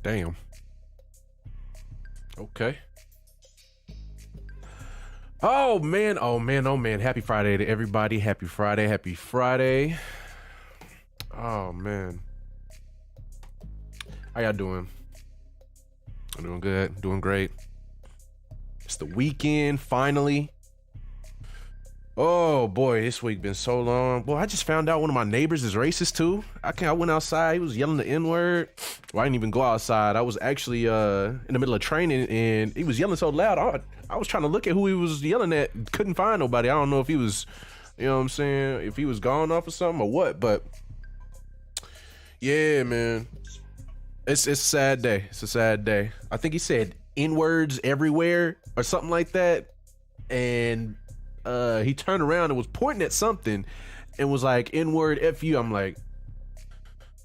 Damn. Okay. Oh man, oh man, oh man. Happy Friday to everybody. Happy Friday, happy Friday. Oh man. How y'all doing? I'm doing good, doing great. It's the weekend, finally. Oh boy, this week been so long. Boy, I just found out one of my neighbors is racist too. I went outside, he was yelling the N-word. Well, I didn't even go outside. I was actually in the middle of training and he was yelling so loud. I was trying to look at who he was yelling at. Couldn't find nobody. I don't know if he was, you know what I'm saying, if he was gone off or something or what, but yeah, man. It's a sad day. It's a sad day. I think he said N-words everywhere or something like that. And he turned around and was pointing at something and was like, N-word, F you. I'm like,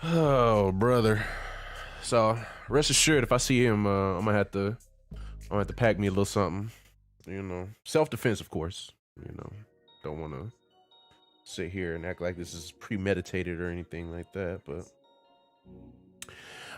oh, brother. So rest assured, if I see him, I'm gonna have to pack me a little something, you know, self-defense, of course, you know, don't want to sit here and act like this is premeditated or anything like that, but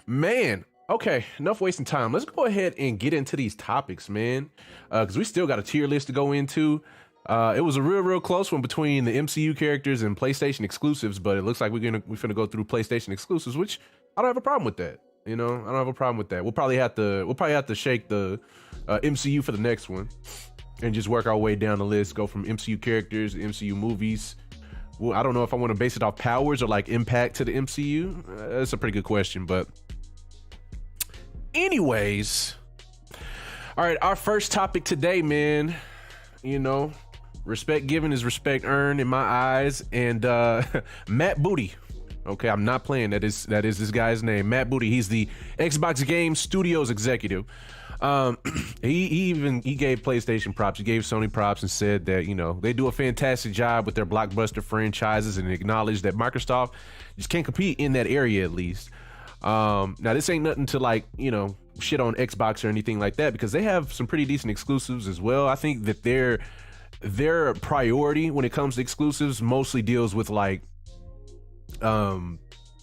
man, okay, enough wasting time. Let's go ahead and get into these topics, man, because we still got a tier list to go into. It was a real close one between the MCU characters and PlayStation exclusives, but it looks like we're finna go through PlayStation exclusives, which I don't have a problem with that. You know, I don't have a problem with that. We'll probably have to shake the MCU for the next one and just work our way down the list. Go from MCU characters to MCU movies. Well, I don't know if I want to base it off powers or like impact to the MCU. That's a pretty good question, but anyways, all right. Our first topic today, man. You know, respect given is respect earned in my eyes, and Matt Booty. Okay, I'm not playing. That is this guy's name, Matt Booty. He's the Xbox Game Studios executive. He gave PlayStation props. He gave Sony props and said that, you know, they do a fantastic job with their blockbuster franchises and acknowledged that Microsoft just can't compete in that area, at least. Now this ain't nothing to, like, you know, shit on Xbox or anything like that, because they have some pretty decent exclusives as well. I think that their priority when it comes to exclusives mostly deals with like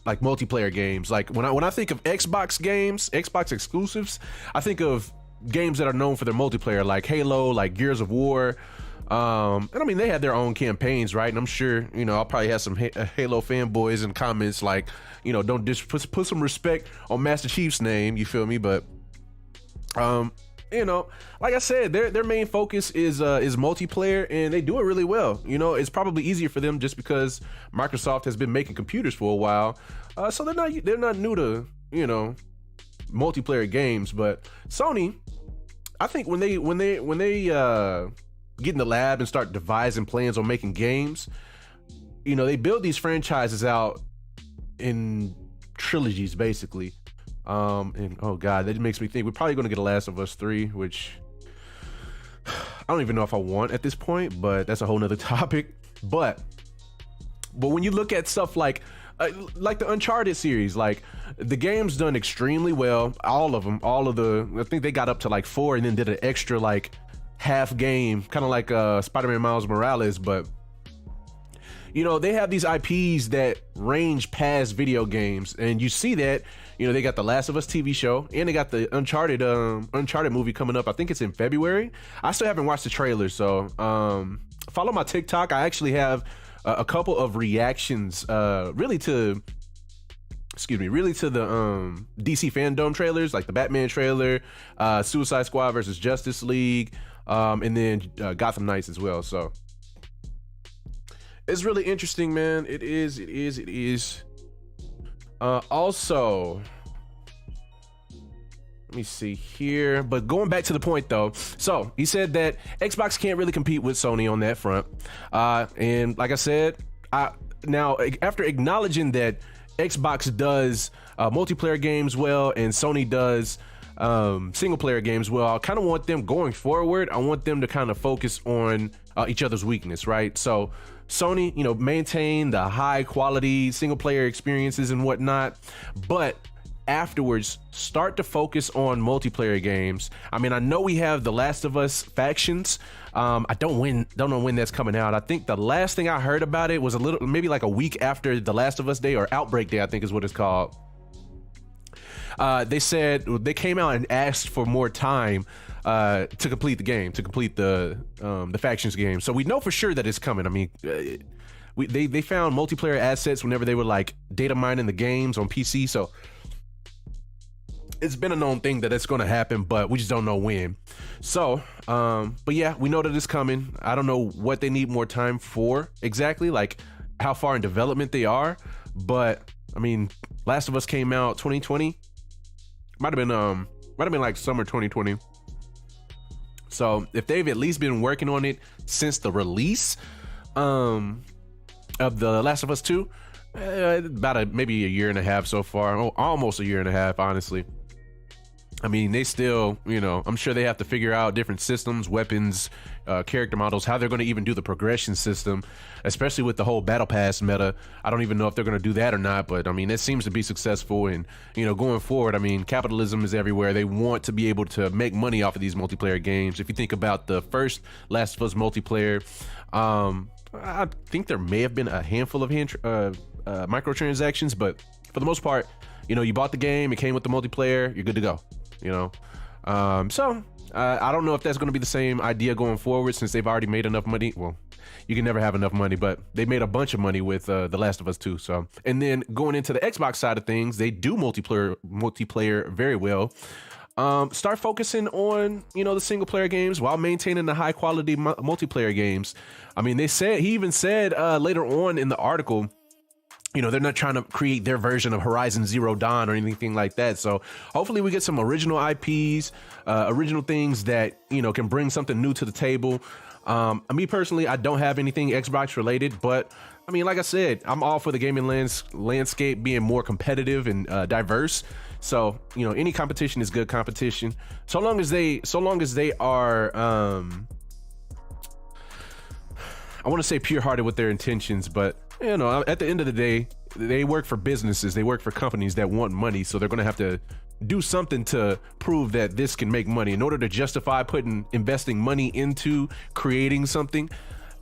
multiplayer games. Like when I think of Xbox games, Xbox exclusives, I think of games that are known for their multiplayer, like Halo, like Gears of War. And I mean, they had their own campaigns, right? And I'm sure, you know, I'll probably have some Halo fanboys in comments like, you know, don't just put some respect on Master Chief's name, you feel me? But you know, like I said, their main focus is multiplayer, and they do it really well. You know, it's probably easier for them just because Microsoft has been making computers for a while, so they're not new to, you know, multiplayer games. But Sony, I think when they get in the lab and start devising plans on making games, you know, they build these franchises out in trilogies, basically. And oh god, that makes me think we're probably going to get a Last of Us 3, which I don't even know if I want at this point, but that's a whole nother topic. But when you look at stuff like the Uncharted series, like the game's done extremely well. All of them, I think they got up to like 4 and then did an extra like half game, kind of like Spider-Man Miles Morales. But you know, they have these IPs that range past video games, and you see that, you know, they got the Last of Us TV show, and they got the Uncharted movie coming up. I think it's in February. I still haven't watched the trailer, so follow my TikTok. I actually have a couple of reactions, really to the DC Fandom trailers, like the Batman trailer, Suicide Squad versus Justice League, and then Gotham Knights as well. So it's really interesting, man. It is. Also, let me see here. But going back to the point, though. So he said that Xbox can't really compete with Sony on that front. And like I said, now after acknowledging that Xbox does multiplayer games well and Sony does single player games well, I kind of want them going forward. I want them to kind of focus on each other's weakness, right? So Sony, you know, maintain the high quality single player experiences and whatnot, but afterwards start to focus on multiplayer games. I mean, I know we have the Last of Us factions. I don't know when that's coming out. I think the last thing I heard about it was maybe like a week after the Last of Us Day, or Outbreak Day, I think is what it's called. They said they came out and asked for more time to complete the game, to complete the factions game. So we know for sure that it's coming. I mean, they found multiplayer assets whenever they were like data mining the games on PC. So it's been a known thing that it's going to happen, but we just don't know when. So, but yeah, we know that it's coming. I don't know what they need more time for exactly, like how far in development they are. But I mean, Last of Us came out 2020. Might have been like summer 2020. So if they've at least been working on it since the release of The Last of Us 2, about maybe a year and a half so far, almost a year and a half, honestly. I mean, they still, I'm sure they have to figure out different systems, weapons, character models, how they're going to even do the progression system, especially with the whole battle pass meta. I don't even know if they're going to do that or not, but I mean, it seems to be successful. And, going forward, I mean, capitalism is everywhere. They want to be able to make money off of these multiplayer games. If you think about the first Last of Us multiplayer, I think there may have been a handful of microtransactions, but for the most part, you bought the game, it came with the multiplayer, you're good to go. So I don't know if that's going to be the same idea going forward, since they've already made enough money. Well, you can never have enough money, but they made a bunch of money with The Last of Us 2. So, and then going into the Xbox side of things, they do multiplayer very well. Start focusing on the single player games while maintaining the high quality multiplayer games. I mean, he even said later on in the article, they're not trying to create their version of Horizon Zero Dawn or anything like that. So hopefully we get some original IPs, original things that, can bring something new to the table. Me personally, I don't have anything Xbox related, but I mean, like I said, I'm all for the gaming landscape being more competitive and diverse. So, any competition is good competition. So long as they are, I want to say pure-hearted with their intentions, but at the end of the day, they work for businesses, they work for companies that want money, so they're going to have to do something to prove that this can make money. In order to justify investing money into creating something,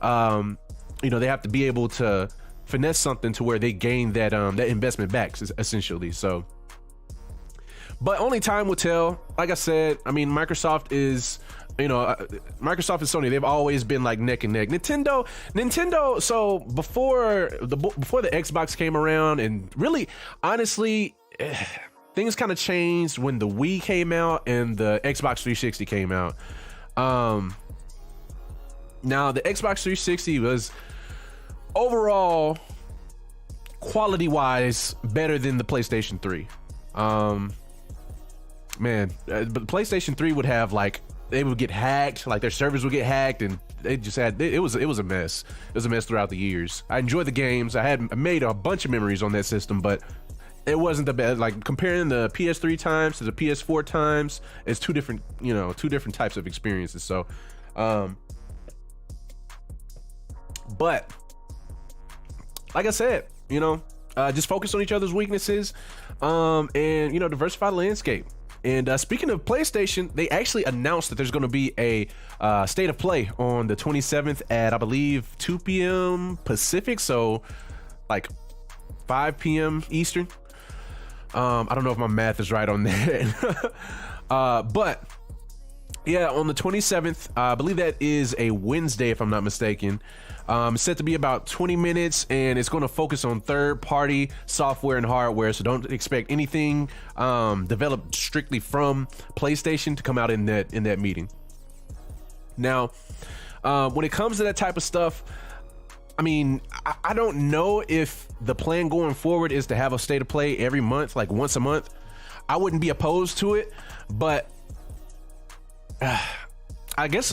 they have to be able to finesse something to where they gain that investment back, essentially. So, but only time will tell. Like I said, I mean, Microsoft and Sony, they've always been like neck and neck. Nintendo. So before the Xbox came around, and really, honestly, things kind of changed when the Wii came out and the Xbox 360 came out. Now the Xbox 360 was overall quality-wise better than the PlayStation 3. But PlayStation 3 would have they would get hacked, like their servers would get hacked, and it was a mess. It was a mess throughout the years. I enjoyed the games. I made a bunch of memories on that system, but it wasn't the best. Like comparing the PS3 times to the PS4 times, it's two different types of experiences. So, but like I said, just focus on each other's weaknesses, and diversify the landscape. And speaking of PlayStation, they actually announced that there's going to be a state of play on the 27th at, I believe, 2 p.m. Pacific, so like 5 p.m. Eastern. I don't know if my math is right on that. But yeah, on the 27th, I believe that is a Wednesday, if I'm not mistaken. It's set to be about 20 minutes, and it's going to focus on third-party software and hardware, so don't expect anything developed strictly from PlayStation to come out in that meeting. Now, when it comes to that type of stuff, I mean, I don't know if the plan going forward is to have a state of play every month, like once a month. I wouldn't be opposed to it, but I guess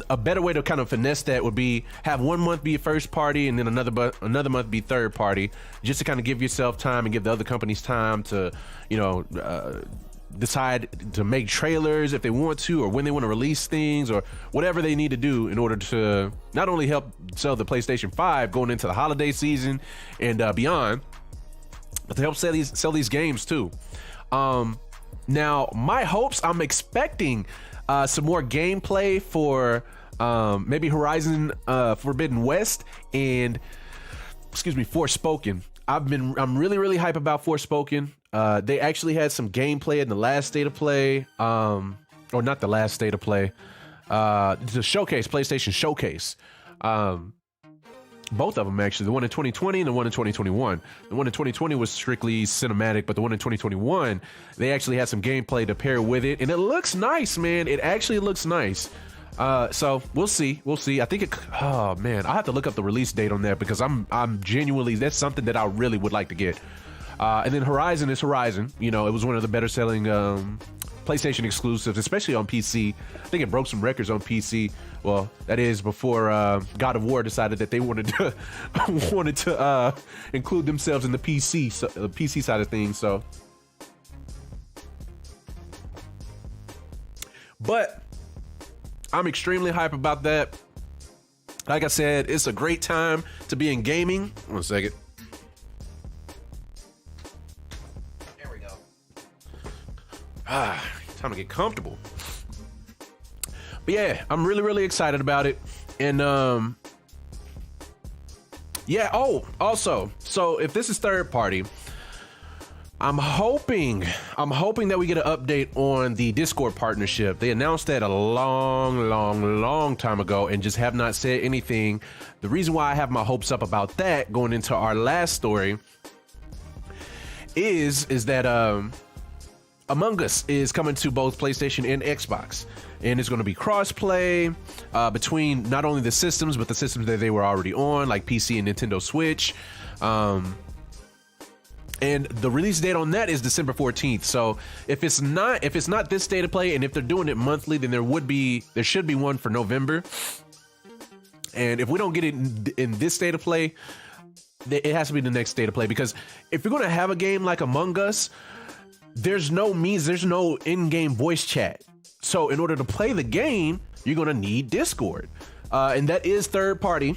a better way to kind of finesse that would be have 1 month be first party and then another month be third party, just to kind of give yourself time and give the other companies time to, decide to make trailers if they want to, or when they want to release things, or whatever they need to do in order to not only help sell the PlayStation 5 going into the holiday season and beyond, but to help sell these games too. Now my hopes, I'm expecting some more gameplay for maybe Horizon Forbidden West and Forspoken. I'm really hype about Forspoken. They actually had some gameplay in the last state of play, or not the last state of play, the showcase, PlayStation showcase. Both of them actually, the one in 2020 and the one in 2021. The one in 2020 was strictly cinematic, but the one in 2021, they actually had some gameplay to pair with it, and it looks nice, man. It actually looks nice. So we'll see. I think it. Oh man, I have to look up the release date on that because I'm genuinely, that's something that I really would like to get. And then Horizon is Horizon. You know, it was one of the better selling PlayStation exclusives, especially on PC. I think it broke some records on PC. Well, that is before God of War decided that they wanted to include themselves in the PC side of things. So, but I'm extremely hype about that. Like I said, it's a great time to be in gaming. 1 second. There we go. Time to get comfortable. But yeah, I'm really excited about it. And yeah, oh, also, so if this is third party, I'm hoping that we get an update on the Discord partnership. They announced that a long time ago and just have not said anything. The reason why I have my hopes up about that going into our last story is that Among Us is coming to both PlayStation and Xbox, and it's going to be cross-play between not only the systems, but the systems that they were already on, like PC and Nintendo Switch. And the release date on that is December 14th. So if it's not this state of play, and if they're doing it monthly, then there should be one for November. And if we don't get it in this state of play, it has to be the next state of play, because if you're going to have a game like Among Us, there's no in-game voice chat. So in order to play the game, you're going to need Discord. And that is third party.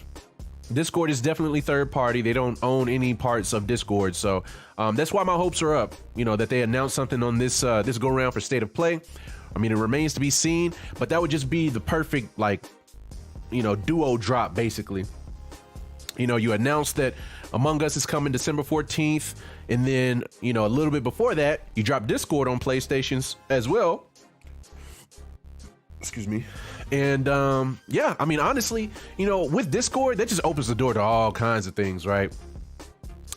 Discord is definitely third party. They don't own any parts of Discord. So that's why my hopes are up, you know, that they announced something on this go around for state of play. I mean, it remains to be seen, but that would just be the perfect, like, you know, duo drop, basically. You know, you announced that Among Us is coming December 14th. And then, you know, a little bit before that, you drop Discord on PlayStations as well. Excuse me. And yeah, I mean, honestly, you know, with Discord, that just opens the door to all kinds of things, right?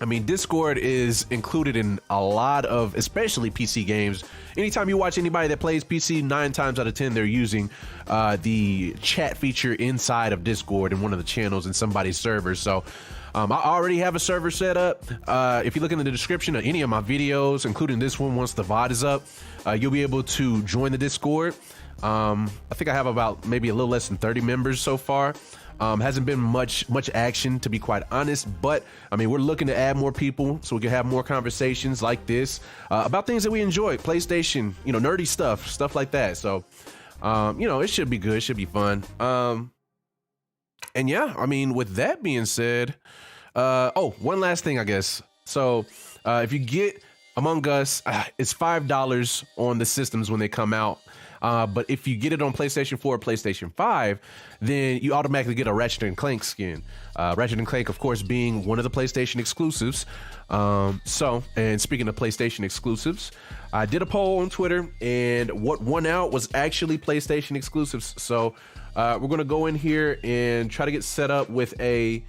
I mean, Discord is included in a lot of, especially PC games. Anytime you watch anybody that plays PC, 9 times out of 10, they're using the chat feature inside of Discord in one of the channels in somebody's server. So I already have a server set up. If you look in the description of any of my videos, including this one, once the VOD is up, you'll be able to join the Discord. I think I have about maybe a little less than 30 members so far. Hasn't been much action, to be quite honest, but I mean, we're looking to add more people so we can have more conversations like this about things that we enjoy, PlayStation, you know, nerdy stuff like that. So you know, it should be good, it should be fun. And yeah, I mean, with that being said, oh, one last thing, I guess. So if you get Among Us, it's $5 on the systems when they come out. But if you get it on PlayStation 4 or PlayStation 5, then you automatically get a Ratchet and Clank skin. Ratchet and Clank, of course, being one of the PlayStation exclusives. So, and speaking of PlayStation exclusives, I did a poll on Twitter, and what won out was actually PlayStation exclusives. So we're going to go in here and try to get set up with a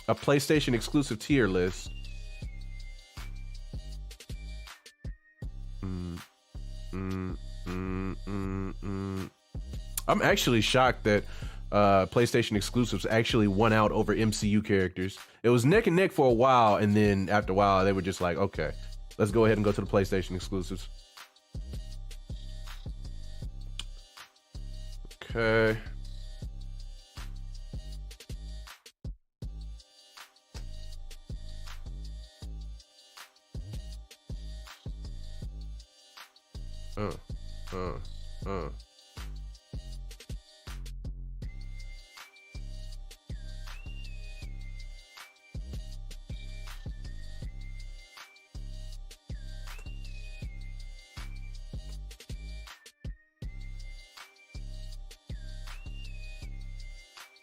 PlayStation exclusive tier list. I'm actually shocked that PlayStation exclusives actually won out over MCU characters. It was neck and neck for a while, and then after a while, they were just like, okay, let's go ahead and go to the PlayStation exclusives. Okay.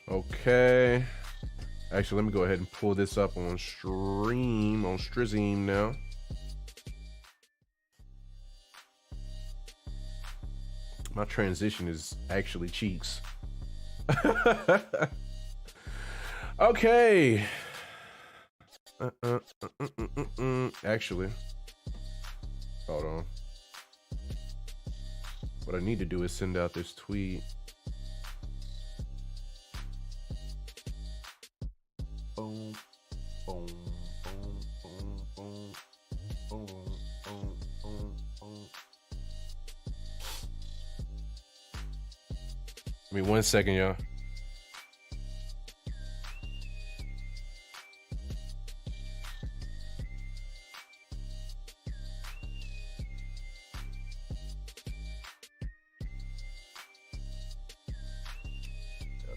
Okay. Actually, let me go ahead and pull this up on stream, on Strizine now. My transition is actually cheeks. Okay. Actually, hold on. What I need to do is send out this tweet. Boom, boom, boom, boom, boom, boom, boom, boom, boom. Give me 1 second, y'all.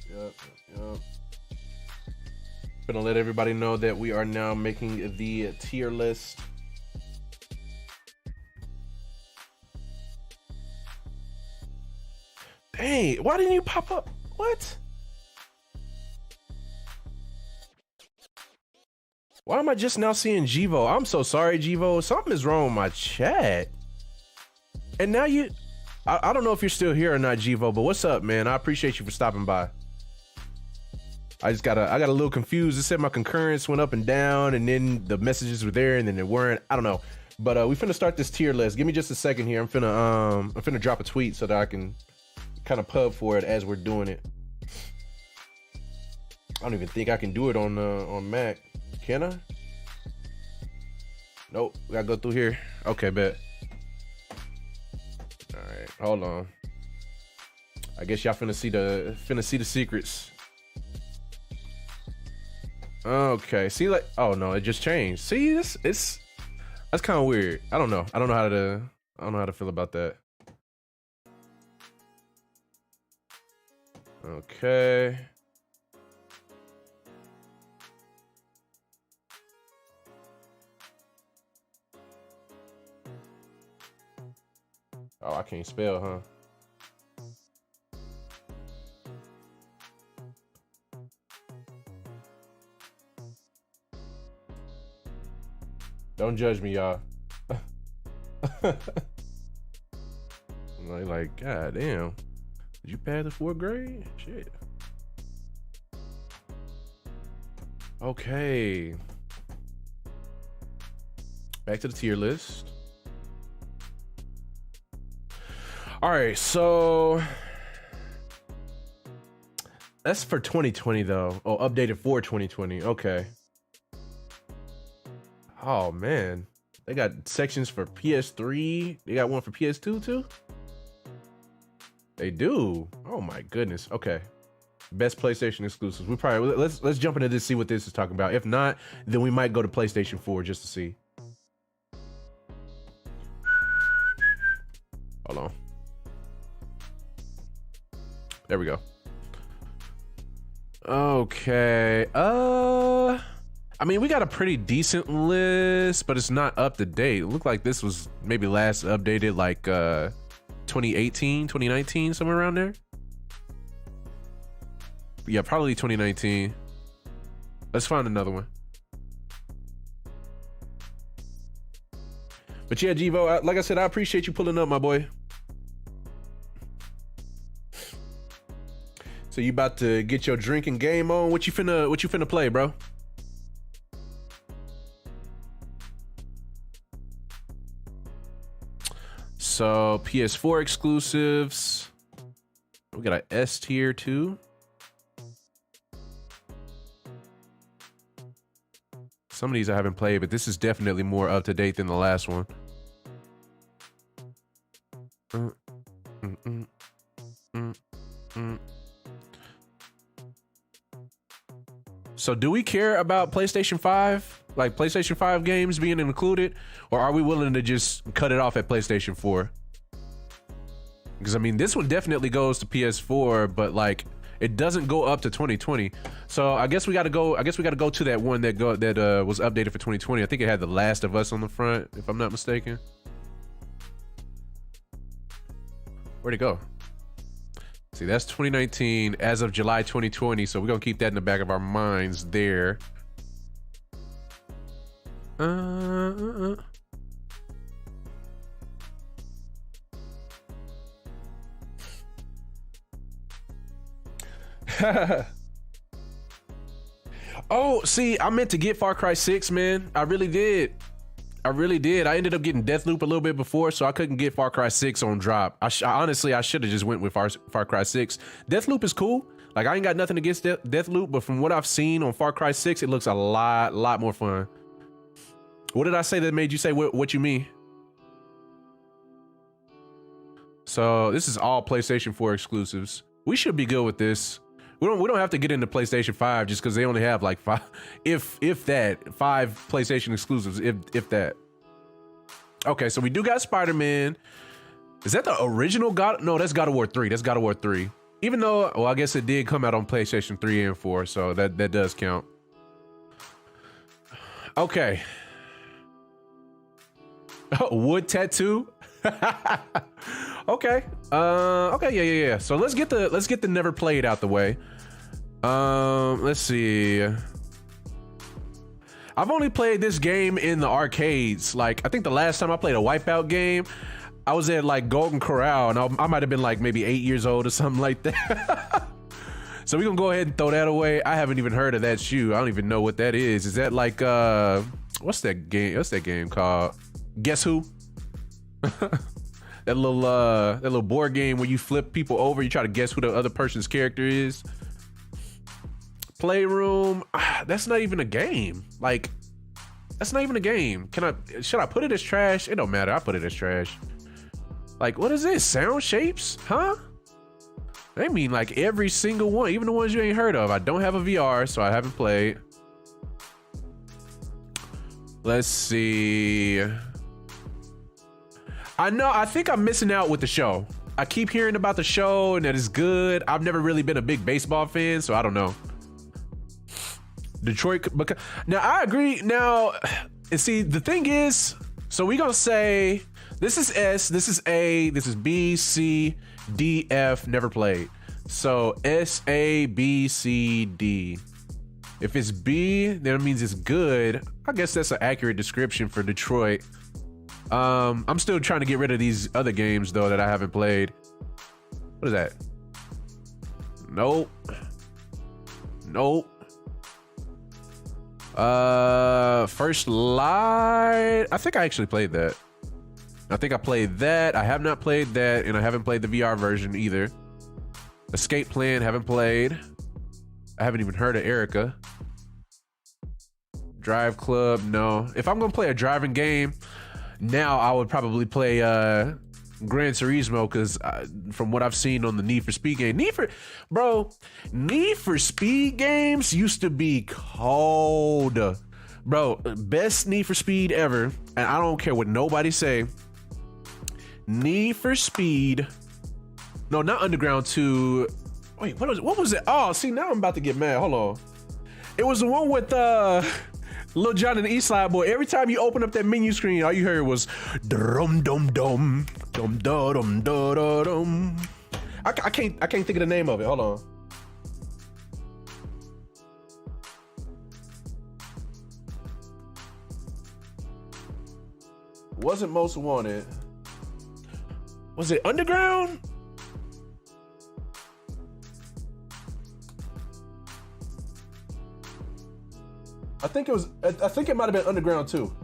Yep. Gonna let everybody know that we are now making the tier list. Dang, why didn't you pop up? What? Why am I just now seeing Jivo? I'm so sorry, Jivo. Something is wrong with my chat. And now I don't know if you're still here or not, Jivo, but what's up, man? I appreciate you for stopping by. I got a little confused. It said my concurrence went up and down, and then the messages were there, and then they weren't. I don't know. But we finna start this tier list. Give me just a second here. I'm finna drop a tweet so that I can kind of pub for it as we're doing it. I don't even think I can do it on Mac. Can I? Nope. We gotta go through here. Okay, bet. All right, hold on. I guess y'all finna see the secrets. Okay, see, like, oh no, it just changed. See, that's kind of weird. I don't know how to feel about that. Okay. Oh, I can't spell, huh? Don't judge me, y'all. like, God damn. Did you pass the 4th grade? Shit. Okay. Back to the tier list. All right, so that's for 2020 though. Oh, updated for 2020. Okay. Oh man, they got sections for PS3. They got one for PS2 too. They do. Oh my goodness. Okay. Best PlayStation exclusives. We probably let's jump into this, see what this is talking about. If not, then we might go to PlayStation 4 just to see. Hold on. There we go. Okay. I mean, we got a pretty decent list, but it's not up to date. It looked like this was maybe last updated like 2018, 2019, somewhere around there. Yeah, probably 2019. Let's find another one. But yeah, Jivo, like I said, I appreciate you pulling up, my boy. So you about to get your drinking game on? What you finna play, bro? So PS4 exclusives. We got an S tier too. Some of these I haven't played, but this is definitely more up to date than the last one. So do we care about PlayStation 5? Like PlayStation 5 games being included? Or are we willing to just cut it off at PlayStation 4? Because I mean, this one definitely goes to PS4, but like it doesn't go up to 2020. So I guess we got to go. I guess we got to go to that one that was updated for 2020. I think it had The Last of Us on the front, if I'm not mistaken. Where'd it go? See, that's 2019 as of July 2020. So we're gonna keep that in the back of our minds there. Oh, see, I meant to get Far Cry 6, man. I really did. I ended up getting Deathloop a little bit before, so I couldn't get Far Cry 6 on drop. Honestly, I should have just went with Far Cry 6. Deathloop is cool. Like, I ain't got nothing against Deathloop, but from what I've seen on Far Cry 6, it looks a lot more fun. What did I say that made you say what you mean? So this is all PlayStation 4 exclusives. We should be good with this. We don't have to get into PlayStation 5 just because they only have like 5, if that, 5 PlayStation exclusives, if that. Okay, so we do got Spider-Man. Is that the original God? No, that's God of War 3. That's God of War 3. Even though, well, I guess it did come out on PlayStation 3 and 4, so that does count. Okay. Wood tattoo. Okay. Okay. Yeah. So let's get the never played out the way. Let's see. I've only played this game in the arcades. Like, I think the last time I played a Wipeout game, I was at like Golden Corral, and I might have been like maybe 8 years old or something like that. So we're gonna go ahead and throw that away. I haven't even heard of that shoe. I don't even know what that is. Is that like what's that game called? Guess Who? That little board game where you flip people over, you try to guess who the other person's character is. Playroom, that's not even a game. Like, that's not even a game. Should I put it as trash? It don't matter. I put it as trash. Like, what is this? Sound Shapes? Huh? They mean like every single one, even the ones you ain't heard of. I don't have a VR, so I haven't played. Let's see. I think I'm missing out with the show. I keep hearing about the show and that it's good. I've never really been a big baseball fan, so I don't know. Detroit, now I agree. Now, and see, the thing is, so we gonna say this is S, this is A, this is B, C, D, F, never played. So S, A, B, C, D. If it's B, then it means it's good. I guess that's an accurate description for Detroit. I'm still trying to get rid of these other games though that I haven't played. What is that? Nope. First Light. I think I actually played that. I think I played that. I have not played that, and I haven't played the VR version either. Escape Plan, haven't played. I haven't even heard of Erica. Drive Club, no. If I'm gonna play a driving game, now I would probably play Gran Turismo, because from what I've seen on the Need for Speed game, Need for Speed games used to be cold. Bro, best Need for Speed ever, and I don't care what nobody say. Need for Speed, no, not Underground 2. Wait, what was it? Oh, see, now I'm about to get mad. Hold on. It was the one with Lil Jon and the East Side Boy. Every time you open up that menu screen, all you heard was dum dum dum dum dum dum dum. I can't think of the name of it. Hold on. Wasn't Most Wanted. Was it Underground? I think it might have been Underground 2.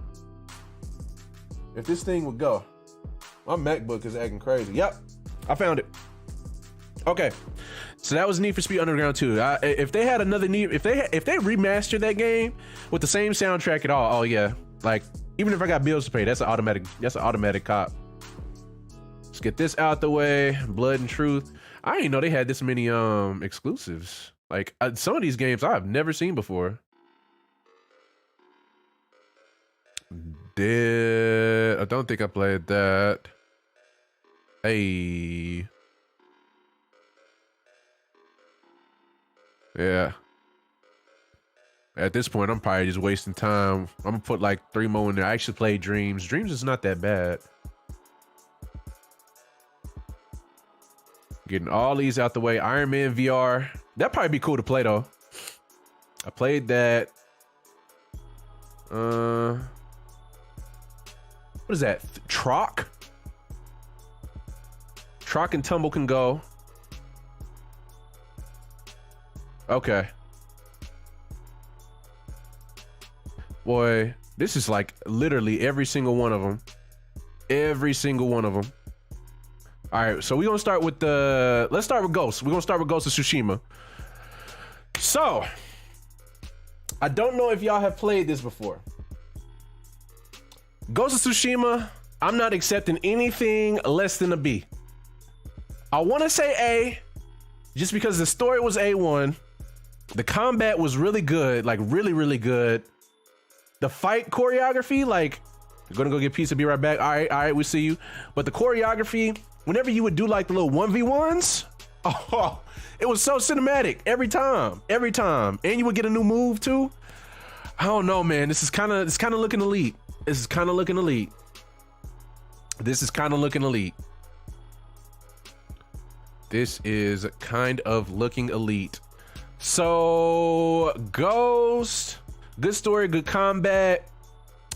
If this thing would go. My MacBook is acting crazy. Yep, I found it. Okay, so that was Need for Speed Underground 2. If they had another if they remastered that game with the same soundtrack at all, oh yeah, like even if I got bills to pay, that's an automatic cop. Let's get this out the way. Blood and Truth. I didn't know they had this many exclusives. Like some of these games I've never seen before. I don't think I played that. Hey. Yeah. At this point, I'm probably just wasting time. I'm gonna put like 3 more in there. I actually played Dreams. Dreams is not that bad. Getting all these out the way. Iron Man VR. That'd probably be cool to play though. I played that. What is that? Troc? Troc and Tumble can go. Okay. Boy, this is like literally every single one of them. Every single one of them. All right, so we're gonna start with let's start with Ghost. We're gonna start with Ghost of Tsushima. So, I don't know if y'all have played this before. Ghost of Tsushima, I'm not accepting anything less than a B. I wanna say A, just because the story was A1. The combat was really good, like really, really good. The fight choreography, like, you're gonna go get pizza, be right back. All right, we see you. But the choreography, whenever you would do like the little 1v1s, oh, it was so cinematic every time. And you would get a new move too. I don't know, man. It's kind of looking elite. This is kind of looking elite. This is kind of looking elite. So, Ghost, good story, good combat,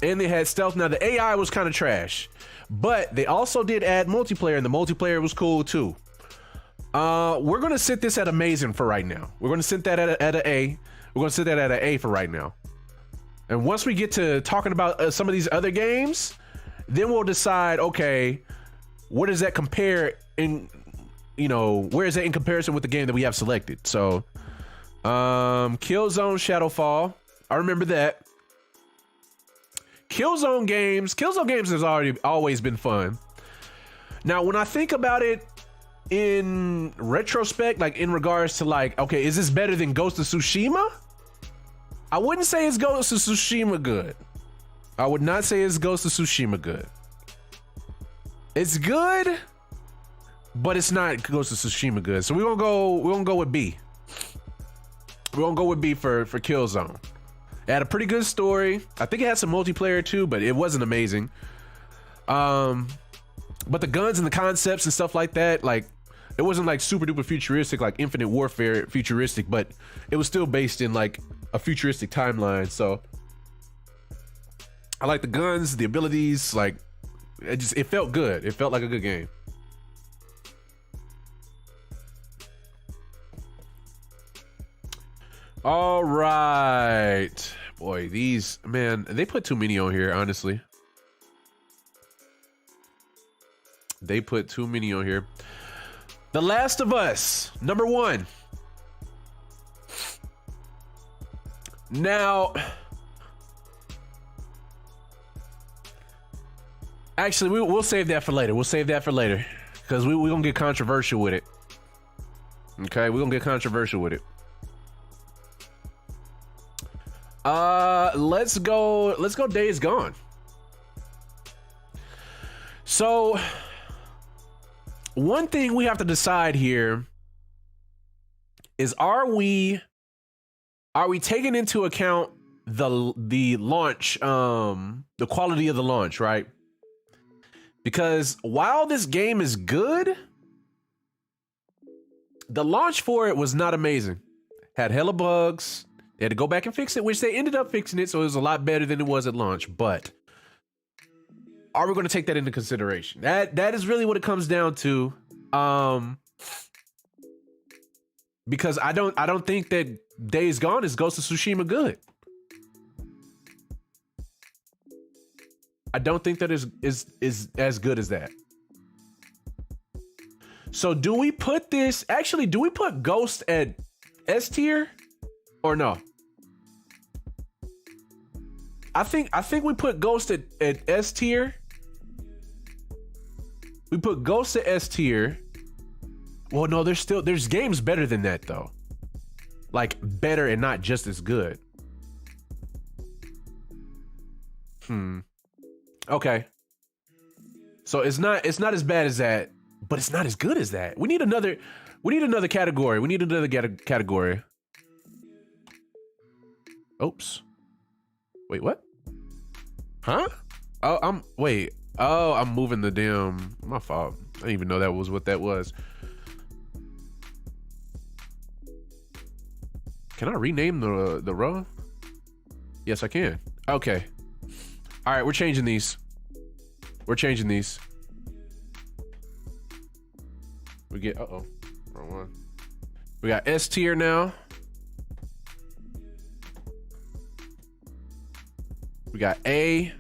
and they had stealth. Now, the AI was kind of trash, but they also did add multiplayer, and the multiplayer was cool too. We're gonna sit this at amazing for right now. We're gonna sit that at an A. We're gonna sit that at an A for right now. And once we get to talking about some of these other games, then we'll decide, okay, what does that compare in, you know, where is that in comparison with the game that we have selected? So, Killzone Shadowfall. I remember that. Killzone games has always been fun. Now, when I think about it in retrospect, like in regards to like, okay, is this better than Ghost of Tsushima? I wouldn't say it's Ghost of Tsushima good. I would not say it's Ghost of Tsushima good. It's good, but it's not Ghost of Tsushima good. So we're gonna go with B. We're gonna go with B for Killzone. It had a pretty good story. I think it had some multiplayer too, but it wasn't amazing. But the guns and the concepts and stuff like that, like, it wasn't like super duper futuristic, like Infinite Warfare futuristic, but it was still based in like a futuristic timeline. So I like the guns, the abilities, like it felt good. It felt like a good game. All right, boy, these, man, they put too many on here, honestly. They put too many on here. The Last of Us, number 1. Now, actually, we'll save that for later. We'll save that for later because we're gonna get controversial with it. Okay, we're gonna get controversial with it. Let's go Days Gone. So, one thing we have to decide here is, are we taking into account the launch, the quality of the launch, right? Because while this game is good, the launch for it was not amazing. Had hella bugs. They had to go back and fix it, which they ended up fixing it, so it was a lot better than it was at launch. But are we going to take that into consideration? That is really what it comes down to. Because I don't think that Days Gone is Ghost of Tsushima good. I don't think that is as good as that. So do we put Ghost at S tier or no? I think we put Ghost at S tier. We put Ghost at S tier. Well, no, there's games better than that though. Like better and not just as good. Okay. So it's not as bad as that, but it's not as good as that. We need another category. We need another category. Oops. Wait, what? Huh? Oh, I'm moving the damn, my fault. I didn't even know that was what that was. Can I rename the row? Yes, I can. Okay. All right, we're changing these. We're changing these. We get, wrong one. We got S tier now. We got A.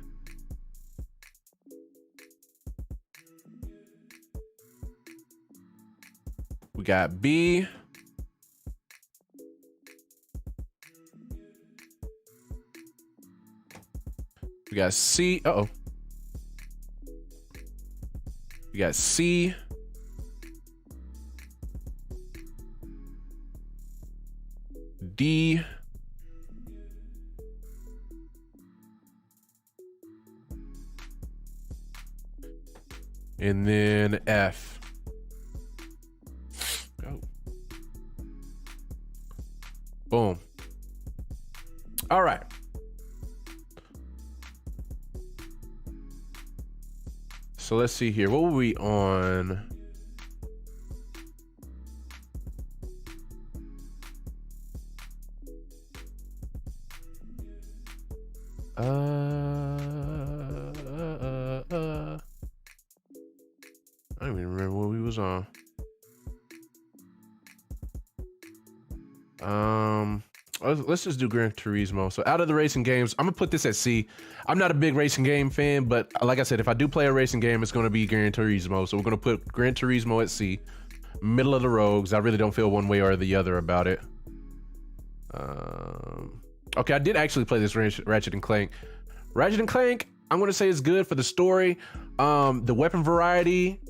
We got B. We got C. We got C. D. And then F. Go. Boom. All right. So let's see here. What were we on? I don't even remember what we was on. Let's just do Gran Turismo. So out of the racing games, I'm gonna put this at C. I'm not a big racing game fan, but like I said, if I do play a racing game, it's gonna be Gran Turismo. So we're gonna put Gran Turismo at C, middle of the rogues. I really don't feel one way or the other about it. Okay, I did actually play this Ratchet and Clank. Ratchet and Clank, I'm gonna say it's good for the story, the weapon variety,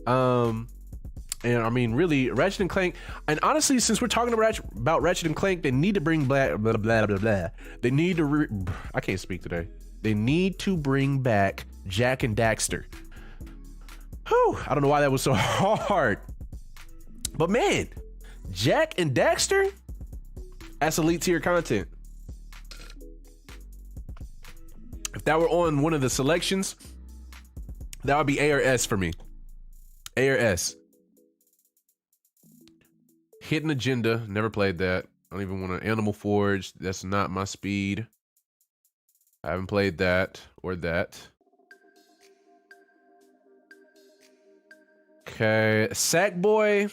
and I mean, really, Ratchet and Clank. And honestly, since we're talking about Ratchet and Clank, they need to bring blah blah blah blah blah. They need to. I can't speak today. They need to bring back Jak and Daxter. Whew, I don't know why that was so hard, but man, Jak and Daxter, that's elite tier content. If that were on one of the selections, that would be A or S for me. A or S. Hidden Agenda, never played that. I don't even want to. Animal Forge, that's not my speed. I haven't played that or that. Okay, Sackboy.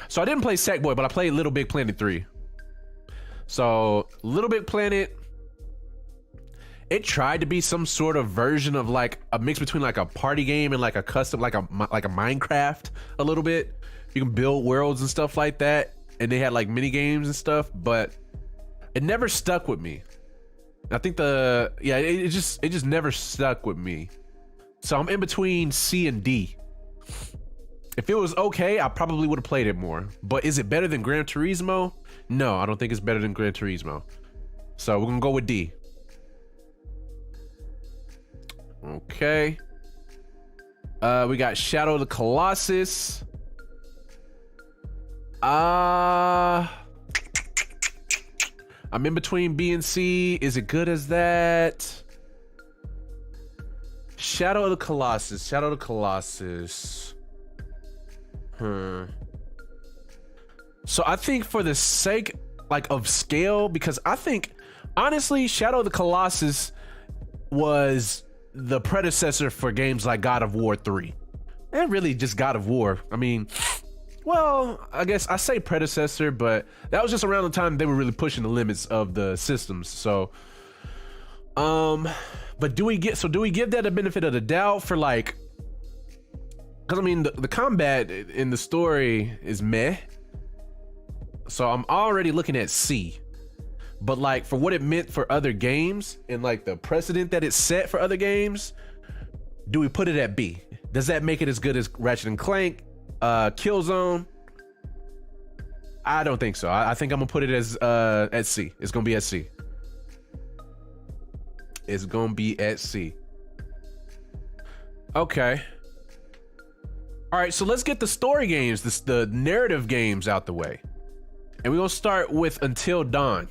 So I didn't play Sackboy, but I played Little Big Planet 3. So Little Big Planet, it tried to be some sort of version of like a mix between like a party game and like a custom, like a Minecraft a little bit. You can build worlds and stuff like that, and they had like mini games and stuff, but it never stuck with me. I think it just never stuck with me. So I'm in between C and D. If it was okay, I probably would have played it more. But is it better than Gran Turismo? No, I don't think it's better than Gran Turismo. So we're gonna go with D. Okay. We got Shadow of the Colossus. I'm in between B and C. Is it good as that? Shadow of the Colossus. Shadow of the Colossus. So I think for the sake like of scale, because I think honestly Shadow of the Colossus was the predecessor for games like God of War 3 and really just God of War. I mean, well, I guess I say predecessor, but that was just around the time they were really pushing the limits of the systems. So but do we give that a benefit of the doubt for like, because I mean the combat in the story is meh, so I'm already looking at C. But like for what it meant for other games and like the precedent that it set for other games, do we put it at B? Does that make it as good as Ratchet and Clank, Killzone? I don't think so. I think I'm gonna put it as at C. It's gonna be at C. It's gonna be at C. Okay. All right, so let's get the story games, the narrative games out the way. And we're gonna start with Until Dawn.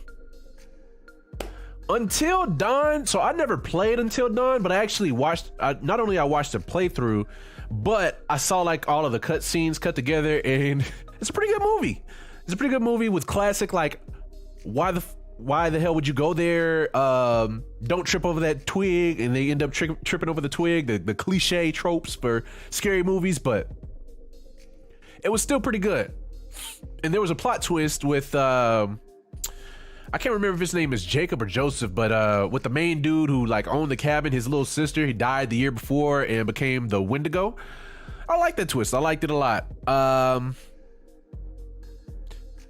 Until Dawn, so I never played Until Dawn, but I actually watched, not only I watched a playthrough, but I saw like all of the cutscenes cut together, and it's a pretty good movie. It's a pretty good movie with classic, like, why the hell would you go there? Don't trip over that twig, and they end up tripping over the twig. The cliche tropes for scary movies, but it was still pretty good. And there was a plot twist with I can't remember if his name is Jacob or Joseph, but with the main dude who like owned the cabin, his little sister, he died the year before and became the Wendigo. I like that twist. I liked it a lot.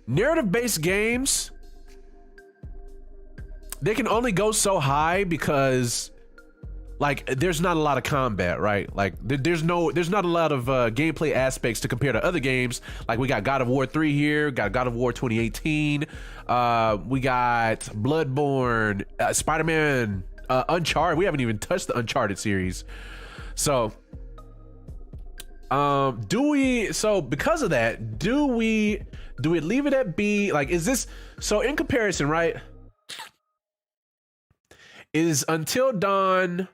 Narrative-based games, they can only go so high because like there's not a lot of combat, right? Like there's not a lot of gameplay aspects to compare to other games. Like we got God of War 3 here, got God of War 2018, we got Bloodborne, Spider-Man, Uncharted. We haven't even touched the Uncharted series. So because of that, do we leave it at B? Like, is this so in comparison, right? Is Until Dawn,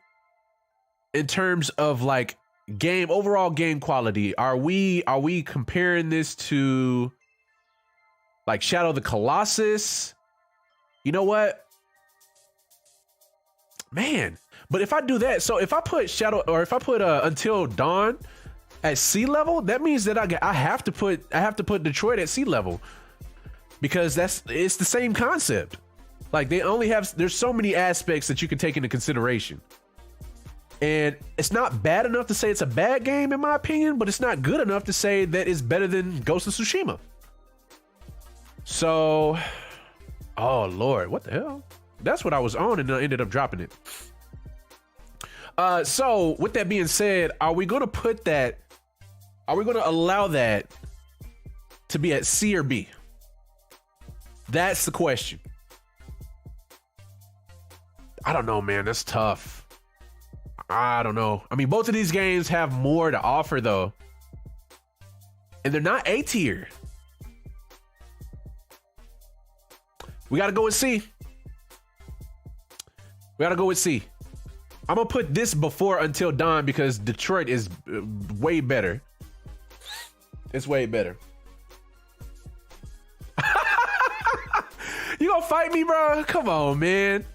in terms of like overall game quality, are we comparing this to like Shadow of the Colossus? You know what, man? But if I do that, so if I put Until Dawn at C level, that means that I have to put Detroit at C level, because it's the same concept. Like there's so many aspects that you can take into consideration. And it's not bad enough to say it's a bad game, in my opinion, but it's not good enough to say that it's better than Ghost of Tsushima. So, oh Lord, what the hell? That's what I was on, and I ended up dropping it. So with that being said, are we going to allow that to be at C or B? That's the question. I don't know, man. That's tough. I don't know. I mean, both of these games have more to offer, though. And they're not A tier. We got to go with C. I'm going to put this before Until Dawn because Detroit is way better. It's way better. You gonna fight me, bro? Come on, man.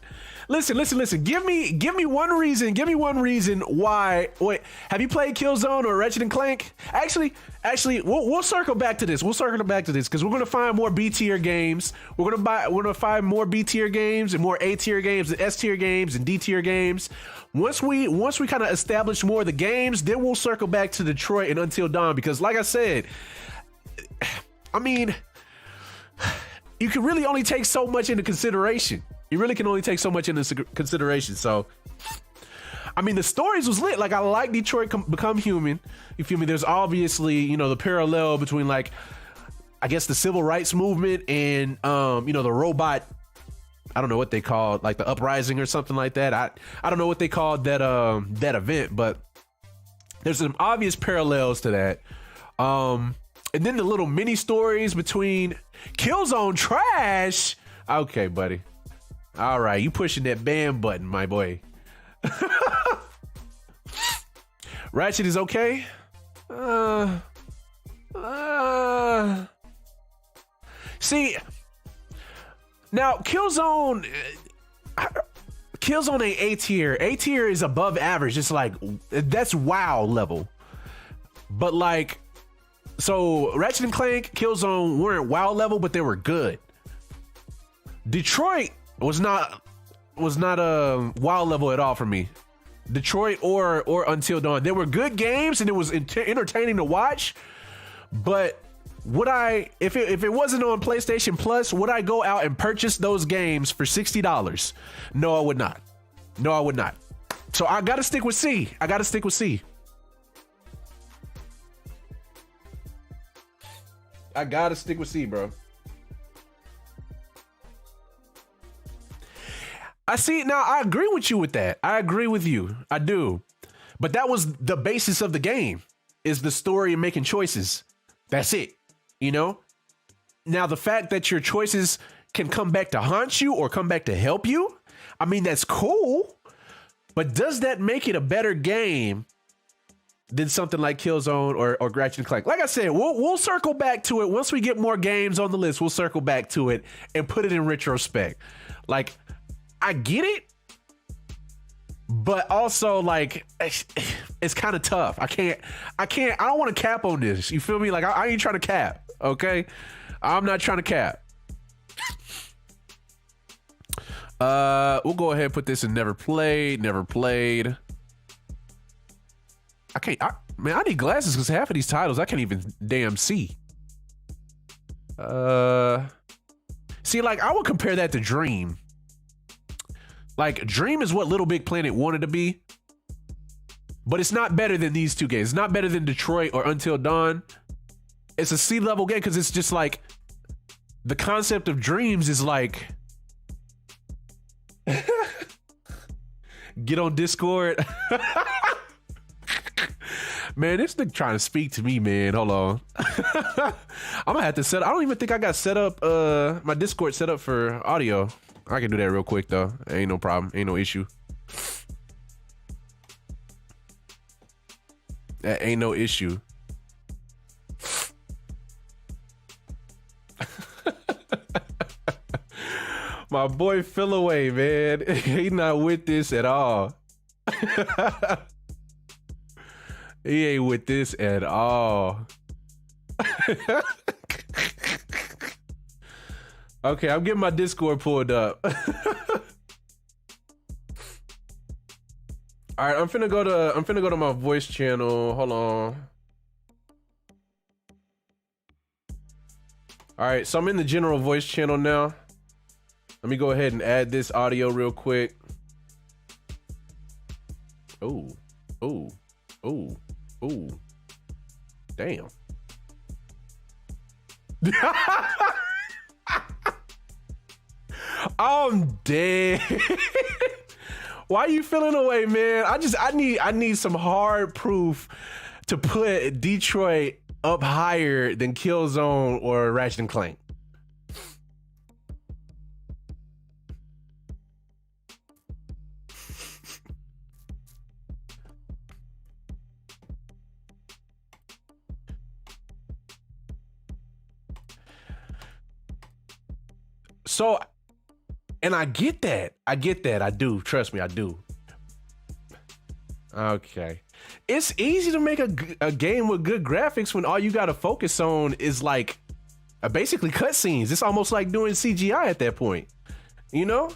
Listen. Give me one reason why. Wait, have you played Killzone or Ratchet and Clank? Actually, we'll circle back to this. Because we're gonna find more B tier games. We're gonna find more B tier games and more A tier games and S tier games and D tier games. Once we kind of establish more of the games, then we'll circle back to Detroit and Until Dawn. Because like I said, I mean, you can really only take so much into consideration. You really can only take so much into consideration. So, I mean, the stories was lit. Like, I like Detroit Become Human. You feel me? There's obviously, you know, the parallel between, like, I guess the civil rights movement and, you know, the robot. I don't know what they called, like the uprising or something like that. I don't know what they called that event, but there's some obvious parallels to that. And then the little mini stories between Killzone trash. Okay, buddy. All right, you pushing that ban button, my boy. Ratchet is okay. See, now Killzone ain't A tier. A tier is above average. It's like that's WoW level. But like, so Ratchet and Clank, Killzone weren't WoW level, but they were good. Detroit was not a WoW level at all for me. Detroit or Until Dawn, they were good games and it was entertaining to watch. But would I, if it wasn't on PlayStation Plus, would I go out and purchase those games for $60? No, I would not. So I gotta stick with C. Bro. I see. Now, I agree with you with that. I agree with you. I do. But that was the basis of the game, is the story and making choices. That's it. You know? Now, the fact that your choices can come back to haunt you or come back to help you, I mean, that's cool. But does that make it a better game than something like Killzone or Ratchet and Clank. Like I said, we'll circle back to it once we get more games on the list. We'll circle back to it and put it in retrospect. Like, I get it, but also like it's kind of tough. I don't want to cap on this. You feel me? Like I ain't trying to cap. Okay, I'm not trying to cap. We'll go ahead and put this in never played. I need glasses because half of these titles I can't even damn see. See, like I would compare that to Dream. Like Dream is what Little Big Planet wanted to be, but it's not better than these two games. It's not better than Detroit or Until Dawn. It's a C-level game because it's just like the concept of Dreams is like get on Discord. Man, this nigga trying to speak to me, man. Hold on. I'm gonna have to set up. I don't even think I got set up my Discord set up for audio. I can do that real quick though. Ain't no problem. Ain't no issue. That ain't no issue. My boy Fillaway, man. He not with this at all. He ain't with this at all. Okay, I'm getting my Discord pulled up. All right, I'm finna go to my voice channel. Hold on. All right, so I'm in the general voice channel now. Let me go ahead and add this audio real quick. Oh. Damn. I'm dead. Why are you feeling away, man? I need some hard proof to put Detroit up higher than Killzone or Ratchet and Clank. So, and I get that. I do. Trust me, I do. Okay. It's easy to make a game with good graphics when all you got to focus on is like basically cutscenes. It's almost like doing CGI at that point, you know?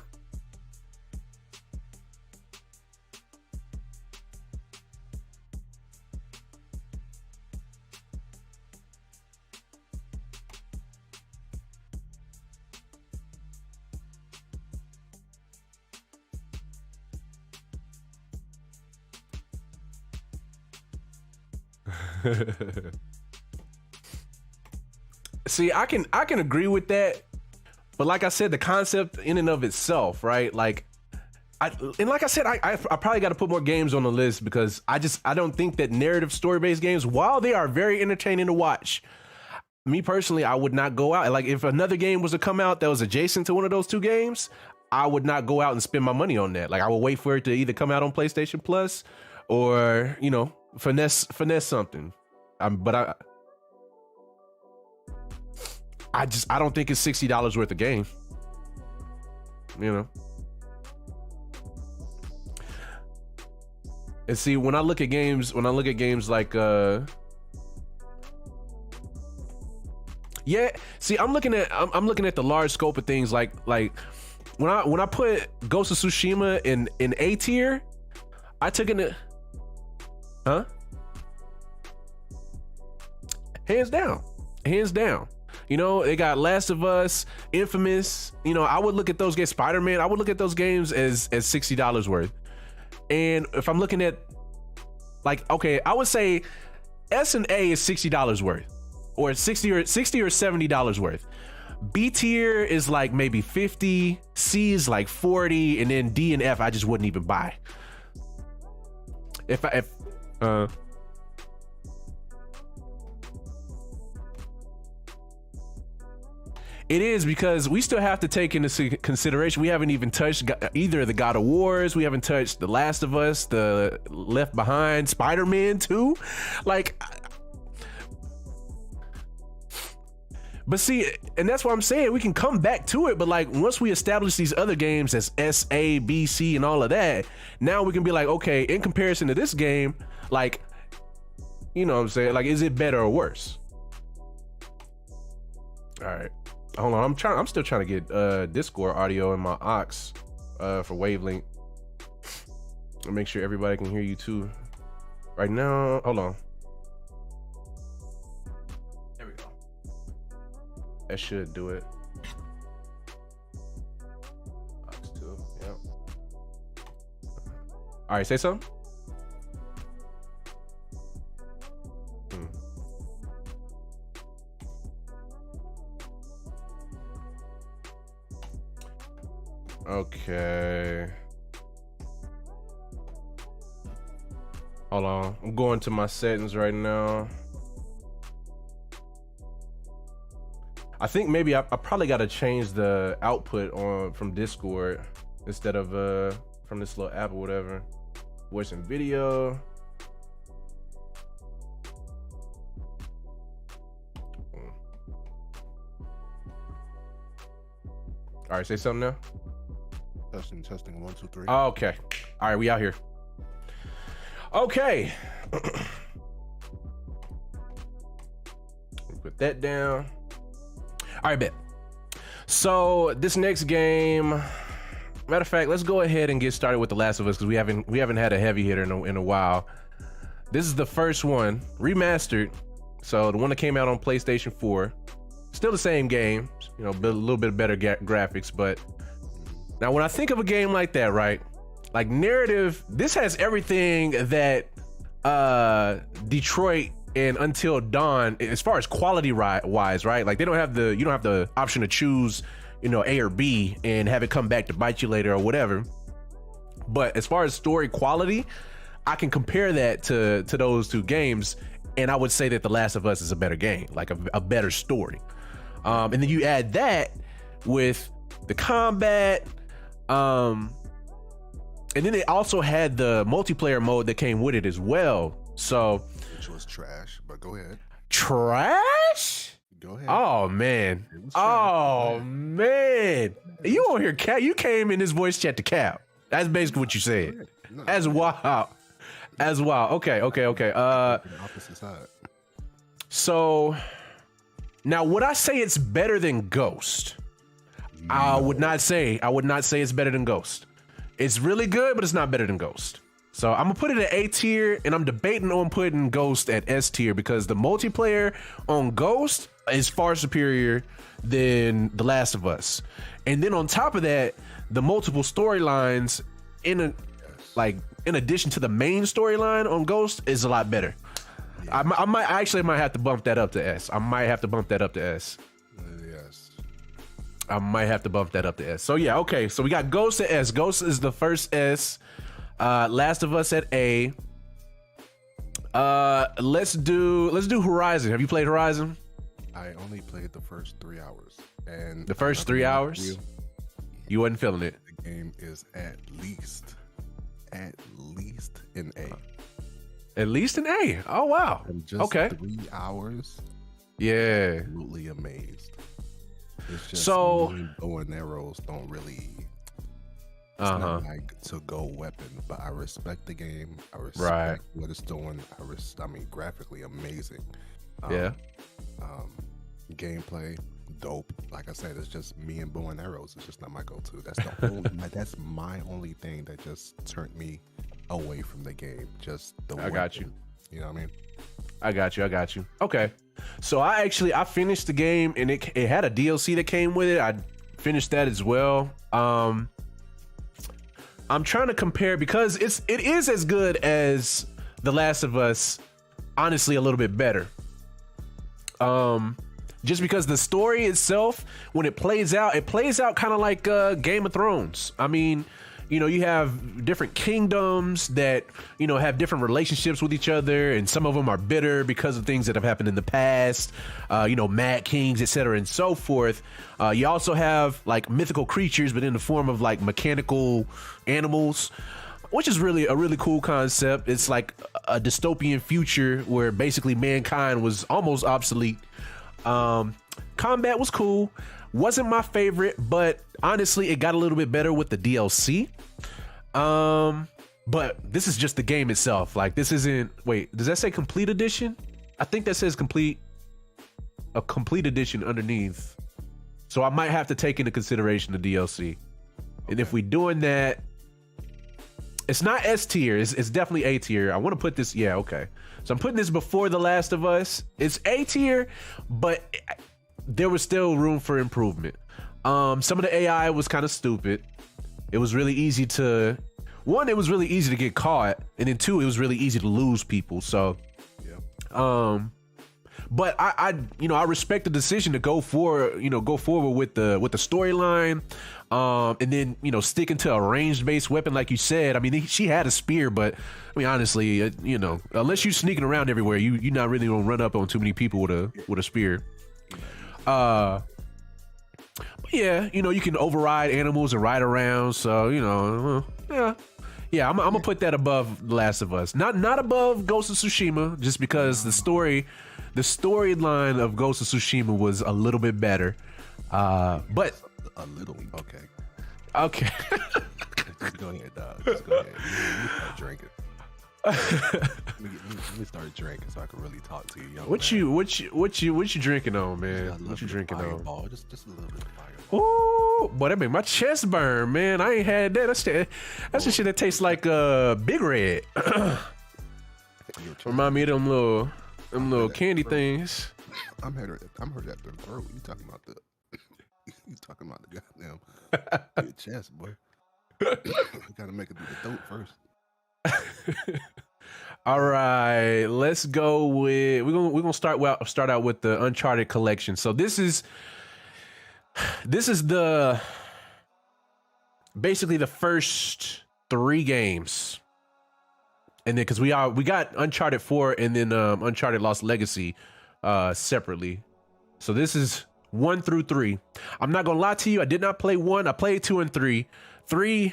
See, I can agree with that, but like I said, the concept in and of itself, right? Like, I probably got to put more games on the list because I don't think that narrative story-based games, while they are very entertaining to watch, me personally, I would not go out. Like, if another game was to come out that was adjacent to one of those two games, I would not go out and spend my money on that. Like, I would wait for it to either come out on PlayStation Plus or, you know, finesse something. But I don't think it's $60 worth of game. You know. And see, when I look at games like yeah, see, I'm looking at the large scope of things like when I put Ghost of Tsushima in A tier, I took it, huh? Hands down. You know, they got Last of Us, Infamous. You know, I would look at those games, Spider-Man. I would look at those games as $60 worth. And if I'm looking at, like, okay, I would say S and A is $60 worth, or $60 or $70 worth. B tier is like maybe 50, C is like 40, and then D and F I just wouldn't even buy. It is, because we still have to take into consideration, we haven't even touched either the God of Wars, we haven't touched The Last of Us, the Left Behind, Spider-Man 2. Like, but see, and that's what I'm saying, we can come back to it, but like once we establish these other games as S, A, B, C, and all of that, now we can be like, okay, in comparison to this game, like, you know what I'm saying? Like, is it better or worse? All right. Hold on, I'm still trying to get Discord audio in my aux for Wavelength. I'll make sure everybody can hear you too. Right now, hold on. There we go. That should do it. aux 2, yep. All right, say something. Okay. Hold on. I'm going to my settings right now. I think maybe I probably got to change the output from Discord instead of from this little app or whatever. Voice and video. All right, say something now. Testing 1 2 3. Oh, okay. All right, we out here. Okay. Put that down. All right, bet. So this next game, matter of fact, let's go ahead and get started with The Last of Us, because we haven't had a heavy hitter in a while. This is the first one, remastered. So the one that came out on PlayStation 4, still the same game, you know, a little bit better graphics, but now when I think of a game like that, right, like narrative, this has everything that Detroit and Until Dawn, as far as quality wise, right? Like you don't have the option to choose, you know, A or B and have it come back to bite you later or whatever. But as far as story quality, I can compare that to those two games, and I would say that The Last of Us is a better game, like a better story. And then you add that with the combat, and then they also had the multiplayer mode that came with it as well. So, which was trash, but go ahead. Trash? Go ahead. Oh man. Oh man. You on here, Cap? You came in this voice chat to Cap. That's basically what you said. No, As wild. As wild. Okay. the opposite side. So now, would I say it's better than Ghost? No. I would not say it's better than Ghost. It's really good, but it's not better than Ghost. So I'm gonna put it at A tier, and I'm debating on putting Ghost at S tier, because the multiplayer on Ghost is far superior than The Last of Us. And then on top of that, the multiple storylines in addition to the main storyline on Ghost is a lot better. Yeah. I might have to bump that up to S. Yes. I might have to bump that up to S. So yeah, okay. So we got Ghost at S. Ghost is the first S. Last of Us at A. Let's do Horizon. Have you played Horizon? I only played the first 3 hours. And the first 3 hours? You wasn't feeling it. The game is at least in A. At least an A. Oh wow. And just okay. 3 hours. Yeah. Absolutely amazed. It's just so bow and arrows don't really. It's not like to go weapon, but I respect the game. I respect what it's doing. I mean, graphically amazing. Yeah. Gameplay dope. Like I said, it's just me and bow and arrows. It's just not my go-to. That's the only. That's my only thing that just turned me away from the game. Just the. I got you. You know what I mean? I got you. Okay. So I finished the game, and it had a DLC that came with it. I finished that as well. I'm trying to compare, because it is as good as The Last of Us, honestly a little bit better. Just because the story itself, when it plays out kind of like Game of Thrones. I mean, you have different kingdoms that, have different relationships with each other, and some of them are bitter because of things that have happened in the past, mad kings, etc., and so forth. You also have like mythical creatures, but in the form of like mechanical animals, which is really a really cool concept. It's like a dystopian future where basically mankind was almost obsolete. Combat was cool. Wasn't my favorite, but honestly, it got a little bit better with the DLC. But this is just the game itself. Like, this isn't... Wait, does that say complete edition? I think that says a complete edition underneath. So I might have to take into consideration the DLC. Okay. And if we're doing that... It's not S tier. It's definitely A tier. I want to put this... Yeah, okay. So I'm putting this before The Last of Us. It's A tier, but there was still room for improvement. Some of the AI was kind of stupid. It was really easy to... One, it was really easy to get caught. And then two, it was really easy to lose people. So... Yeah. But I respect the decision to go forward with the storyline, and then sticking to a ranged based weapon like you said. I mean, she had a spear, but I mean honestly, unless you're sneaking around everywhere, you're not really gonna run up on too many people with a spear. But yeah, you can override animals and ride around. So yeah, I'm gonna put that above The Last of Us. Not above Ghost of Tsushima, just because the storyline of Ghost of Tsushima was a little bit better. But a little, okay. Just go ahead, dog. Just go ahead. You start drinking. Let me start drinking so I can really talk to you, young man. What you drinking on, man? What you drinking on? Just a little bit of fireball. Ooh, boy, that made my chest burn, man. I ain't had that. That's the shit that tastes like Big Red. Remind me of them little candy things. I'm hurt at the throat. You talking about the goddamn your chest, boy. You gotta make it through the throat first. All right, let's go with we're gonna start out with the Uncharted collection. So this is the basically the first 3 games. And then because we got Uncharted 4 and then Uncharted Lost Legacy separately. So this is 1 through 3. I'm not gonna lie to you, I did not play 1. I played 2 and 3. 3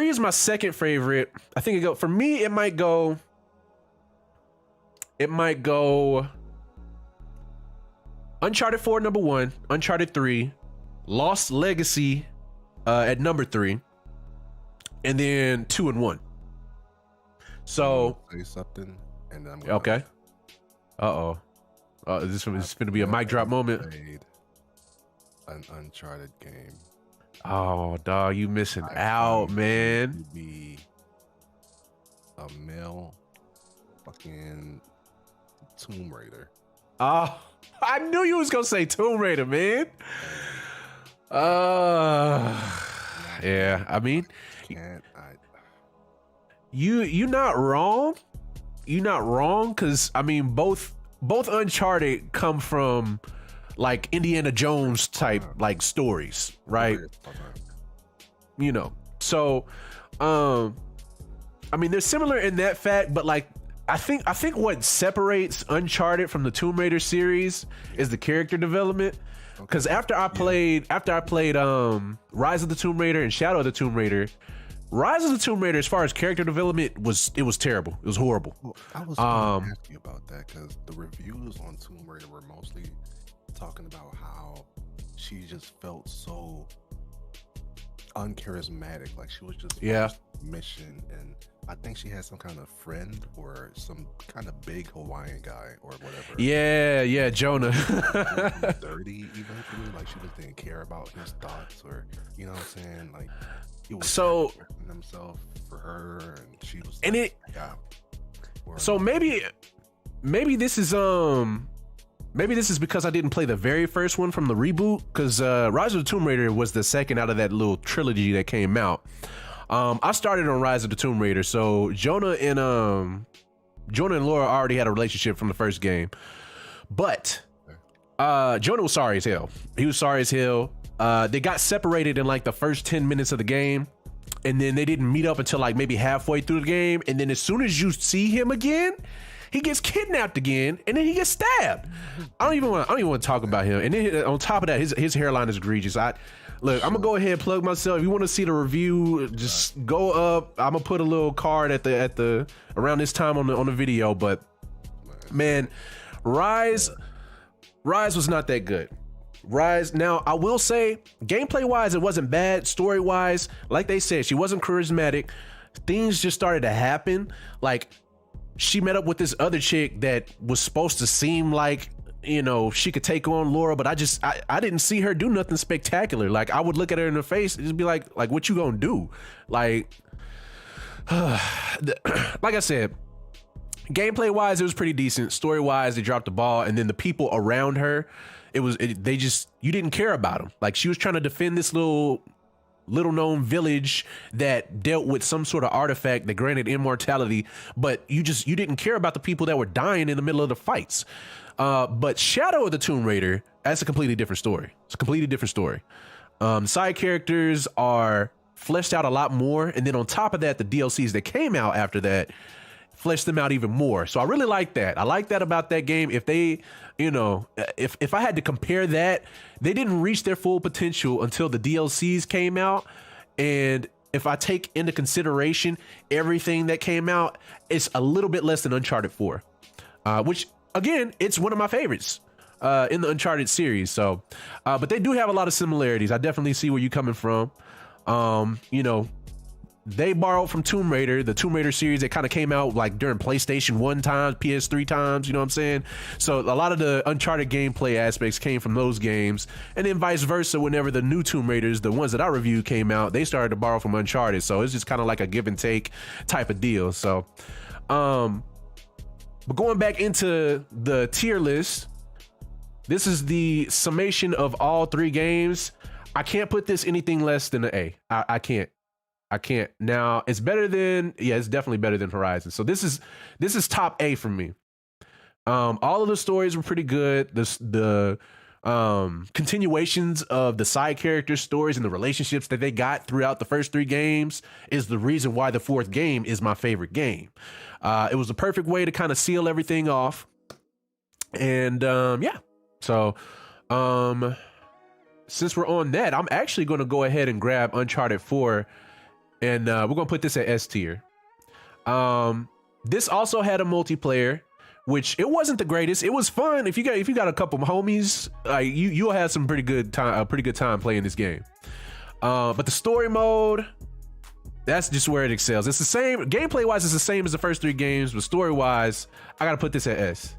is my second favorite. I think for me it might go Uncharted 4 number 1, Uncharted 3, Lost Legacy at number 3, and then 2 and 1. So say something, and I'm okay. This is going to be a mic drop moment. Played an Uncharted game. Oh, dog, you missing out, man. To be a male fucking Tomb Raider. Oh, I knew you was gonna say Tomb Raider, man. Yeah, I mean, you're not wrong. You're not wrong, because I mean both Uncharted come from like Indiana Jones type like stories, right? So I mean they're similar in that fact, but like I think what separates Uncharted from the Tomb Raider series is the character development. Because after I played Rise of the Tomb Raider and Shadow of the Tomb Raider, Rise of the Tomb Raider, as far as character development, was terrible. It was horrible. Well, I was going to ask you about that, because the reviews on Tomb Raider were mostly talking about how she just felt so uncharismatic, like she was just mission, and I think she had some kind of friend or some kind of big Hawaiian guy or whatever. Yeah, Jonah. Dirty, even for me, like she just didn't care about his thoughts, or you know what I'm saying, like he was so himself for her, and she was and like, so maybe this is maybe this is because I didn't play the very first one from the reboot, because Rise of the Tomb Raider was the second out of that little trilogy that came out. I started on Rise of the Tomb Raider, so Jonah and Laura already had a relationship from the first game, but Jonah was sorry as hell. He was sorry as hell. They got separated in like the first 10 minutes of the game, and then they didn't meet up until like maybe halfway through the game, and then as soon as you see him again, he gets kidnapped again, and then he gets stabbed. I don't even want to talk about him. And then on top of that, his hairline is egregious. Look, I'm gonna go ahead and plug myself. If you want to see the review, just go up. I'm gonna put a little card at the around this time on the video. But man, Rise was not that good. Rise, now I will say, gameplay wise, it wasn't bad. Story wise, like they said, she wasn't charismatic. Things just started to happen. Like, she met up with this other chick that was supposed to seem like, you know, she could take on Laura, but I didn't see her do nothing spectacular. Like, I would look at her in the face and just be like what you gonna do? Like, like I said, gameplay wise, it was pretty decent. Story wise, they dropped the ball, and then the people around her, you didn't care about them. Like, she was trying to defend this little known village that dealt with some sort of artifact that granted immortality, but you didn't care about the people that were dying in the middle of the fights. But Shadow of the Tomb Raider, that's a completely different story. It's a completely different story. Side characters are fleshed out a lot more, and then on top of that, the DLCs that came out after that fleshed them out even more. So I really like that. I like that about that game. If they, you know, if I had to compare that, they didn't reach their full potential until the DLCs came out. And if I take into consideration everything that came out, it's a little bit less than Uncharted 4, which again, it's one of my favorites in the Uncharted series. So, but they do have a lot of similarities. I definitely see where you're coming from. You know, they borrowed from Tomb Raider, the Tomb Raider series that kind of came out like during PlayStation 1 times, PS3 times, you know what I'm saying? So a lot of the Uncharted gameplay aspects came from those games, and then vice versa. Whenever the new Tomb Raiders, the ones that I reviewed, came out, they started to borrow from Uncharted. So it's just kind of like a give and take type of deal. So, but going back into the tier list, this is the summation of all three games. I can't put this anything less than an A. I can't. Now, it's better than, it's definitely better than Horizon. So this is top A for me. All of the stories were pretty good. The continuations of the side character stories and the relationships that they got throughout the first three games is the reason why the fourth game is my favorite game. It was the perfect way to kind of seal everything off. And so since we're on that, I'm actually going to go ahead and grab Uncharted 4, and we're going to put this at S tier. This also had a multiplayer, which it wasn't the greatest. It was fun. If you got a couple of homies, you'll have some pretty good time playing this game. But the story mode, that's just where it excels. It's the same gameplay wise. It's the same as the first three games, but story wise, I gotta put this at S.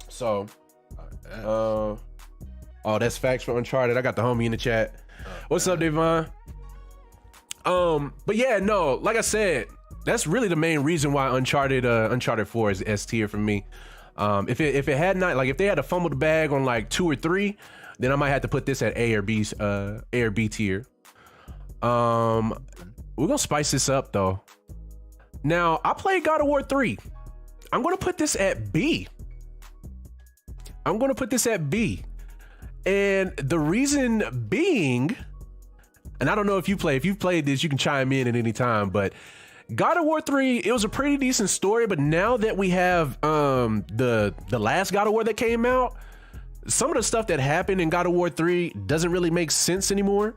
So, oh, that's facts for Uncharted. I got the homie in the chat. What's up, Devon? But yeah, no, like I said, that's really the main reason why Uncharted 4 is S tier for me. If it had not, like, if they had to fumble the bag on like 2 or 3, then I might have to put this at A or B tier. We're gonna spice this up though. Now, I played God of War 3. I'm gonna put this at B. And the reason being, and I don't know if you've played this, you can chime in at any time, but God of War 3, it was a pretty decent story, but now that we have the last God of War that came out, some of the stuff that happened in God of War 3 doesn't really make sense anymore.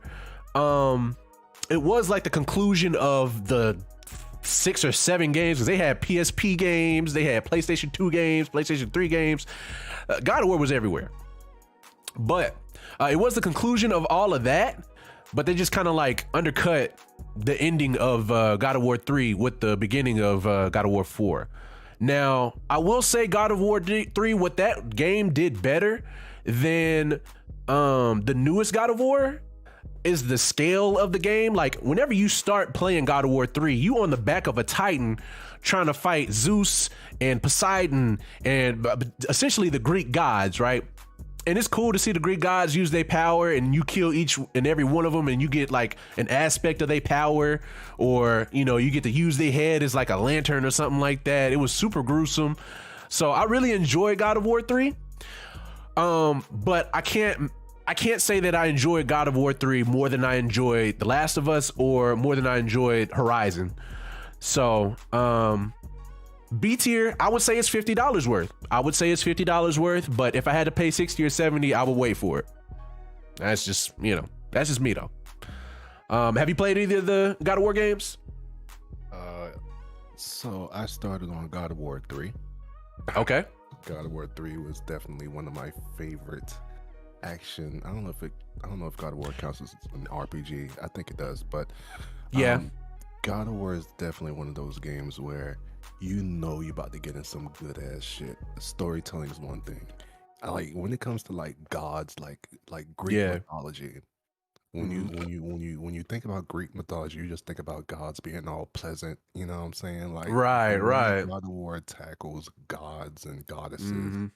It was like the conclusion of the 6 or 7 games, because they had PSP games, they had PlayStation 2 games, PlayStation 3 games. God of War was everywhere. But it was the conclusion of all of that, but they just kind of like undercut the ending of God of War 3 with the beginning of God of War 4. Now, I will say God of War 3, what that game did better than the newest God of War is the scale of the game. Like, whenever you start playing God of War 3, you on the back of a Titan trying to fight Zeus and Poseidon and essentially the Greek gods, right? And it's cool to see the Greek gods use their power, and you kill each and every one of them, and you get like an aspect of their power, or, you know, you get to use their head as like a lantern or something like that. It was super gruesome. So I really enjoyed God of War 3. But I can't I can't say that I enjoyed God of War 3 more than I enjoyed The Last of Us or more than I enjoyed Horizon. So, B tier, I would say it's $50 worth. I would say it's $50 worth, but if I had to pay 60 or 70, I would wait for it. That's just, you know, that's just me though. Have you played either of the God of War games? So I started on God of War 3. Okay. God of War 3 was definitely one of my favorite action. I don't know if God of War counts as an RPG. I think it does, but yeah, God of War is definitely one of those games where you know you're about to get in some good ass shit. Storytelling is one thing. I like when it comes to like gods, like Greek mythology. When you think about Greek mythology, you just think about gods being all pleasant. You know what I'm saying? Like right. God of War tackles gods and goddesses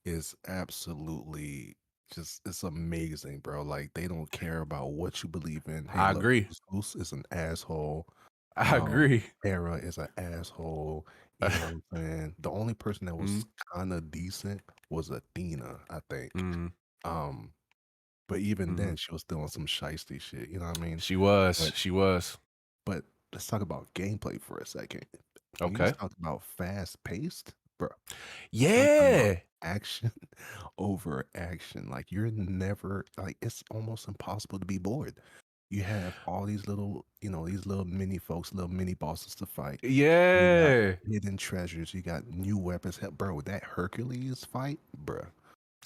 is absolutely just, it's amazing, bro. Like they don't care about what you believe in. Hey, I look, agree. Zeus is an asshole. I agree. Hera is an asshole. You know what I'm saying? The only person that was kind of decent was Athena, I think. But even then, she was still on some shiesty shit. You know what I mean? She was. But let's talk about gameplay for a second. Okay. You talk about fast paced, bro. Yeah. Action over action. Like you're never like it's almost impossible to be bored. You have all these little, these little mini folks, little mini bosses to fight. Yeah. You got hidden treasures. You got new weapons. Hell, bro, that Hercules fight, bro.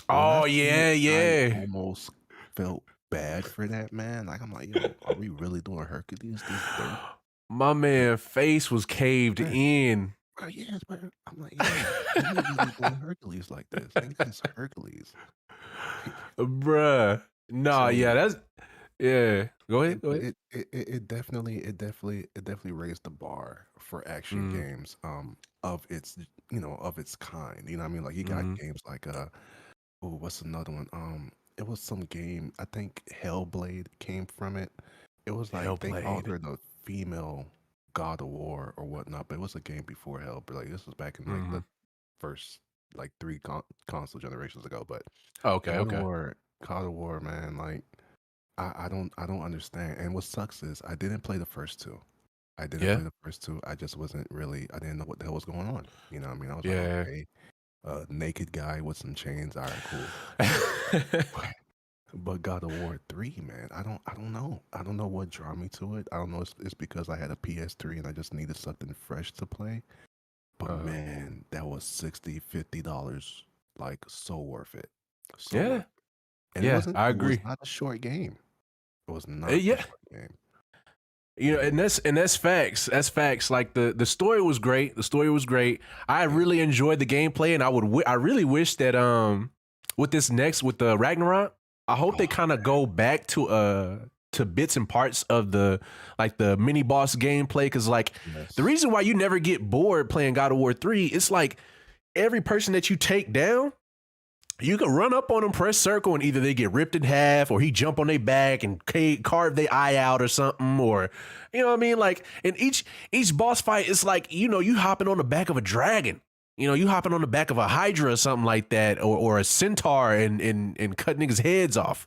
Oh yeah. I almost felt bad for that man. Like I'm like, yo, are we really doing Hercules this day? My man face was caved in. Bro, yes, bro. I'm like, yeah, we really doing Hercules like this. This is Hercules, bruh. Nah, that's Go ahead. It definitely raised the bar for action games. Of its kind. You know what I mean? Like you got games like what's another one? It was some game. I think Hellblade came from it. It was like they called her the female God of War or whatnot, but it was a game before Hellblade. Like this was back in like the first like three console generations ago. But okay. God of War, man, like I don't understand. And what sucks is I didn't play the first two. I just wasn't really. I didn't know what the hell was going on. You know what I mean? I was like, okay. Naked guy with some chains. All right, cool. But God of War 3, man, I don't know. I don't know what drew me to it. I don't know if it's because I had a PS3 and I just needed something fresh to play. But man, that was $50, like so worth it. So worth it. And I agree. It was not a short game. It was not a short game. You know, and that's facts. That's facts. Like the story was great. I really enjoyed the gameplay, and I really wish that with the Ragnarok, I hope they kind of go back to bits and parts of the mini boss gameplay, because the reason why you never get bored playing God of War 3, it's like every person that you take down, you can run up on them, press circle, and either they get ripped in half, or he jump on their back and carve their eye out or something, or you know what I mean? Like, in each boss fight, it's like, you hopping on the back of a dragon, you hopping on the back of a hydra or something like that, or a centaur and cut niggas' heads off.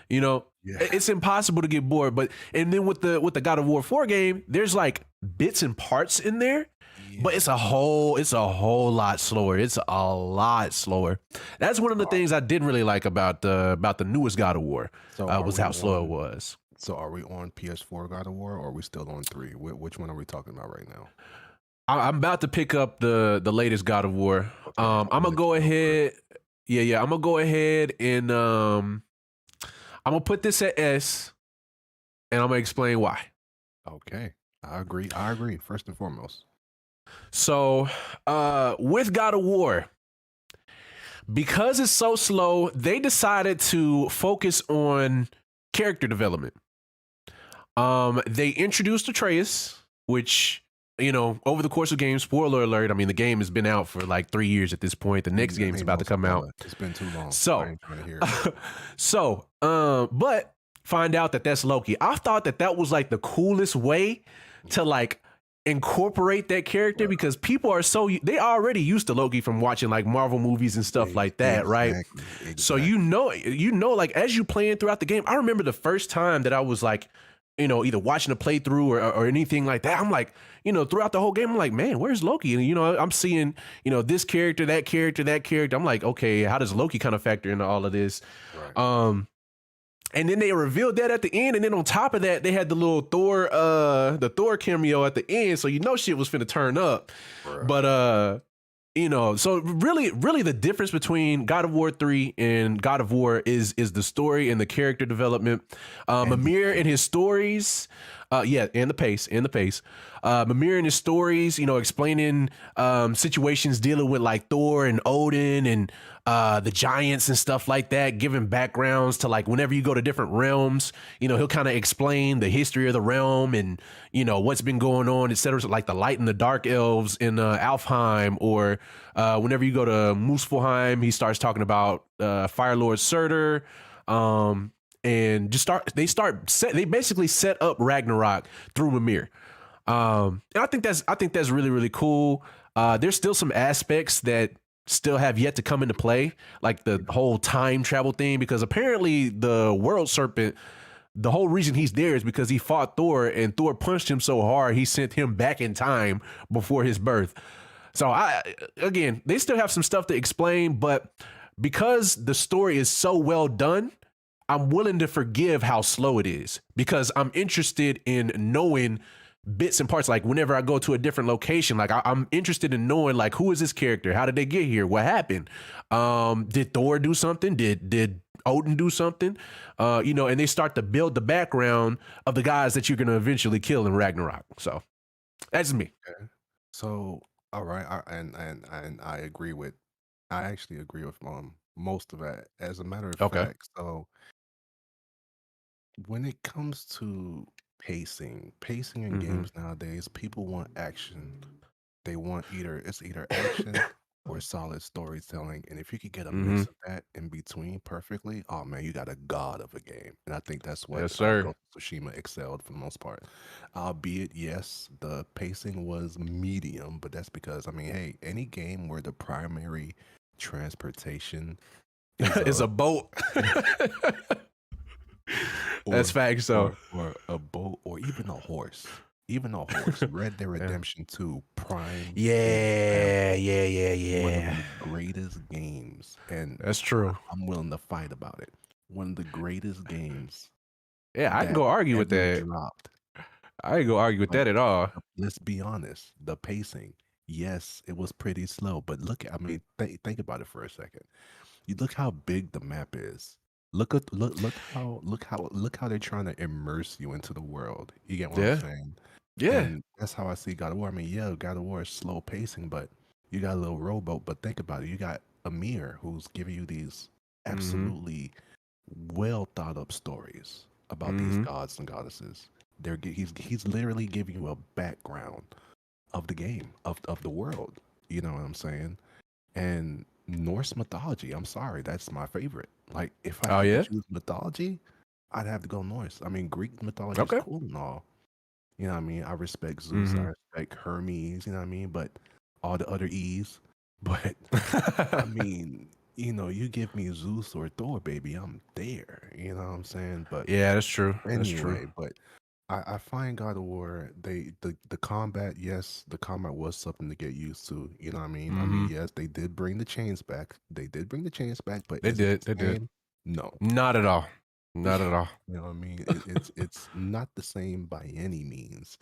It's impossible to get bored. And then with the God of War 4 game, there's like bits and parts in there. But it's a whole lot slower. It's a lot slower. That's one of the things I didn't really like about the newest God of War. Was how slow it was. So are we on PS4 God of War, or are we still on 3? Which one are we talking about right now? I'm about to pick up the latest God of War. Okay, I'm gonna go ahead. Yeah. I'm gonna go ahead and I'm gonna put this at S, and I'm gonna explain why. Okay, I agree. First and foremost. So, with God of War, because it's so slow, they decided to focus on character development. They introduced Atreus, which, over the course of games, spoiler alert, I mean, the game has been out for like 3 years at this point. The next game is about to come out. It's been too long. So, I ain't trying to hear it. But find out that that's Loki. I thought that was like the coolest way to like incorporate that character because people are they already used to Loki from watching like Marvel movies and stuff like that, right? Exactly. So you know, like as you playing throughout the game, I remember the first time that I was like, either watching a playthrough or anything like that. I'm like, throughout the whole game, I'm like, man, where's Loki? And I'm seeing, this character, that character, that character. I'm like, okay, how does Loki kind of factor into all of this? Right. And then they revealed that at the end, and then on top of that, they had the little the Thor cameo at the end, so shit was finna turn up. Right. But so really the difference between God of War 3 and God of War is the story and the character development. Mimir and his stories, and the pace. Mimir and his stories, explaining situations dealing with like Thor and Odin and the giants and stuff like that, giving backgrounds to like whenever you go to different realms, he'll kind of explain the history of the realm and what's been going on, etc. So like the light and the dark elves in Alfheim, or whenever you go to Muspelheim, he starts talking about Fire Lord Surtur. And they basically set up Ragnarok through Mimir. And I think that's really, really cool. There's still some aspects that still have yet to come into play, like the whole time travel thing, because apparently the World Serpent, the whole reason he's there is because he fought Thor, and Thor punched him so hard he sent him back in time before his birth. So they still have some stuff to explain, but because the story is so well done, I'm willing to forgive how slow it is, because I'm interested in knowing bits and parts. Like whenever I go to a different location, like I'm interested in knowing like, who is this character? How did they get here? What happened? Did Thor do something? Did Odin do something? And they start to build the background of the guys that you're going to eventually kill in Ragnarok. So that's me. Okay. So, all right. I agree with, I actually agree with most of that. As a matter of fact, so when it comes to pacing in games nowadays, people want action. They want either action or solid storytelling. And if you could get a mix of that in between perfectly, oh man, you got a god of a game. And I think that's what Ghost of Tsushima excelled for the most part. Albeit, yes, the pacing was medium, but that's because, hey, any game where the primary transportation is a boat. That's facts, so. Or a boat, or even a horse. Red Dead Redemption 2, Prime. Yeah. One of the greatest games. And that's true. I'm willing to fight about it. One of the greatest games. Yeah, I can go argue with that. Dropped. I ain't go argue with that at all. Let's be honest. The pacing, yes, it was pretty slow. But think about it for a second. You look how big the map is. Look how they're trying to immerse you into the world. You get what I'm saying? Yeah. And that's how I see God of War. God of War is slow pacing, but you got a little rowboat. But think about it. You got Amir, who's giving you these absolutely well thought up stories about these gods and goddesses. He's literally giving you a background of the game, of the world. You know what I'm saying? And Norse mythology, I'm sorry, that's my favorite. Like, if I had to choose mythology, I'd have to go Norse. Greek mythology is cool and all. You know what I mean? I respect Zeus, I respect Hermes, you know what I mean? But all the other E's. But, you give me Zeus or Thor, baby, I'm there. You know what I'm saying? But yeah, that's true. Anyway, that's true. But I find God of War, the combat, yes, the combat was something to get used to. You know what I mean? Yes, they did bring the chains back. But they did. No, not at all. Not at all. You know what I mean? It's not the same by any means.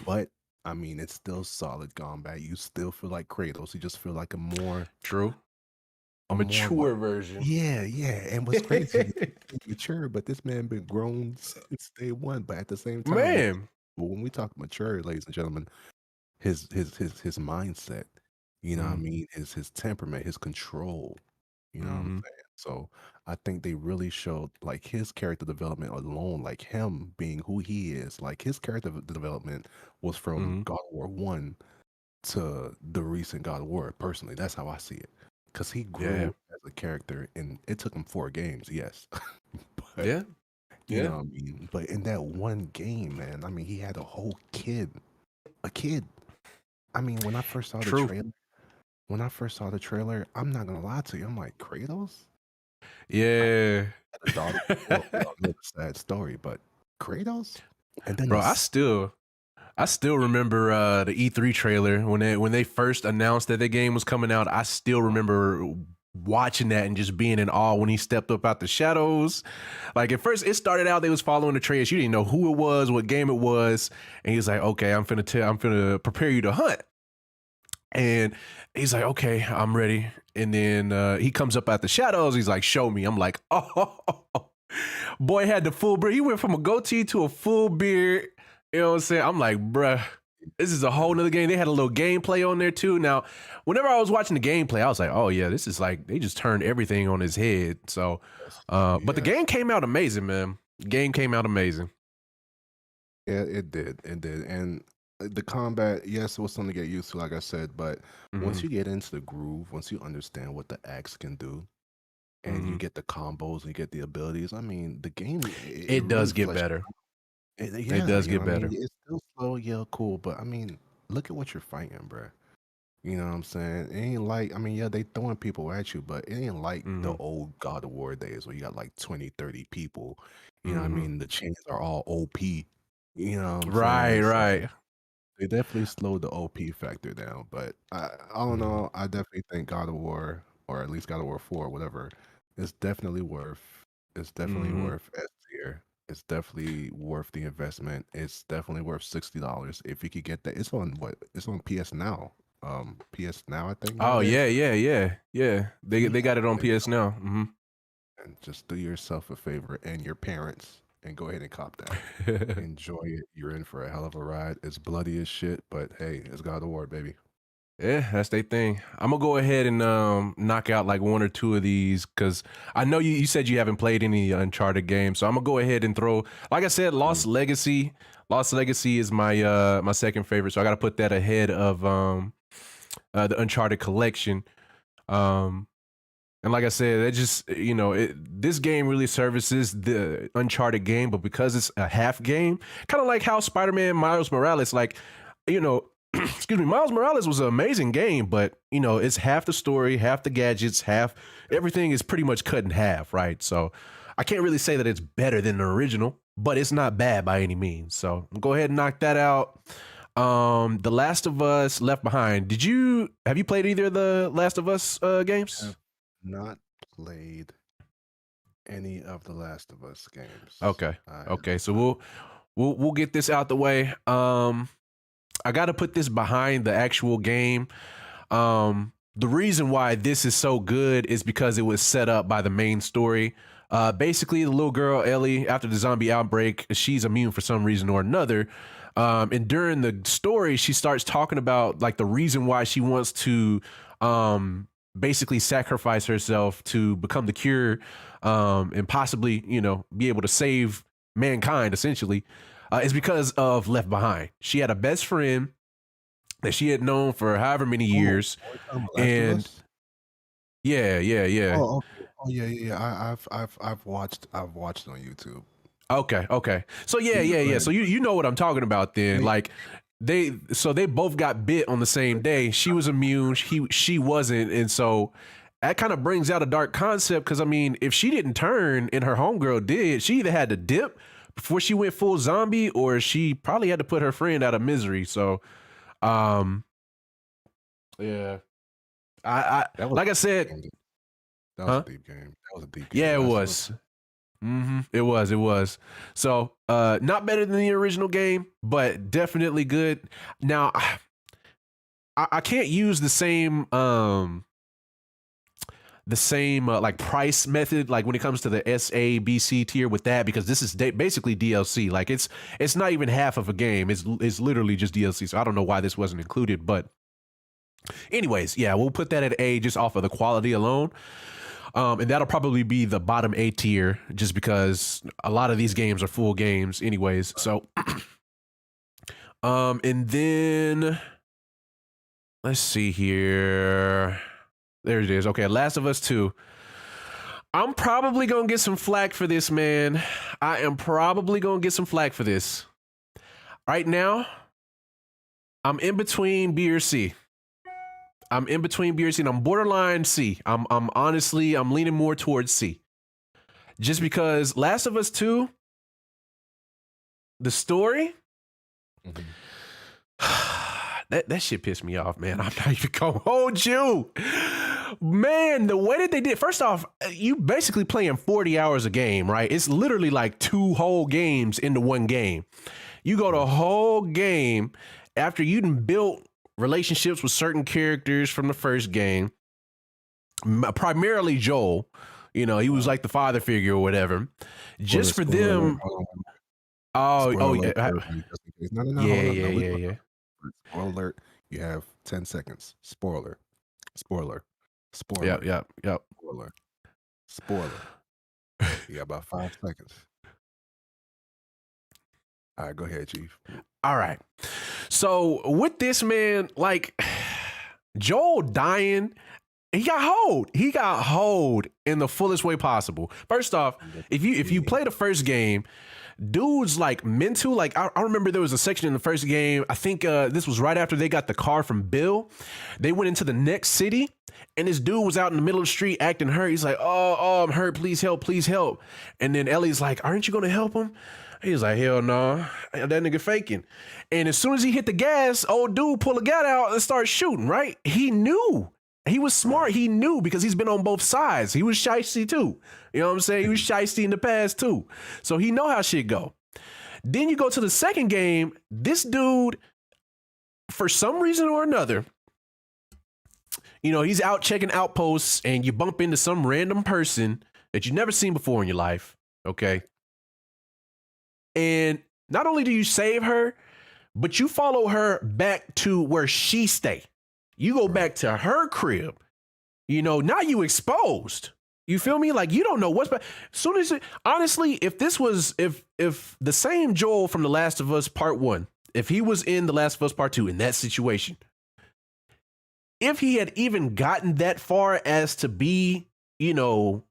But it's still solid combat. You still feel like Kratos. You just feel like a more a mature version. Yeah. And what's crazy, mature, but this man been grown since day one. But at the same time, when we talk mature, ladies and gentlemen, his mindset, you know what I mean, his temperament, his control, you know what I'm saying? So I think they really showed like his character development alone, like him being who he is, like his character development was from God of War 1 to the recent God of War. Personally, that's how I see it. Because he grew as a character, and it took him 4 games, yes. But, you know what I mean? But in that one game, man, he had a whole kid a kid. I mean, when I first saw True. the trailer, I'm not gonna lie to you. I'm like, Kratos? Yeah. The daughter. Well, we all know the sad story, but Kratos? And then Bro, I still remember the E3 trailer when they first announced that the game was coming out. I still remember watching that and just being in awe when he stepped up out the shadows. Like, at first it started out they was following the trace. You didn't know who it was, what game it was, and he's like, "Okay, I'm finna prepare you to hunt." And he's like, "Okay, I'm ready." And then he comes up out the shadows. He's like, "Show me." I'm like, "Oh, boy had the full beard. He went from a goatee to a full beard." You know what I'm saying? I'm like, bruh, this is a whole nother game. They had a little gameplay on there too. Now, whenever I was watching the gameplay, I was like, oh yeah, this is like, they just turned everything on his head. So, but the game came out amazing, man. The game came out amazing. Yeah, it did. And the combat, yes, it was something to get used to, like I said, but once you get into the groove, once you understand what the axe can do, and you get the combos and you get the abilities, I mean, the game, it does get better. It does get better. It's still slow, yeah, cool, but I mean, look at what you're fighting, bro. You know what I'm saying? It ain't like, I mean, yeah, they throwing people at you, but it ain't like the old God of War days where you got like 20, 30 people. You know what I mean? The chains are all OP. You know what I'm saying? Right. So they definitely slowed the OP factor down, but I don't know. I definitely think God of War, or at least God of War 4, whatever, is definitely worth. It's definitely worth S tier. It's definitely worth the investment. It's definitely worth $60 if you could get that. It's on what? It's on PS Now. PS Now, I think. Oh yeah. They got it on PS Now. And just do yourself a favor and your parents and go ahead and cop that. Enjoy it. You're in for a hell of a ride. It's bloody as shit, but hey, it's God of War, baby. Yeah, that's their thing. I'm gonna go ahead and knock out like one or two of these because I know you said you haven't played any Uncharted games, so I'm gonna go ahead and throw. Like I said, Lost Legacy. Lost Legacy is my my second favorite, so I got to put that ahead of the Uncharted collection. And like I said, it just this game really services the Uncharted game, but because it's a half game, kind of like how Spider-Man Miles Morales, like excuse me, Miles Morales was an amazing game, but it's half the story, half the gadgets, half everything is pretty much cut in half, right? So I can't really say that it's better than the original, but it's not bad by any means. So go ahead and knock that out. The Last of Us Left Behind. Have you played either of the Last of Us games? I have not played any of the Last of Us games. Okay. So we'll get this out the way. I got to put this behind the actual game. The reason why this is so good is because it was set up by the main story. Basically, the little girl, Ellie, after the zombie outbreak, she's immune for some reason or another. And during the story, she starts talking about like the reason why she wants to basically sacrifice herself to become the cure and possibly, be able to save mankind, essentially. Is because of Left Behind. She had a best friend that she had known for however many years, and yeah. Oh, yeah. I've watched it on YouTube. Okay. So yeah. So you know what I'm talking about then. Like they both got bit on the same day. She was immune. She wasn't, and so that kind of brings out a dark concept. Because I mean, if she didn't turn and her homegirl did, she either had to dip before she went full zombie, or she probably had to put her friend out of misery. So, yeah, I like I said, that was a deep game. That was a deep game. Yeah, it was. It was. So, not better than the original game, but definitely good. Now, I can't use the same like price method like when it comes to the SA BC tier with that, because this is basically DLC. Like it's not even half of a game. It's literally just DLC. So I don't know why this wasn't included, but anyways, yeah, we'll put that at A just off of the quality alone. And that'll probably be the bottom A tier just because a lot of these games are full games anyways. So and then let's see here. There it is. Okay, Last of Us 2. I'm probably going to get some flack for this, man. I am probably going to get some flack for this. Right now, I'm in between B or C. I'm in between B or C, and I'm borderline C. I'm honestly, I'm leaning more towards C. Just because Last of Us 2, the story, that shit pissed me off, man. I'm not even gonna hold you. Man, the way that they did, first off, you basically playing 40 hours a game, right? It's literally like 2 whole games into one game. You go the whole game after you'd built relationships with certain characters from the first game, primarily Joel. You know, he was like the father figure or whatever. Just for them. Oh, yeah. Yeah. Spoiler alert. You have 10 seconds. Spoiler. Yep. Spoiler. You got about 5 seconds. All right, go ahead, Chief. All right. So with this, man, like Joel dying, he got hold in the fullest way possible. First off, if you play the first game, dude's like mental. Like I remember there was a section in the first game. I think this was right after they got the car from Bill. They went into the next city, and this dude was out in the middle of the street acting hurt. He's like, oh, I'm hurt. Please help. And then Ellie's like, aren't you gonna help him? He's like, hell no, that nigga faking. And as soon as he hit the gas, old dude pull a gun out and start shooting, right? He knew. He was smart. He knew because he's been on both sides. He was shiesty too. You know what I'm saying? He was shiesty in the past too. So he know how shit go. Then you go to the second game. This dude, for some reason or another, you know, he's out checking outposts and you bump into some random person that you've never seen before in your life. Okay. And not only do you save her, but you follow her back to where she stay. You go back to her crib. You know, now you exposed. You feel me? Like you don't know what's back. Soon as honestly, if this was if the same Joel from The Last of Us Part 1, if he was in The Last of Us Part 2 in that situation, if he had even gotten that far as to be, you know,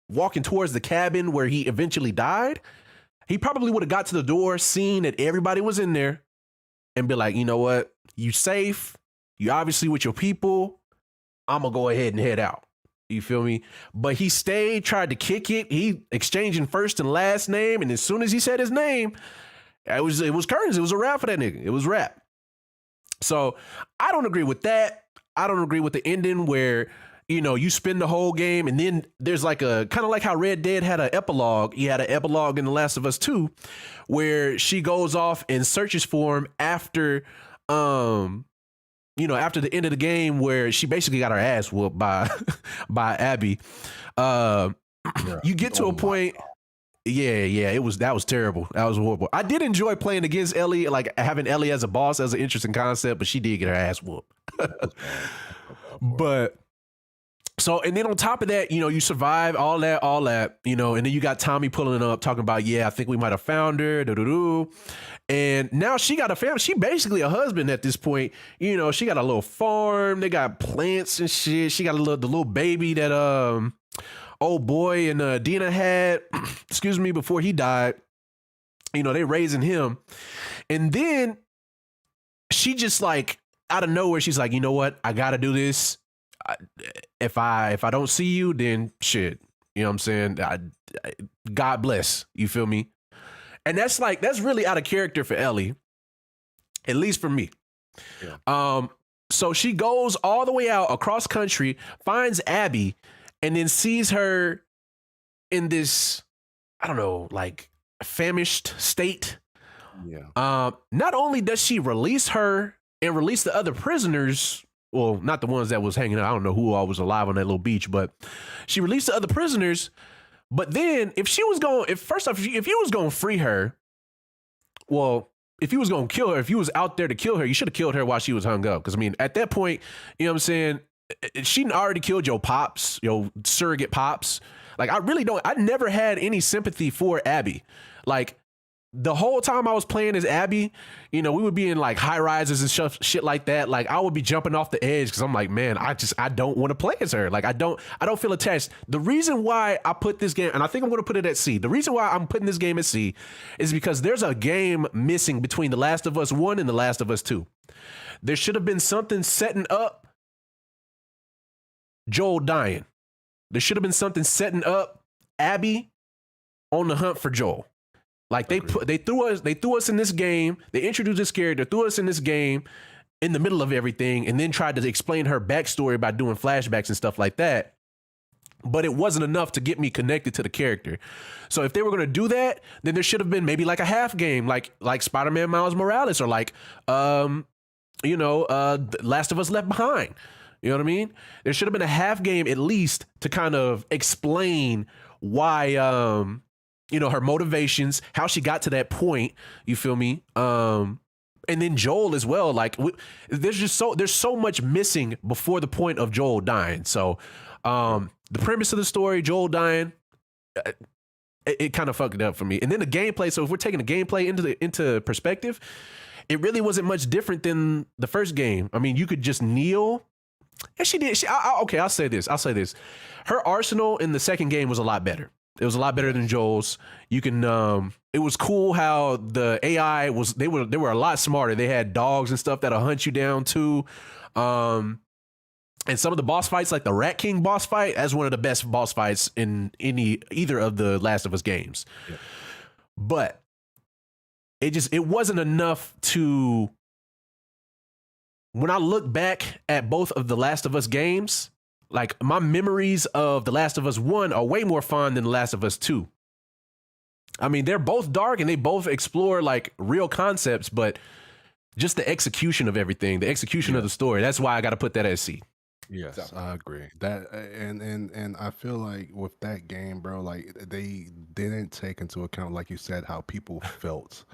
walking towards the cabin where he eventually died, he probably would have got to the door, seen that everybody was in there, and be like, you know what? You safe. You obviously with your people. I'm going to go ahead and head out. You feel me? But he stayed, tried to kick it. He exchanging first and last name. And as soon as he said his name, it was curtains. It was a wrap for that nigga. It was rap. So I don't agree with that. I don't agree with the ending where, you know, you spend the whole game and then there's like a kind of like how Red Dead had an epilogue. He had an epilogue in The Last of Us 2 where she goes off and searches for him after, you know, after the end of the game where she basically got her ass whooped by Abby. You get to a point. Yeah, that was terrible. That was horrible. I did enjoy playing against Ellie, like having Ellie as a boss as an interesting concept, but she did get her ass whooped. But so, and then on top of that, you know, you survive all that, you know, and then you got Tommy pulling up talking about, yeah, I think we might have found her. And now she got a family. She basically a husband at this point. You know, she got a little farm. They got plants and shit. She got the little baby that old boy and Dina had, excuse me, before he died. You know, they raising him. And then she just like out of nowhere, she's like, you know what? I got to do this. If I don't see you, then shit. You know what I'm saying? God bless. You feel me? And that's really out of character for Ellie, at least for me. Yeah. So she goes all the way out across country, finds Abby, and then sees her in this, I don't know, like famished state. Yeah. Not only does she release her and release the other prisoners, well, not the ones that was hanging out. I don't know who all was alive on that little beach, but she released the other prisoners. But then if you was going to free her, well, if you was going to kill her, if you was out there to kill her, you should have killed her while she was hung up. Because, I mean, at that point, you know what I'm saying? She already killed your pops, your surrogate pops. Like, I never had any sympathy for Abby. Like, the whole time I was playing as Abby, you know, we would be in like high rises and shit like that. Like I would be jumping off the edge because I'm like, man, I don't want to play as her. Like I don't feel attached. The reason why I put this game, and I think I'm going to put it at C. The reason why I'm putting this game at C is because there's a game missing between The Last of Us 1 and The Last of Us 2. There should have been something setting up Joel dying. There should have been something setting up Abby on the hunt for Joel. Like they threw us in this game. They introduced this character, threw us in this game in the middle of everything, and then tried to explain her backstory by doing flashbacks and stuff like that. But it wasn't enough to get me connected to the character. So if they were going to do that, then there should have been maybe like a half game, like Spider-Man Miles Morales, or like Last of Us Left Behind. You know what I mean? There should have been a half game at least to kind of explain why, her motivations, how she got to that point. You feel me? And then Joel as well. Like there's so much missing before the point of Joel dying. So the premise of the story, Joel dying, it kind of fucked it up for me. And then the gameplay. So if we're taking the gameplay into perspective, it really wasn't much different than the first game. I mean, you could just kneel. And she did. I'll say this. Her arsenal in the second game was a lot better. It was a lot better than Joel's. You can. It was cool how the AI was. They were a lot smarter. They had dogs and stuff that'll hunt you down too. And some of the boss fights, like the Rat King boss fight, that's one of the best boss fights in either of the Last of Us games. Yeah. But it wasn't enough to. When I look back at both of the Last of Us games, like my memories of The Last of Us 1 are way more fun than The Last of Us 2. I mean, they're both dark and they both explore like real concepts, but just the execution of everything, the execution of the story, that's why I got to put that at C. Yes, so. I agree. That and I feel like with that game, bro, like they didn't take into account, like you said, how people felt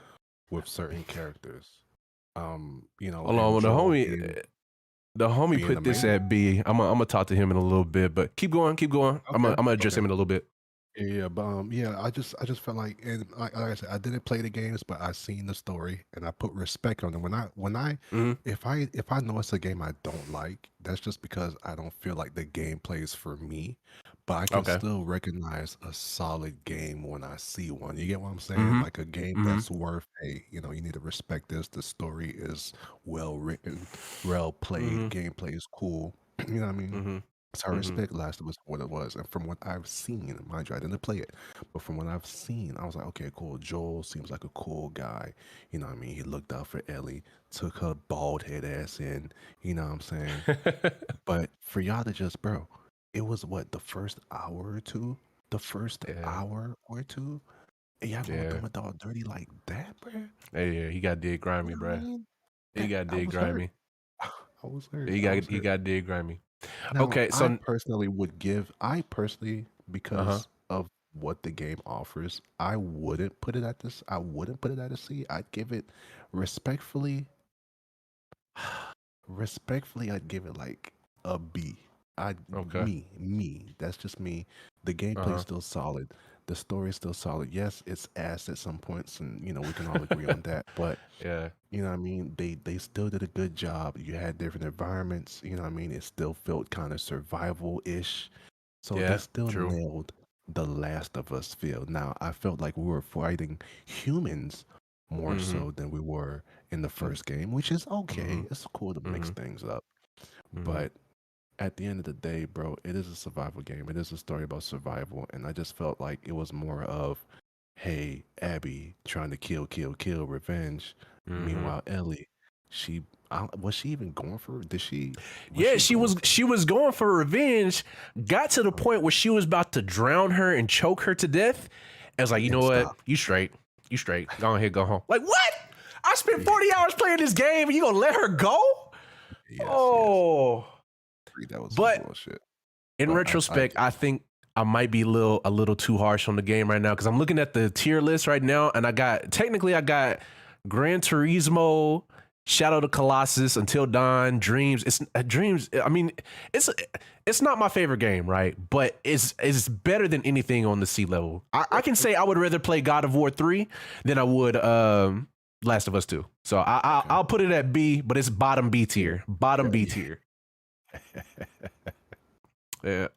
with certain characters. Hold on, the homie put this at B. I'm gonna talk to him in a little bit, but keep going. Okay. I'm gonna address him in a little bit. Yeah, but I just felt like, and like I said, I didn't play the games, but I seen the story and I put respect on it. If I know it's a game I don't like, that's just because I don't feel like the gameplay is for me. But I can still recognize a solid game when I see one. You get what I'm saying? Like a game that's worth, hey, you need to respect this. The story is well written, well played, gameplay is cool. You know what I mean? So I respect Last of Us for what it was. And from what I've seen, mind you, I didn't play it, but from what I've seen, I was like, okay, cool. Joel seems like a cool guy. You know what I mean? He looked out for Ellie, took her bald head ass in. You know what I'm saying? But for y'all to just, bro, it was what, the first hour or two? And y'all gonna do my dog dirty like that, bro? Yeah, he got did grimy, bro. He got did grimy. I was hurt. He got did grimy. Now, okay, so I personally, because of what the game offers, I wouldn't put it at this. I wouldn't put it at a C. I'd give it respectfully. I'd give it like a B. Me. That's just me. The gameplay is still solid. The story is still solid. Yes, it's ass at some points, and we can all agree on that. But yeah, you know what I mean? They still did a good job. You had different environments, you know what I mean? It still felt kind of survival-ish. So they still nailed the Last of Us feel. Now, I felt like we were fighting humans more so than we were in the first game, which is okay. It's cool to mix things up. But at the end of the day, bro, it is a survival game. It is a story about survival. And I just felt like it was more of, hey, Abby trying to kill, revenge. Meanwhile, Ellie, was she even going for? She was going for revenge. Got to the point where she was about to drown her and choke her to death. I was like, you know what? You straight. Go ahead, go home. Like, what? I spent 40 hours playing this game and you gonna let her go? Yes. That was bullshit. In retrospect, I think I might be a little too harsh on the game right now, because I'm looking at the tier list right now, and I got Gran Turismo, Shadow of the Colossus, Until Dawn, Dreams. Dreams. I mean, it's not my favorite game, right? But it's better than anything on the C level. I can say I would rather play God of War 3 than I would Last of Us 2. So I'll put it at B, but it's bottom B tier. B tier. Yeah,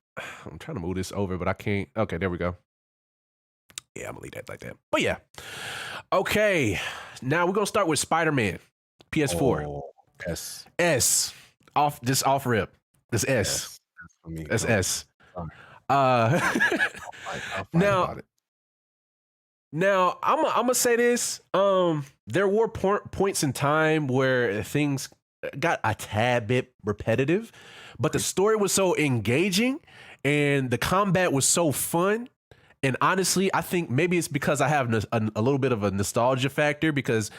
I'm trying to move this over, but I can't. Okay, there we go. Yeah, I'm gonna leave that like that. But yeah. Okay, now we're gonna start with Spider-Man, PS4. S. S. Off rip. This S. That's for me. That's S. Sorry. Uh, I'll fight now, about it. Now I'm gonna say this. There were points in time where things got a tad bit repetitive, but the story was so engaging and the combat was so fun. And honestly, I think maybe it's because I have a little bit of a nostalgia factor because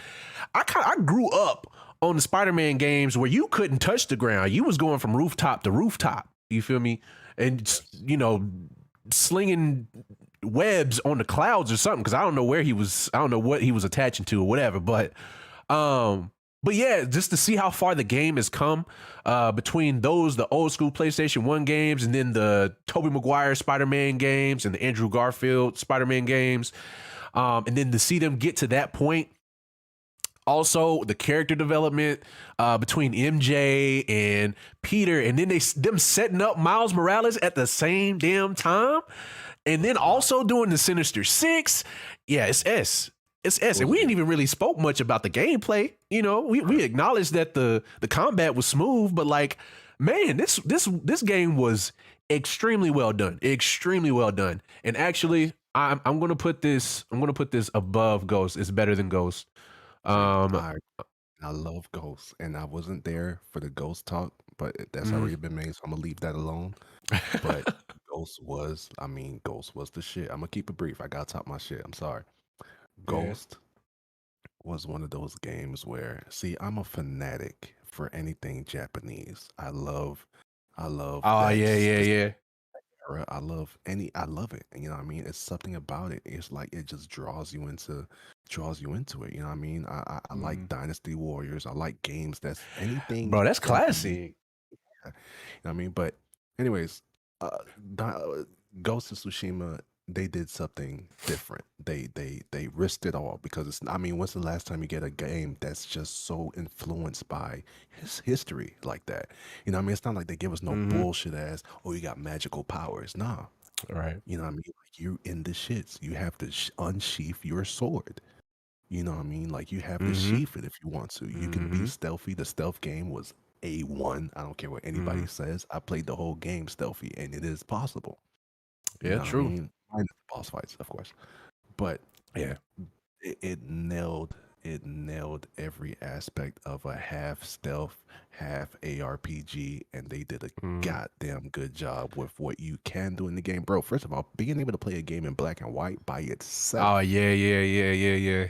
I grew up on the Spider-Man games where you couldn't touch the ground. You was going from rooftop to rooftop. You feel me? And slinging webs on the clouds or something, because I don't know what he was attaching to or whatever, but yeah, just to see how far the game has come between the old school PlayStation 1 games and then the Tobey Maguire Spider-Man games and the Andrew Garfield Spider-Man games, and then to see them get to that point. Also, the character development between MJ and Peter, and then them setting up Miles Morales at the same damn time, and then also doing the Sinister Six. Yeah, it's S. It's S. And we didn't even really spoke much about the gameplay. We acknowledged that the combat was smooth, but like, man, this game was extremely well done. Extremely well done. And actually, I'm gonna put this above Ghost. It's better than Ghost. I love Ghost, and I wasn't there for the Ghost talk, but that's already been made, so I'm gonna leave that alone. But Ghost was the shit. I'm gonna keep it brief. I gotta top my shit. I'm sorry. Ghost was one of those games where, see, I'm a fanatic for anything Japanese. I love. Oh yeah. Era. I love it. And, you know what I mean? It's something about it. It's like it just draws you into it. You know what I mean? I like Dynasty Warriors. I like games that's anything. Bro, that's classic. You know what I mean? But anyways, Ghost of Tsushima, they did something different. They risked it all because when's the last time you get a game that's just so influenced by his history like that? You know what I mean? It's not like they give us no bullshit ass, oh, you got magical powers. Nah. Right. You know what I mean? Like, you in the shits. You have to unsheath your sword. You know what I mean? Like, you have to sheath it if you want to. You can be stealthy. The stealth game was A1. I don't care what anybody says. I played the whole game stealthy, and it is possible. Yeah, true. Minus the boss fights, of course. But yeah, it nailed every aspect of a half stealth, half ARPG, and they did a goddamn good job with what you can do in the game, bro. First of all, being able to play a game in black and white by itself. Oh yeah.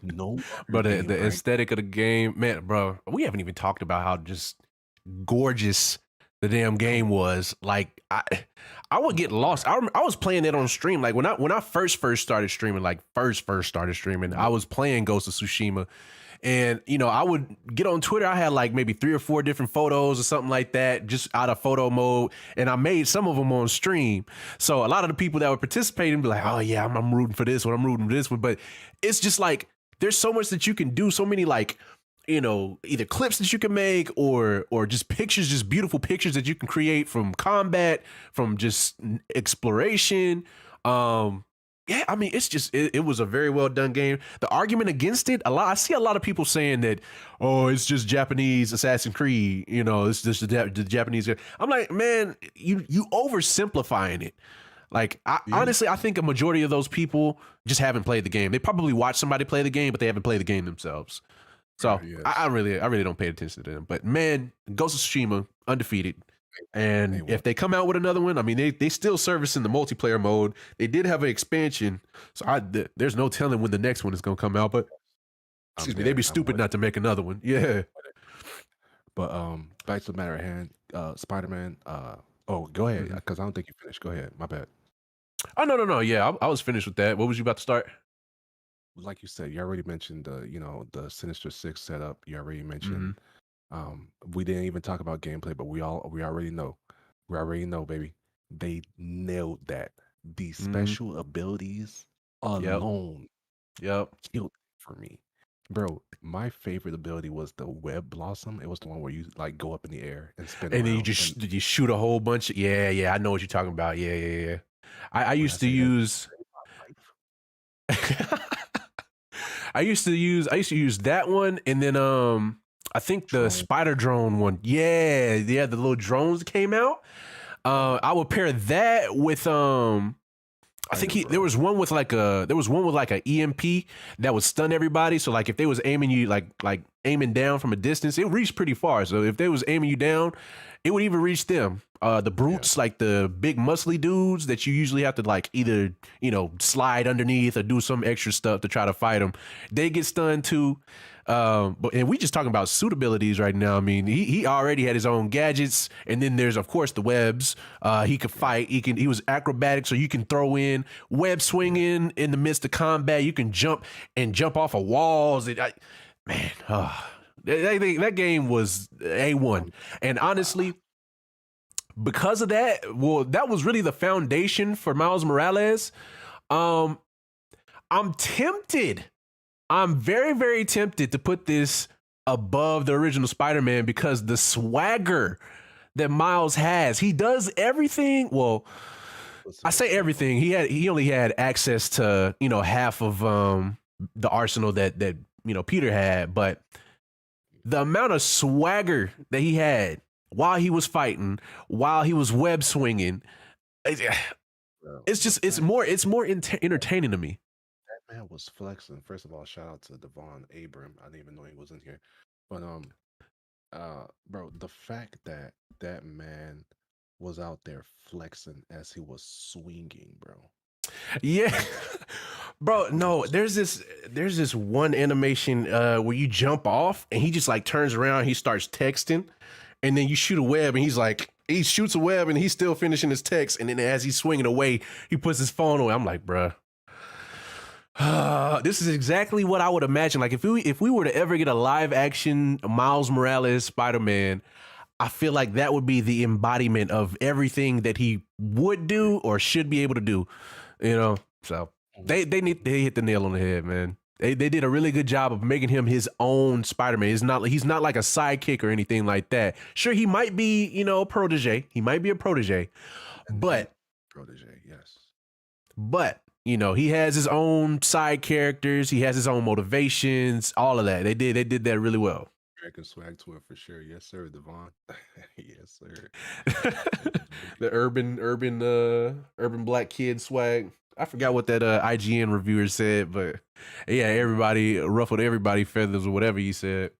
No, but the aesthetic of the game, man, bro. We haven't even talked about how just gorgeous the damn game was. Like, I would get lost. I was playing it on stream. Like when I first started streaming, I was playing Ghost of Tsushima, and I would get on Twitter. I had like maybe 3 or 4 different photos or something like that, just out of photo mode, and I made some of them on stream. So a lot of the people that were participating be like, "Oh yeah, I'm rooting for this one. I'm rooting for this one." But it's just like there's so much that you can do. So many like, either clips that you can make or just pictures, just beautiful pictures that you can create from combat, from just exploration. Yeah, I mean, it's just, it was a very well done game. The argument against it, I see a lot of people saying that, oh, it's just Japanese Assassin's Creed, it's just the Japanese. I'm like, man, you oversimplifying it. Like, honestly, I think a majority of those people just haven't played the game. They probably watched somebody play the game, but they haven't played the game themselves. So yes. I really don't pay attention to them. But man, Ghost of Tsushima, undefeated. And if they come out with another one, I mean, they still servicing the multiplayer mode. They did have an expansion, so there's no telling when the next one is going to come out. But excuse me, they'd be stupid not to make another one. Yeah. But back to the matter at hand, Spider-Man. Go ahead, because I don't think you finished. Go ahead. My bad. Oh no. Yeah, I was finished with that. What was you about to start? Like you said, you already mentioned the Sinister Six setup. You already mentioned. We didn't even talk about gameplay, but we already know. We already know, baby. They nailed that. The special abilities alone, killed it for me, bro. My favorite ability was the Web Blossom. It was the one where you like go up in the air and spin, and then you shoot a whole bunch. Yeah. I know what you're talking about. Yeah. I used to use. I used to use that one, and then I think the Drone. spider drone one. Yeah, the little drones came out. I would pair that with I think there was one with like a EMP that would stun everybody. So like if they was aiming you like aiming down from a distance, it reached pretty far. So if they was aiming you down, it would even reach them. The brutes, like the big muscly dudes that you usually have to like either slide underneath or do some extra stuff to try to fight them. They get stunned too. And we just talking about suitabilities right now. I mean, he already had his own gadgets, and then there's of course the webs. He could fight. He was acrobatic, so you can throw in web swinging in the midst of combat. You can jump off of walls. That game was A1. And honestly, because of that, well, that was really the foundation for Miles Morales. I'm tempted. I'm very, very tempted to put this above the original Spider-Man because the swagger that Miles has, he does everything. Well, I say everything. He only had access to, half of the arsenal that Peter had, but the amount of swagger that he had while he was fighting, while he was web swinging, it's more entertaining to me. That man was flexing. First of all, shout out to Devon Abram. I didn't even know he was in here. But bro, the fact that that man was out there flexing as he was swinging, bro. Yeah. Bro, no, there's this one animation where you jump off and he just like turns around, he starts texting, and then you shoot a web and he shoots a web and he's still finishing his text, and then as he's swinging away, he puts his phone away. I'm like, bruh. This is exactly what I would imagine. Like if we were to ever get a live action Miles Morales Spider-Man, I feel like that would be the embodiment of everything that he would do or should be able to do. So they hit the nail on the head, man. They did a really good job of making him his own Spider-Man. He's not like a sidekick or anything like that. Sure, he might be, a protege. He might be a protege, but yes. But he has his own side characters. He has his own motivations. All of that. They did that really well. American swag to it for sure. Yes, sir, Devon. Yes, sir. The urban black kid swag. I forgot what that IGN reviewer said, but yeah, everybody ruffled everybody feathers or whatever he said.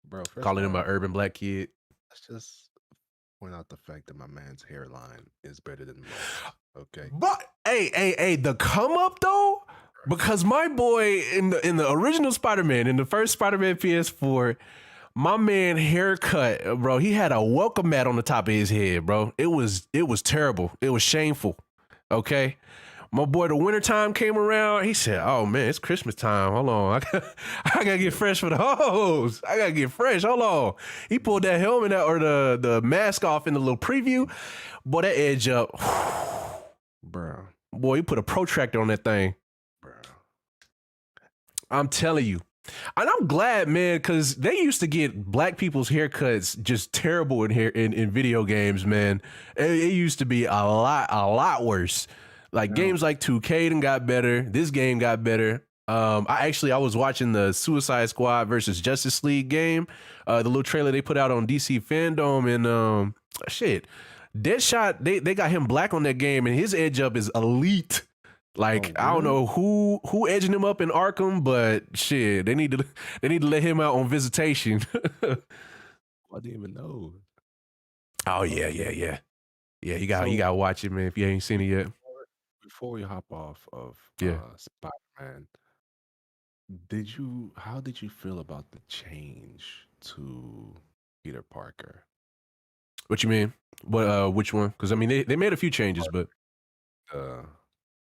Bro, calling him an urban black kid. Let's just point out the fact that my man's hairline is better than most. Okay. But hey, the come up though, because my boy in the original Spider-Man, in the first Spider-Man PS4, my man haircut, bro, he had a welcome mat on the top of his head, bro. It was terrible. It was shameful. Okay. My boy, the wintertime came around. He said, "Oh man, it's Christmas time. Hold on, I gotta get fresh for the hoes. I gotta get fresh. Hold on." He pulled that helmet out or the mask off in the little preview. Boy, that edge up, bro. Boy, he put a protractor on that thing, bro. I'm telling you. And I'm glad, man, because they used to get black people's haircuts just terrible in video games, man. It used to be a lot worse. Like games like 2K done got better. This game got better. I was watching the Suicide Squad versus Justice League game. The little trailer they put out on DC Fandom, and Deadshot, they got him black on that game, and his edge up is elite. Like I don't know who edging him up in Arkham, but shit, they need to let him out on visitation. I didn't even know. Oh yeah. You gotta watch it, man. If you ain't seen it yet. Before we hop off of Spider-Man, how did you feel about the change to Peter Parker? What you mean? What which one? Because I mean they made a few changes, but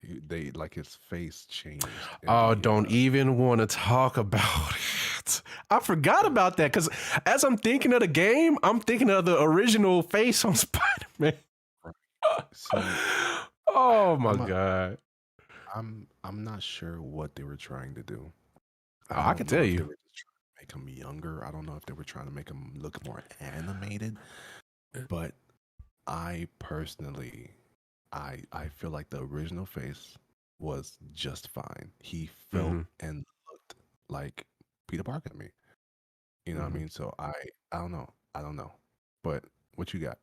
they like his face changed. Oh, don't even want to talk about it. I forgot about that because as I'm thinking of the game, I'm thinking of the original face on Spider-Man. So, oh my God. I'm not sure what they were trying to do. I can tell you. They were just trying to make him younger. I don't know if they were trying to make him look more animated. But I personally, I feel like the original face was just fine. He felt and looked like Peter Parker to me. You know what I mean? So I don't know. I don't know. But what you got?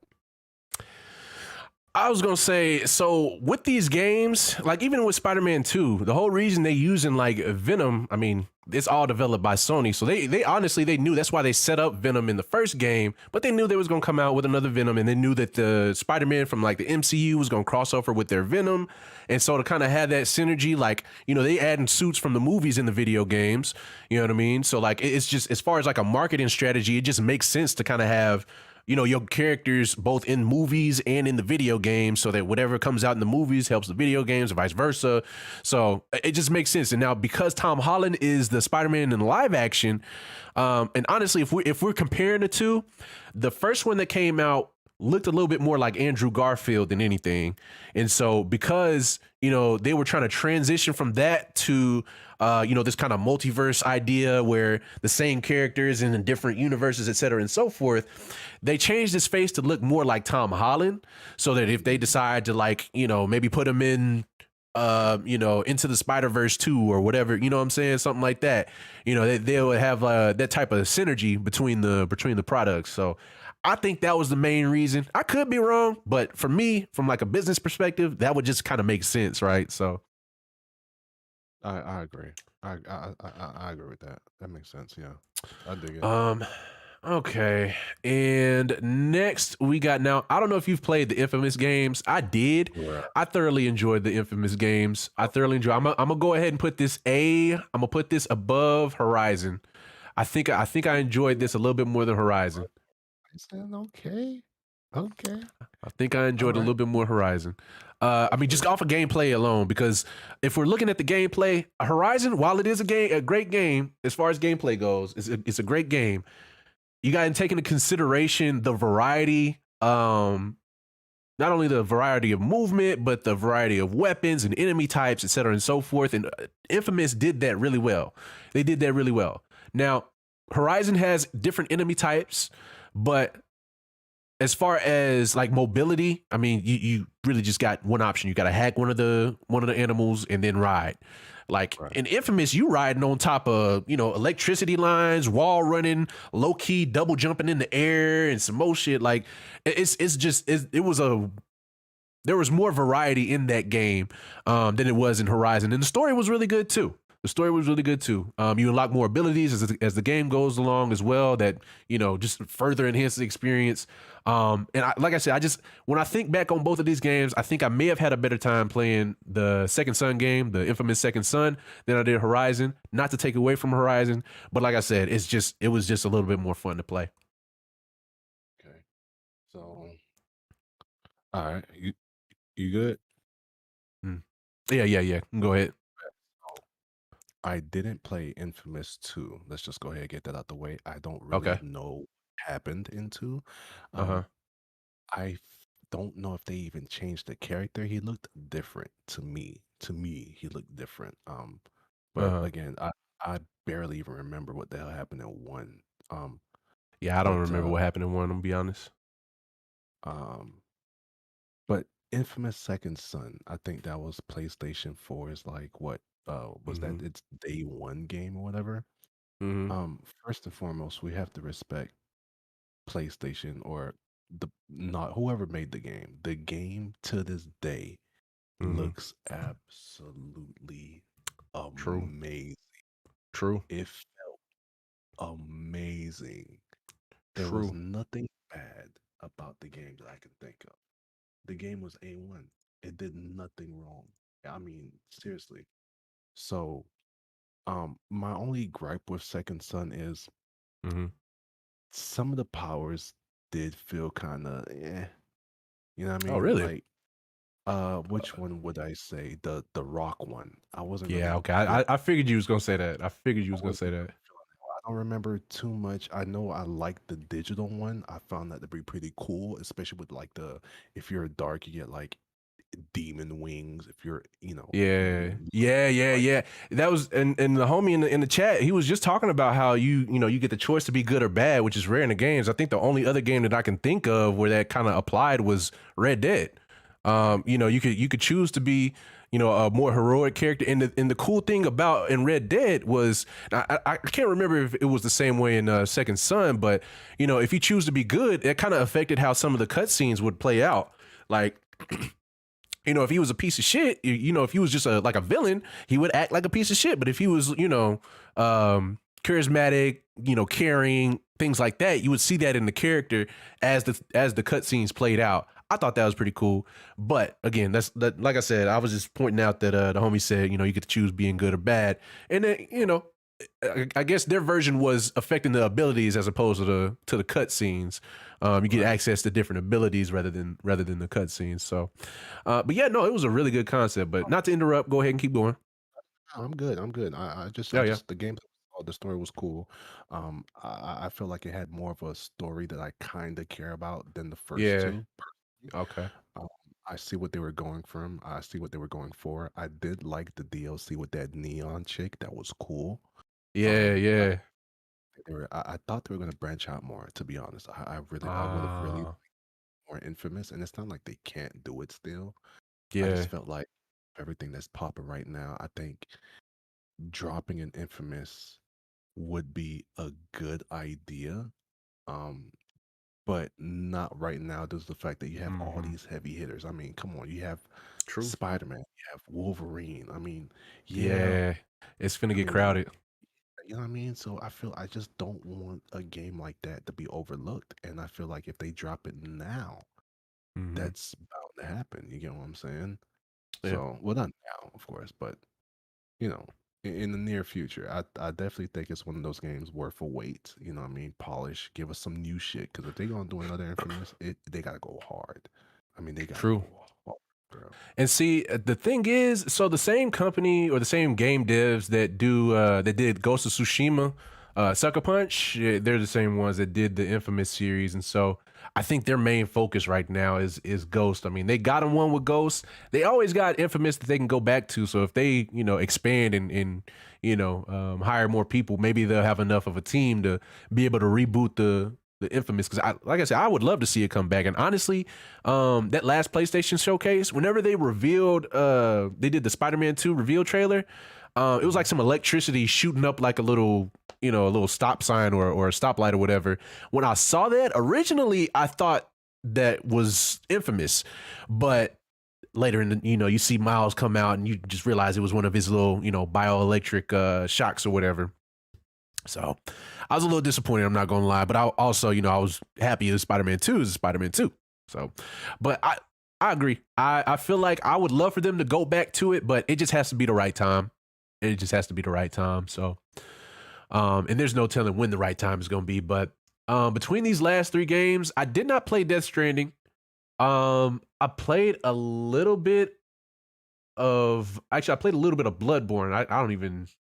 I was gonna say, so with these games, like even with Spider-Man 2, the whole reason they using like Venom, I mean, it's all developed by Sony. So they honestly they knew that's why they set up Venom in the first game, but they knew they was gonna come out with another Venom, and they knew that the Spider-Man from like the MCU was gonna cross over with their Venom. And so to kind of have that synergy, like, you know, they adding suits from the movies in the video games, you know what I mean? So like it's just as far as like a marketing strategy, it just makes sense to kind of have, you know, your characters both in movies and in the video games, so that whatever comes out in the movies helps the video games, or vice versa. So it just makes sense. And now because Tom Holland is the Spider-Man in live action, and honestly, if we're comparing the two, the first one that came out looked a little bit more like Andrew Garfield than anything. And so because, you know, they were trying to transition from that to, you know, this kind of multiverse idea where the same characters in different universes, et cetera, and so forth, they changed his face to look more like Tom Holland, so that if they decide to, like, you know, maybe put him in, you know, Into the Spider-Verse 2 or whatever, you know what I'm saying? Something like that. You know, they'll have that type of synergy between the products. So I think that was the main reason. I could be wrong, but for me, from like a business perspective, that would just kind of make sense, right? So I agree. I agree with that. That makes sense. Yeah, I dig it. Okay. And next we got, now, I don't know if you've played the Infamous games. I did. Yeah. I thoroughly enjoyed the Infamous games. I thoroughly enjoy. I'm gonna go ahead and put this I'm gonna put this above Horizon. I think I enjoyed this a little bit more than Horizon. I said okay. Okay. I think I enjoyed a little bit more Horizon. I mean, just off of gameplay alone, because if we're looking at the gameplay, Horizon, while it is a great game as far as gameplay goes, it's a great game. You got to take into consideration the variety, not only the variety of movement, but the variety of weapons and enemy types, et cetera, and so forth. And Infamous did that really well. They did that really well. Now, Horizon has different enemy types, but as far as like mobility, I mean, you really just got one option. You got to hack one of the animals and then ride. Like in Infamous, you riding on top of, you know, electricity lines, wall running, low key double jumping in the air, and some more shit. Like there was more variety in that game than it was in Horizon, and the story was really good too. You unlock more abilities as the game goes along as well, that, you know, just further enhance the experience. And like I said, when I think back on both of these games, I think I may have had a better time playing the Second Son game, the Infamous Second Son, than I did Horizon. Not to take away from Horizon, but like I said, it was just a little bit more fun to play. Okay. So, all right, you good? Yeah. Go ahead. I didn't play Infamous 2. Let's just go ahead and get that out the way. I don't really know what happened in 2. I don't know if they even changed the character. He looked different to me. He looked different. But again, I barely even remember what the hell happened in 1. Yeah, I don't remember what happened in 1, I'm gonna be honest. But Infamous Second Son, I think that was PlayStation 4's, like, what was that its day 1 game or whatever. First and foremost, we have to respect PlayStation, or not whoever made the game. The game to this day looks absolutely amazing. True. It felt amazing. There was nothing bad about the game that I can think of. The game was A1. It did nothing wrong. I mean, seriously. So, my only gripe with Second Son is some of the powers did feel kind of You know what I mean? Oh, really? Like, which one would I say? The rock one. I wasn't really. Okay. I figured you was gonna say that. I don't remember too much. I know I like the digital one. I found that to be pretty cool, especially with like if you're dark, you get like demon wings. If you're, Yeah. That was, and the homie in the chat, he was just talking about how you get the choice to be good or bad, which is rare in the games. I think the only other game that I can think of where that kind of applied was Red Dead. You could choose to be, a more heroic character. And the cool thing about in Red Dead was I can't remember if it was the same way in Second Son, but if you choose to be good, it kind of affected how some of the cutscenes would play out. Like, if he was a piece of shit, if he was just like a villain, he would act like a piece of shit. But if he was, charismatic, caring, things like that, you would see that in the character as the cutscenes played out. I thought that was pretty cool. But again, that like I said, I was just pointing out that the homie said, you get to choose being good or bad. And then, I guess their version was affecting the abilities as opposed to the cutscenes. You get access to different abilities rather than the cutscenes. So, but yeah, no, it was a really good concept. But not to interrupt, go ahead and keep going. I'm good. I'm good. Yeah, yeah, The game, the story was cool. I feel like it had more of a story that I kind of care about than the first yeah. two. Okay. Um, I see what they were going from. I see what they were going for. I did like the DLC with that neon chick. That was cool. Yeah, I, yeah. I thought they were going to branch out more. To be honest, I would have really Ah, more Infamous, and it's not like they can't do it still. I just yeah. felt like everything that's popping right now, I think dropping an Infamous would be a good idea. Um, but not right now. There's the fact that you have all Hmm. these heavy hitters. I mean, come on, you have True. Spider-Man, you have Wolverine. I mean, yeah, Yeah, it's finna I get mean, crowded. you know what I mean? So I just don't want a game like that to be overlooked. And I feel like if they drop it now, Hmm. that's bound to happen. You get what I'm saying? Yeah. So, well, not now, of course, but you know, in the near future, I definitely think it's one of those games worth a wait. You know what I mean? Polish, give us some new shit. Because if they gonna do another Infamous, they gotta go hard. I mean, they gotta True. go hard, bro. And see, the thing is, so the same company or the same game devs that did Ghost of Tsushima, Sucker Punch, yeah, they're the same ones that did the Infamous series, and so I think their main focus right now is Ghost. I mean, they got them one with Ghost. They always got Infamous that they can go back to. So if they expand and hire more people, maybe they'll have enough of a team to be able to reboot the Infamous. Because like I said, I would love to see it come back. And honestly, that last PlayStation showcase, whenever they revealed, they did the Spider-Man 2 reveal trailer. It was like some electricity shooting up like a little stop sign or a stoplight or whatever. When I saw that, originally I thought that was Infamous, but later in the, you see Miles come out and you just realize it was one of his little, bioelectric shocks or whatever. So I was a little disappointed. I'm not gonna lie, but I also, I was happy that Spider-Man 2 is Spider-Man 2. So, but I agree. I feel like I would love for them to go back to it, but it just has to be the right time. It just has to be the right time. So, and there's no telling when the right time is gonna be. But between these last three games, I did not play Death Stranding. I played a little bit I played a little bit of Bloodborne. I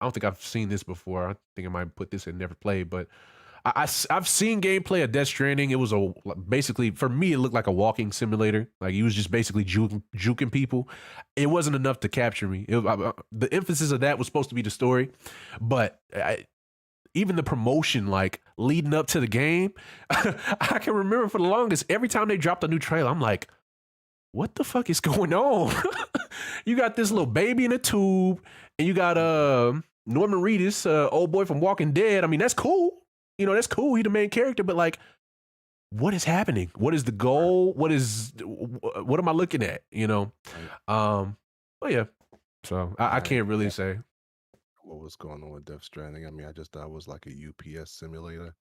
don't think I've seen this before. I think I might put this in never played, but I've seen gameplay of Death Stranding. It was basically for me it looked like a walking simulator. Like he was just basically juking people. It wasn't enough to capture me. The emphasis of that was supposed to be the story, but even the promotion like leading up to the game, I can remember for the longest every time they dropped a new trailer, I'm like, what the fuck is going on? You got this little baby in a tube, and you got Norman Reedus, old boy from Walking Dead. I mean, that's cool. That's cool. He the main character, but like, what is happening? What is the goal? What am I looking at? Right. But yeah. So I I can't really say. what was going on with Death Stranding. I mean, I just thought it was like a UPS simulator.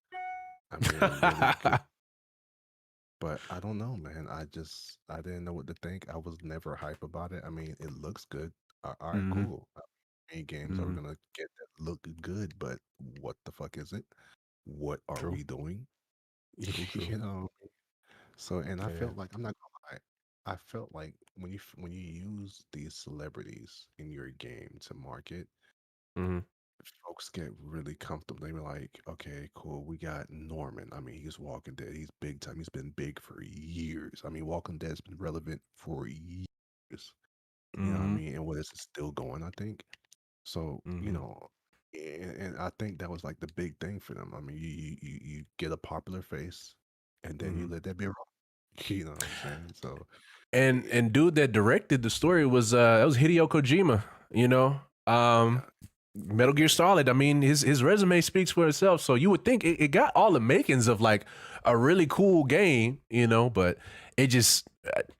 I mean, it really could, but I don't know, man. I didn't know what to think. I was never hype about it. I mean, it looks good. All right, Hmm. cool. Any games are Hmm. gonna get that look good, but what the fuck is it? What are True. we doing? True. True. You know. So, and I Yeah. felt like I'm not gonna lie. I felt like when you use these celebrities in your game to market, Hmm. folks get really comfortable. They were like, okay, cool. We got Norman. I mean, he's Walking Dead. He's big time. He's been big for years. I mean, Walking Dead's been relevant for years. You know what I Hmm. mean? And what is it still going, I think. So, Hmm. and I think that was like the big thing for them. I mean, you get a popular face and then you Hmm. let that be wrong. You know what I'm saying? So And dude that directed the story was that was Hideo Kojima, you know. Metal Gear Solid, I mean, his resume speaks for itself. So you would think it got all the makings of like a really cool game, you know, but it just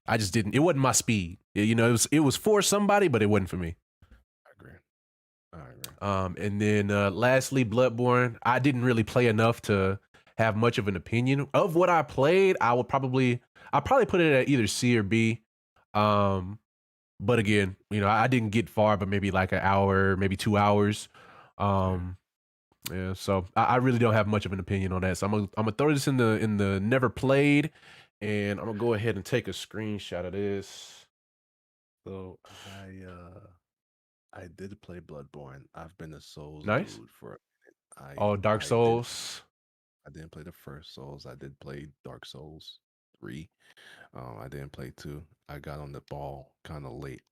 I just didn't. It wasn't my speed. You know, it was for somebody, but it wasn't for me. I agree. And then lastly, Bloodborne. I didn't really play enough to have much of an opinion of what I played. I'll probably put it at either C or B. But again, you know, I didn't get far, but maybe like an hour, maybe 2 hours. Yeah, so I really don't have much of an opinion on that. So I'm gonna throw this in the never played, and I'm gonna go ahead and take a screenshot of this. So I did play Bloodborne. I've been a Souls Nice. dude for a minute. Oh, Dark Souls. I didn't play the first Souls. I did play Dark Souls 3. I didn't play 2. I got on the ball kind of late.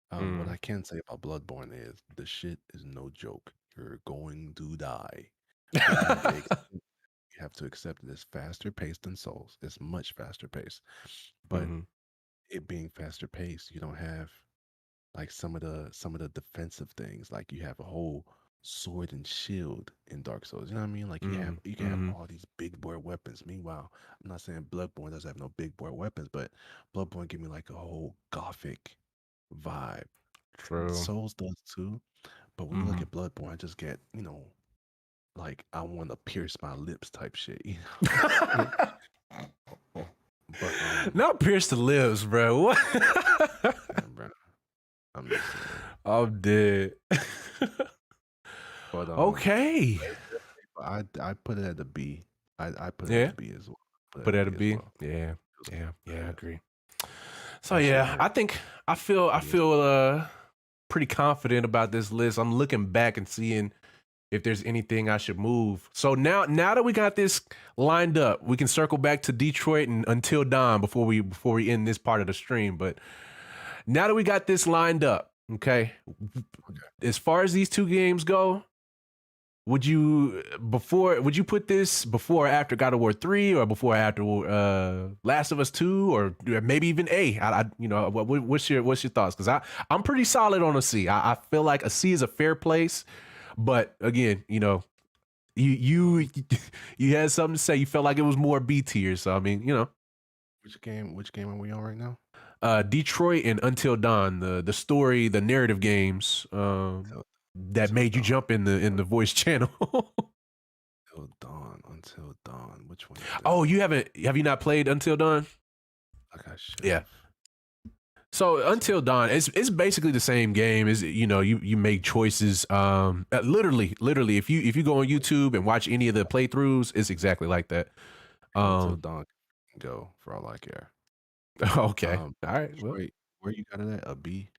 What I can say about Bloodborne is the shit is no joke. You're going to die. But you have to accept it. It's faster paced than Souls. It's much faster paced. But it being faster paced, you don't have like some of the defensive things. Like you have a whole sword and shield in Dark Souls. You know what I mean? Like you can have all these big boy weapons. Meanwhile, I'm not saying Bloodborne doesn't have no big boy weapons, but Bloodborne give me like a whole gothic vibe. True. Souls does too. But when you look at Bloodborne, I just get, you know, like I want to pierce my lips type shit. You know? But not pierce the lips, bro. What? Yeah, bro. I'm dead. But okay. I put it at a B. I put it at a B as well. Put it at a B. Well. Yeah, I agree. So yeah, I feel pretty confident about this list. I'm looking back and seeing if there's anything I should move. So now that we got this lined up, we can circle back to Detroit and Until Dawn before we end this part of the stream. But now that we got this lined up, okay, as far as these two games go, would you put this before or after God of War 3 or before or after Last of Us 2 or maybe even A? You know, what's your thoughts? Because I'm pretty solid on a C. I feel like a C is a fair place, but again, you know, you had something to say. You felt like it was more B tier. So I mean, you know, which game are we on right now? Detroit and Until Dawn, the story, the narrative games. That made you jump in the voice channel. Until Dawn. Which one? Oh, have you not played Until Dawn? Like I should. Yeah. So Until Dawn, it's basically the same game. Is you know you make choices. Literally, if you go on YouTube and watch any of the playthroughs, it's exactly like that. Until Dawn can go for all I care. Okay. All right. Well. Where you got it at? A B?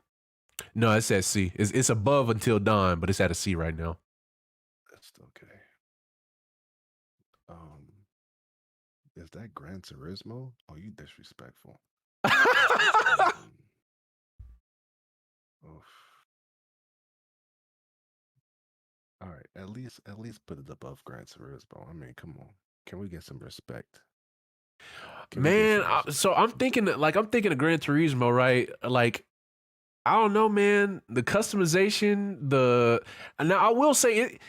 No, it's at C. It's above Until Dawn, but it's at a C right now. That's okay. Is that Gran Turismo? Oh, you disrespectful. All right, at least put it above Gran Turismo. I mean, come on, can we get some respect? Man, so I'm thinking of Gran Turismo, right? Like, I don't know, man. The customization, now I will say it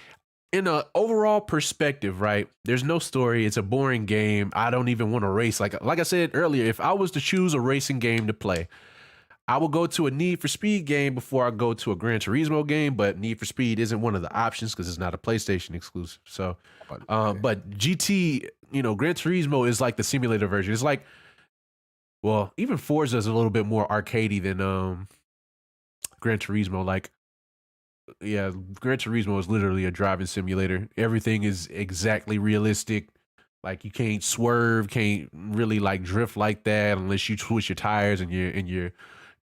in an overall perspective, right? There's no story. It's a boring game. I don't even want to race. Like I said earlier, if I was to choose a racing game to play, I would go to a Need for Speed game before I go to a Gran Turismo game, but Need for Speed isn't one of the options because it's not a PlayStation exclusive. So, but GT, you know, Gran Turismo is like the simulator version. It's like, well, even Forza is a little bit more arcadey than Gran Turismo. Like, yeah, Gran Turismo is literally a driving simulator. Everything is exactly realistic. Like, you can't swerve, can't really like drift like that unless you twist your tires and your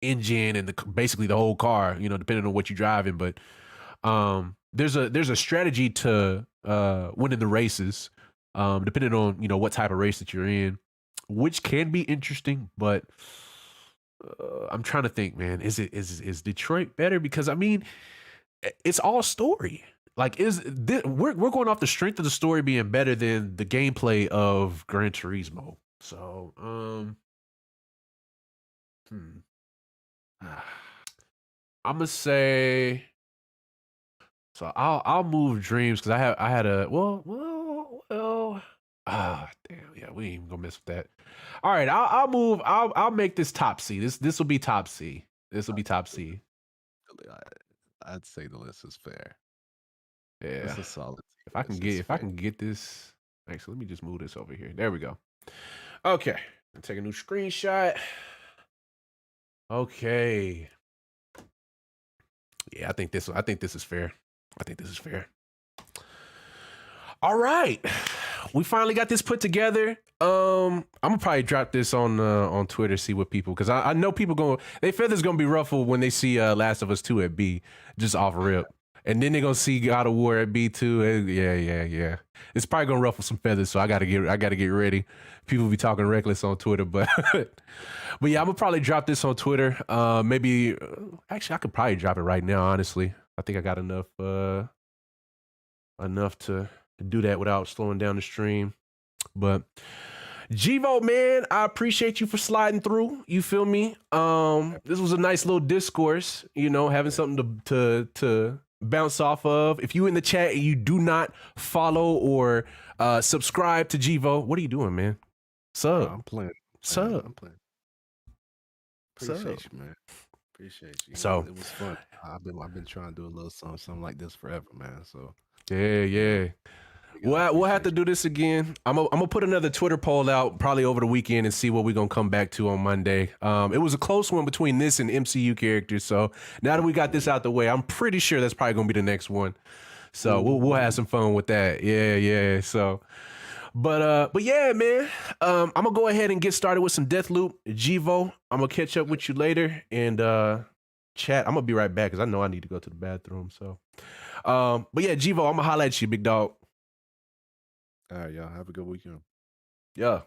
engine and basically the whole car, you know, depending on what you're driving. But there's a strategy to winning the races, depending on, you know, what type of race that you're in, which can be interesting. But I'm trying to think, man, is Detroit better? Because I mean, it's all story. Like, we're going off the strength of the story being better than the gameplay of Gran Turismo. So I'm gonna say. So I'll move dreams because I had a damn, yeah, we ain't even gonna mess with that. All right, I'll move. I'll make this top C. This will be top C. This will be top C. I'd say the list is fair. Yeah, it's a solid. If I can get this. Actually, let me just move this over here. There we go. Okay, take a new screenshot. Okay. Yeah, I think this is fair. I think this is fair. All right. We finally got this put together. I'm gonna probably drop this on Twitter, see what people, because I know people they feathers gonna be ruffled when they see Last of Us 2 at B, just off rip. And then they're gonna see God of War at B2. Yeah. It's probably gonna ruffle some feathers, so I gotta get ready. People be talking reckless on Twitter, but but yeah, I'm gonna probably drop this on Twitter. Maybe actually I could probably drop it right now, honestly. I think I got enough to do that without slowing down the stream. But Givo, man, I appreciate you for sliding through. You feel me? This was a nice little discourse, having something to bounce off of. If you in the chat and you do not follow or subscribe to Givo, what are you doing, man? Sub. I'm playing. Sub. I'm playing. Appreciate you, man. Appreciate you. So it was fun. I've been trying to do a little something like this forever, man. So yeah. We'll have to do this again. I'm gonna put another Twitter poll out probably over the weekend and see what we're gonna come back to on Monday. It was a close one between this and MCU characters. So now that we got this out the way, I'm pretty sure that's probably gonna be the next one. So we'll have some fun with that. Yeah. So, but yeah, man. I'm gonna go ahead and get started with some Deathloop. Givo, I'm gonna catch up with you later and chat. I'm gonna be right back because I know I need to go to the bathroom. So, but yeah, Givo, I'm gonna holler at you, big dog. All right, y'all. Have a good weekend. Yeah.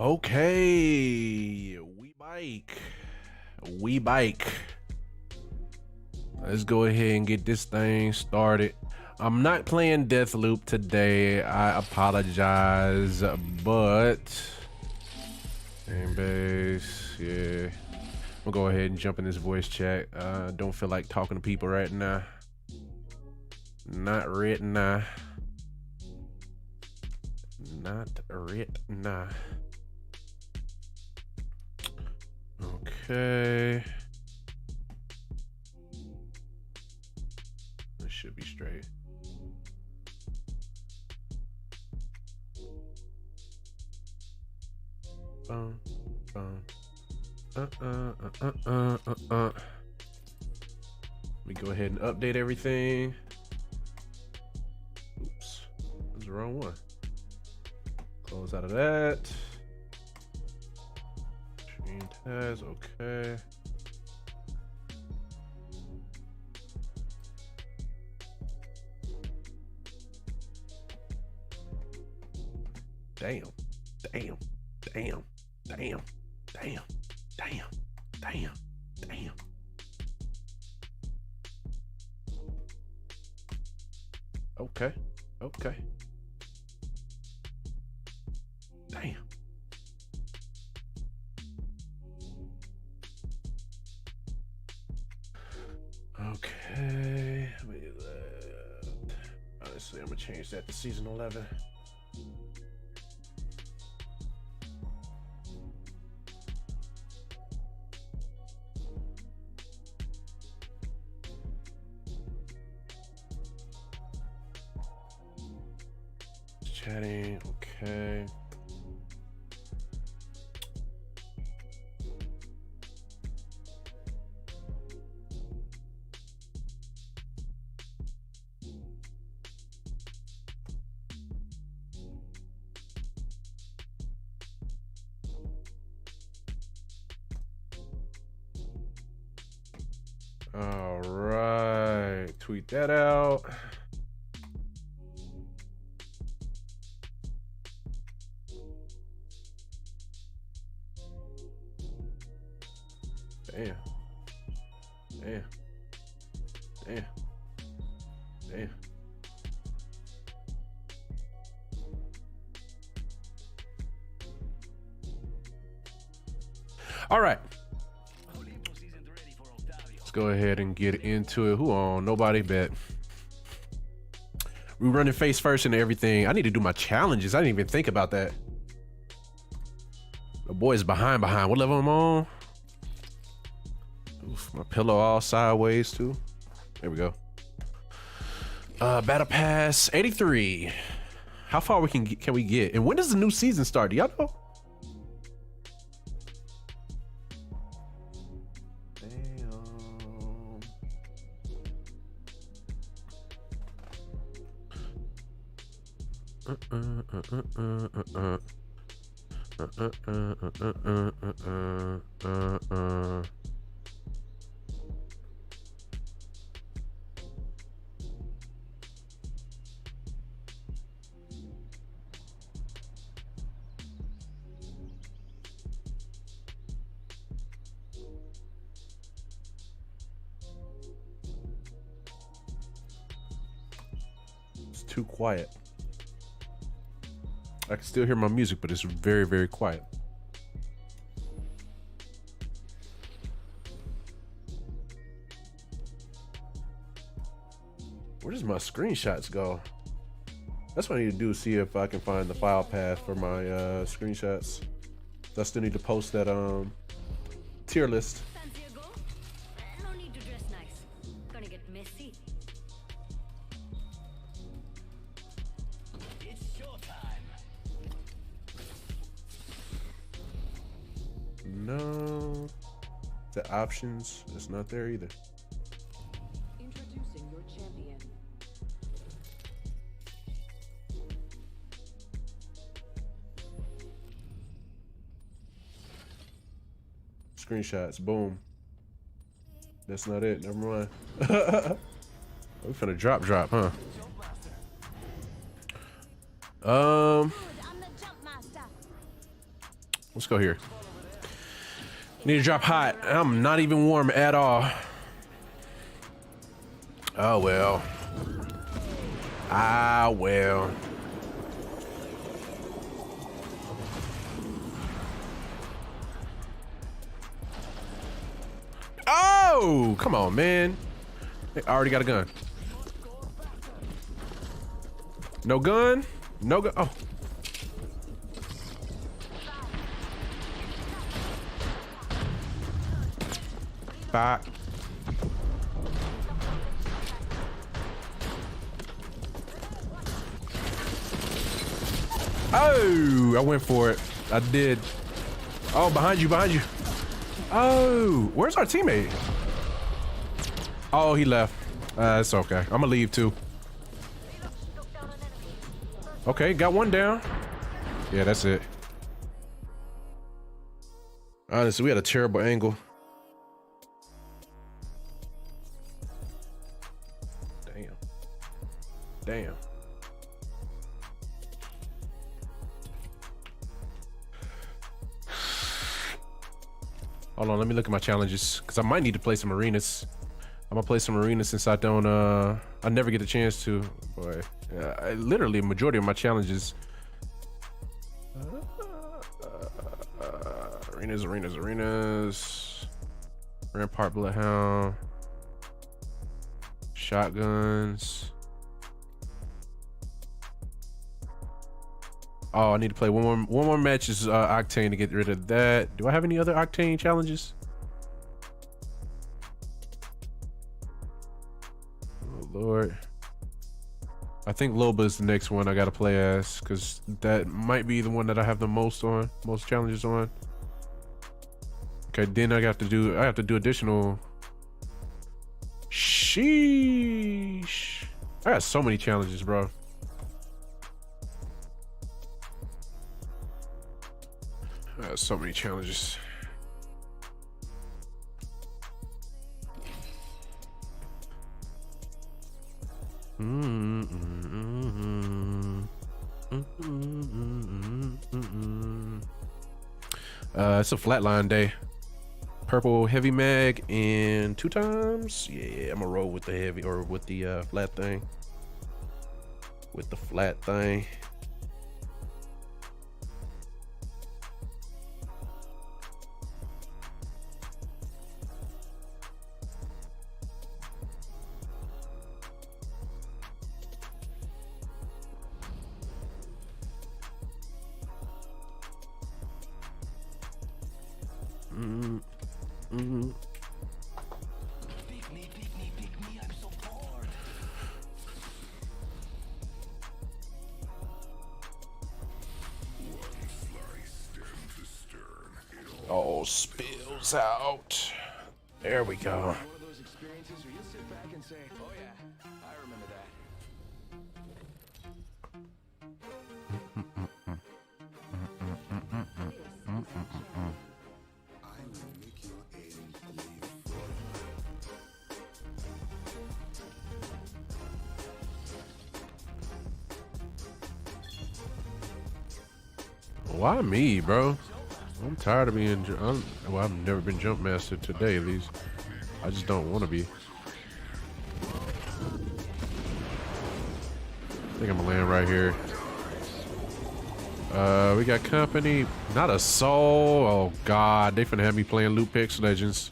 Okay, we bike. Let's go ahead and get this thing started. I'm not playing Deathloop today. I apologize, but game base, yeah. We'll go ahead and jump in this voice chat. Don't feel like talking to people right now. Not right now. Not right now. Okay. This should be straight. Boom, boom. Let me go ahead and update everything. Oops, that's the wrong one. Close out of that. Screen tabs, okay. Damn, damn, damn, damn, damn, damn, damn, damn. Okay, okay. Damn. Okay. Honestly, I'm gonna change that to season 11. Chatting, okay. All right, tweet that out. Damn. Damn. Damn. Damn. All right. Let's go ahead and get into it. Who on? Nobody bet. We running face first and everything. I need to do my challenges. I didn't even think about that. The boy's behind. What level am I on? Oof, my pillow all sideways too. There we go. Battle Pass 83. How far can we get? And when does the new season start? Do y'all know? It's too quiet. I can still hear my music, but it's very, very quiet. Where does my screenshots go? That's what I need to do, see if I can find the file path for my screenshots. I still need to post that tier list. Fancy a go? No need to dress nice. Gonna get messy. It's showtime. No. The options, it's not there either. Introducing your champion. Screenshots, boom. That's not it, never mind. We finna drop, huh? I'm the jump master. Let's go here. Need to drop hot. I'm not even warm at all. Oh, well. Ah, well. Oh, come on, man. I already got a gun. No gun? No gun. Oh. Back. Oh, I went for it. I did. Oh, behind you, behind you. Oh, where's our teammate? Oh, he left. It's okay. I'm gonna leave too. Okay, got one down. Yeah, that's it. Honestly, we had a terrible angle. Damn. Damn. Hold on, let me look at my challenges, because I might need to play some arenas. I'm gonna play some arenas since I don't, I never get a chance to. Boy, literally a majority of my challenges. Arenas. Rampart Bloodhound. Shotguns. Oh, I need to play one more match is Octane to get rid of that. Do I have any other Octane challenges? Oh Lord. I think Loba is the next one I gotta play as, because that might be the one that I have the most challenges on. Okay, then I have to do additional. Sheesh. I got so many challenges, bro. So many challenges. It's a flatline day. Purple heavy mag and 2 times. Yeah, I'm gonna roll with the heavy or with the flat thing. With the flat thing. Oh, spills out. There we go. One of those experiences where you'll sit back and say, "Oh yeah, I remember that." Why me, bro? I'm tired of being. Well, I've never been jump master today, at least. I just don't want to be. I think I'm gonna land right here. We got company. Not a soul. Oh God, they finna have me playing Loot Picks Legends.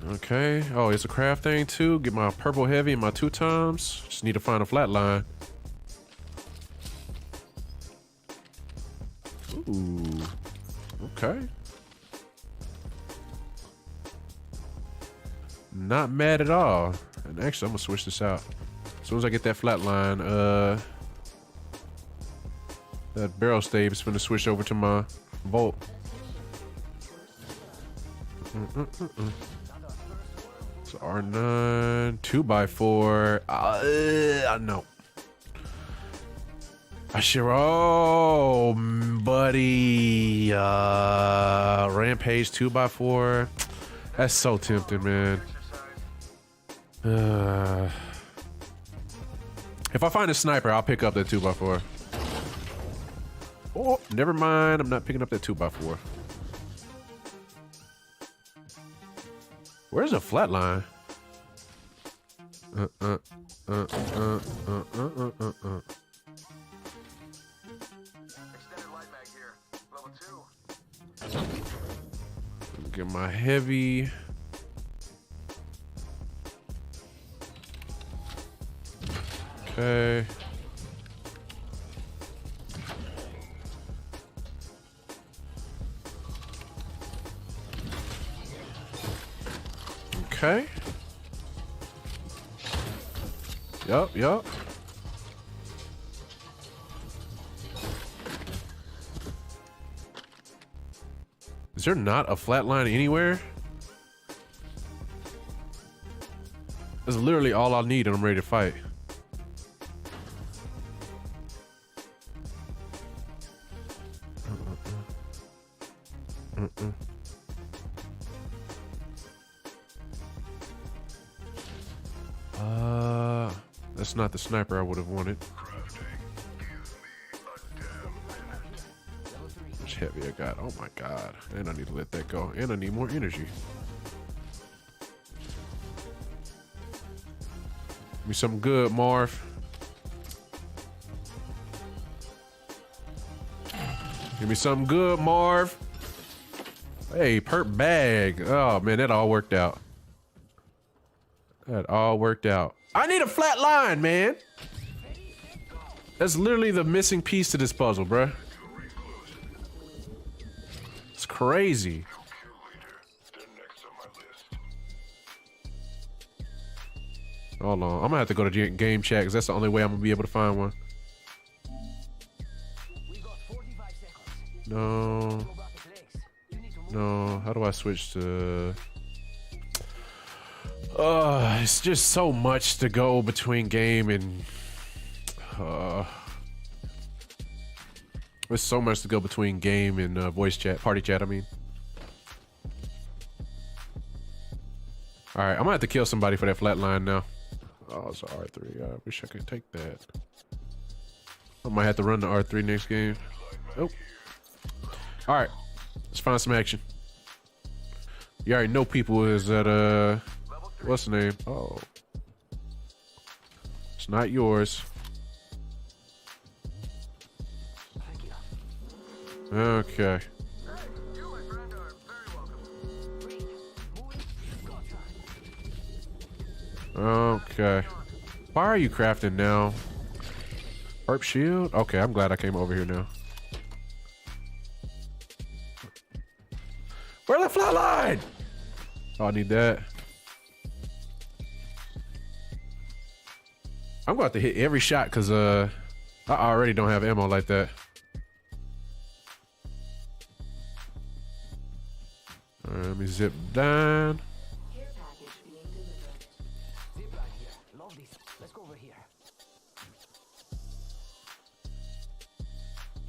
Okay. Oh, it's a craft thing too. Get my purple heavy and my 2 times. Just need to find a flat line. Ooh. Okay. Not mad at all. And actually, I'm gonna switch this out. As soon as I get that flat line, that barrel stave is gonna switch over to my Volt. So R9, 2x4. I know. I sure. Oh, buddy. Rampage 2x4. That's so tempting, man. If I find a sniper, I'll pick up that 2x4. Oh, never mind. I'm not picking up that 2x4. Where's a flatline? Extended light mag here. Level 2. Get my heavy. Okay. Okay. Yup. Is there not a flatline anywhere? That's literally all I need and I'm ready to fight. That's not the sniper I would have wanted. How much heavy I got? Oh my god. And I need to let that go. And I need more energy. Give me something good, Marv. Give me something good, Marv. Hey, perp bag. Oh man, that all worked out. That all worked out. I need a flat line, man. That's literally the missing piece to this puzzle, bruh. It's crazy. Hold on, I'm gonna have to go to game chat because that's the only way I'm gonna be able to find one. No. No, how do I switch to... it's just so much to go between game and... there's so much to go between game and voice chat, party chat, I mean. Alright, I'm gonna have to kill somebody for that flat line now. Oh, it's an R3. I wish I could take that. I might have to run the R3 next game. Nope. Alright, let's find some action. You already know people is at, what's the name? Oh. It's not yours. Okay. Okay. Why are you crafting now? Herp shield? Okay, I'm glad I came over here now. Where's the flat line? Oh, I need that. I'm going to have to hit every shot because I already don't have ammo like that. All right, let me zip down.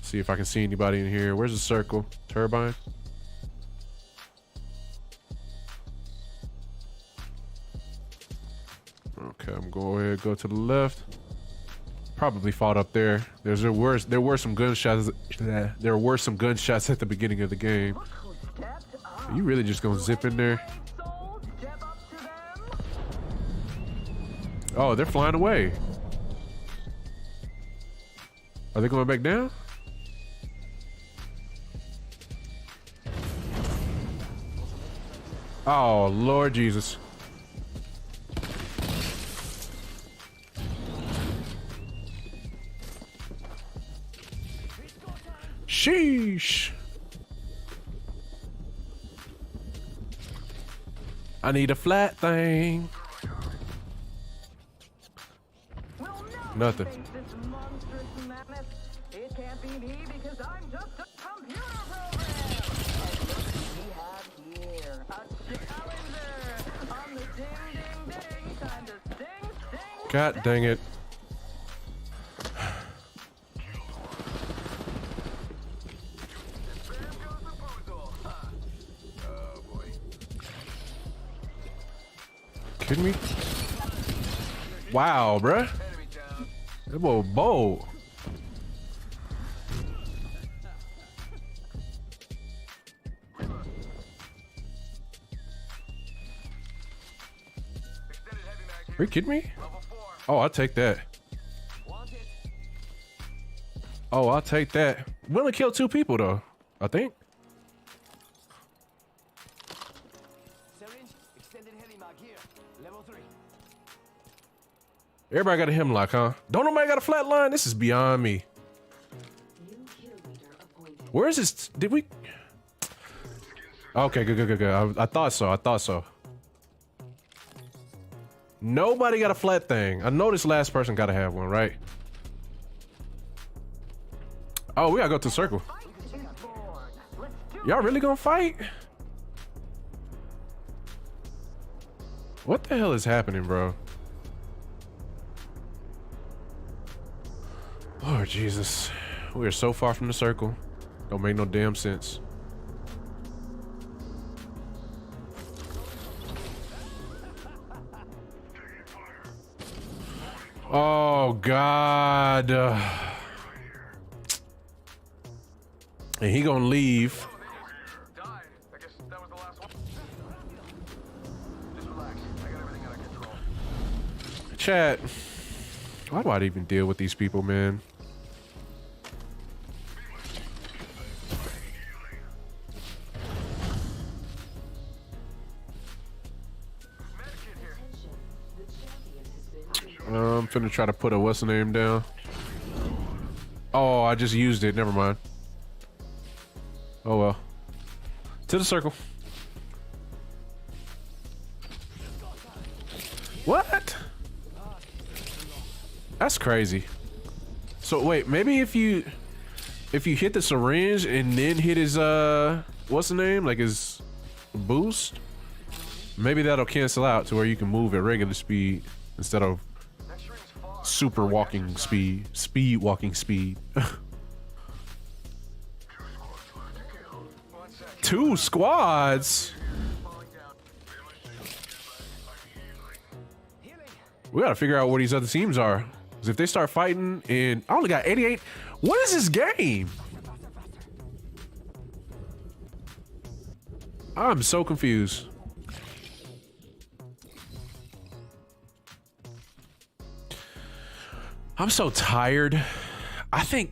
See if I can see anybody in here. Where's the circle? Turbine? Okay, I'm going to go to the left. Probably fought up there. There were some gunshots. There were some gunshots at the beginning of the game. Are you really just gonna zip in there? Oh, they're flying away. Are they going back down? Oh, Lord Jesus. Sheesh. I need a flat thing. Nothing. It can't be me because I'm just a computer program. We have here a challenger on the ding ding ding kind of ding ding. God dang it. Kidding me? Wow, bruh. That boy bold. Are you kidding me? Oh, I'll take that. Oh, I'll take that. We only killed 2 people though, I think. Everybody got a hemlock, huh? Don't nobody got a flat line? This is beyond me. Where is this? Did we? Okay, good. I thought so. Nobody got a flat thing. I know this last person gotta have one, right? Oh, we gotta go to the circle. Y'all really gonna fight? What the hell is happening, bro? Lord Jesus. We are so far from the circle. Don't make no damn sense. Oh, God. And he gonna leave. Chat. Why do I even deal with these people, man? I'm finna try to put a what's the name down. Oh, I just used it. Never mind. Oh well. To the circle. What? That's crazy. So wait, maybe if you hit the syringe and then hit his what's the name? Like his boost? Maybe that'll cancel out to where you can move at regular speed instead of super walking speed. Speed walking speed. 2 squads. We gotta figure out what these other teams are. Cause if they start fighting and I only got 88. What is this game? I'm so confused. I'm so tired. I think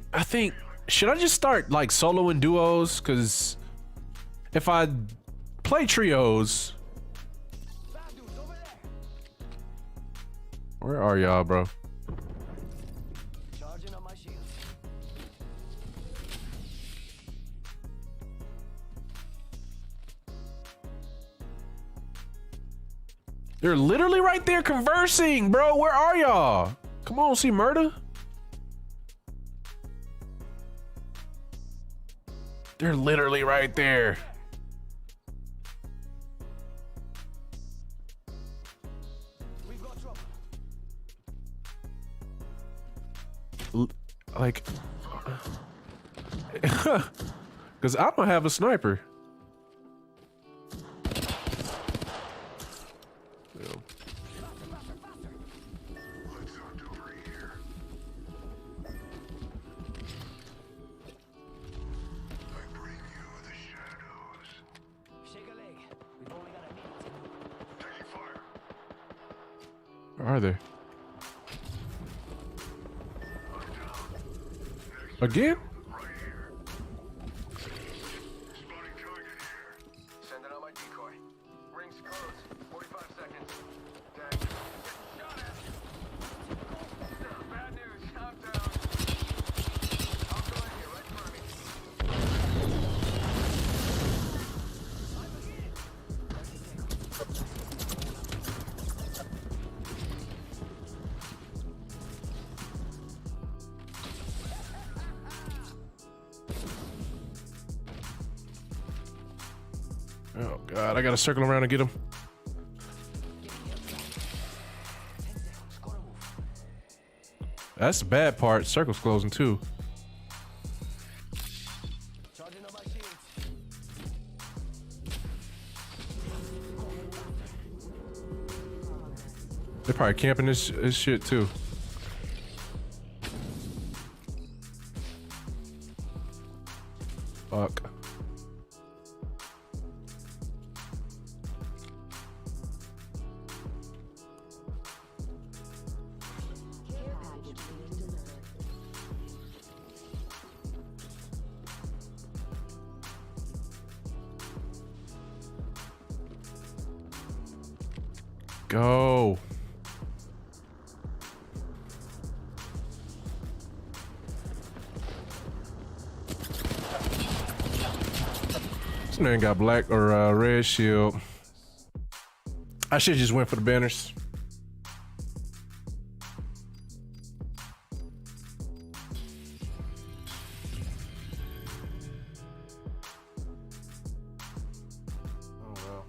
should I just start like solo and duos? Cause if I play trios, where are y'all, bro? They're literally right there conversing, bro. Where are y'all? Come on, see murder. They're literally right there. Like, because I don't have a sniper. Where are they? Again? Sending out my decoy. Rings closed. 45 seconds. Shot at. Bad news. I'm down. I'll go in here right for me. Oh God, I gotta circle around and get him. That's the bad part. Circle's closing too. They're probably camping this shit too. go. This man got black or red shield. I should just went for the banners. Oh well.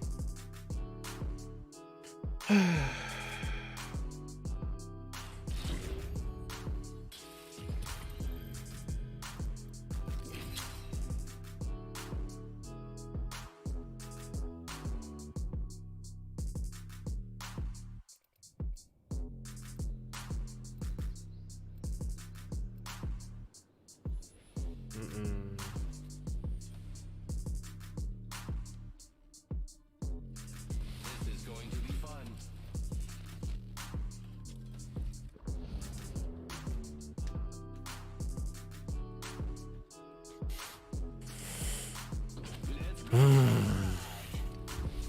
This is going to be fun. Let's go.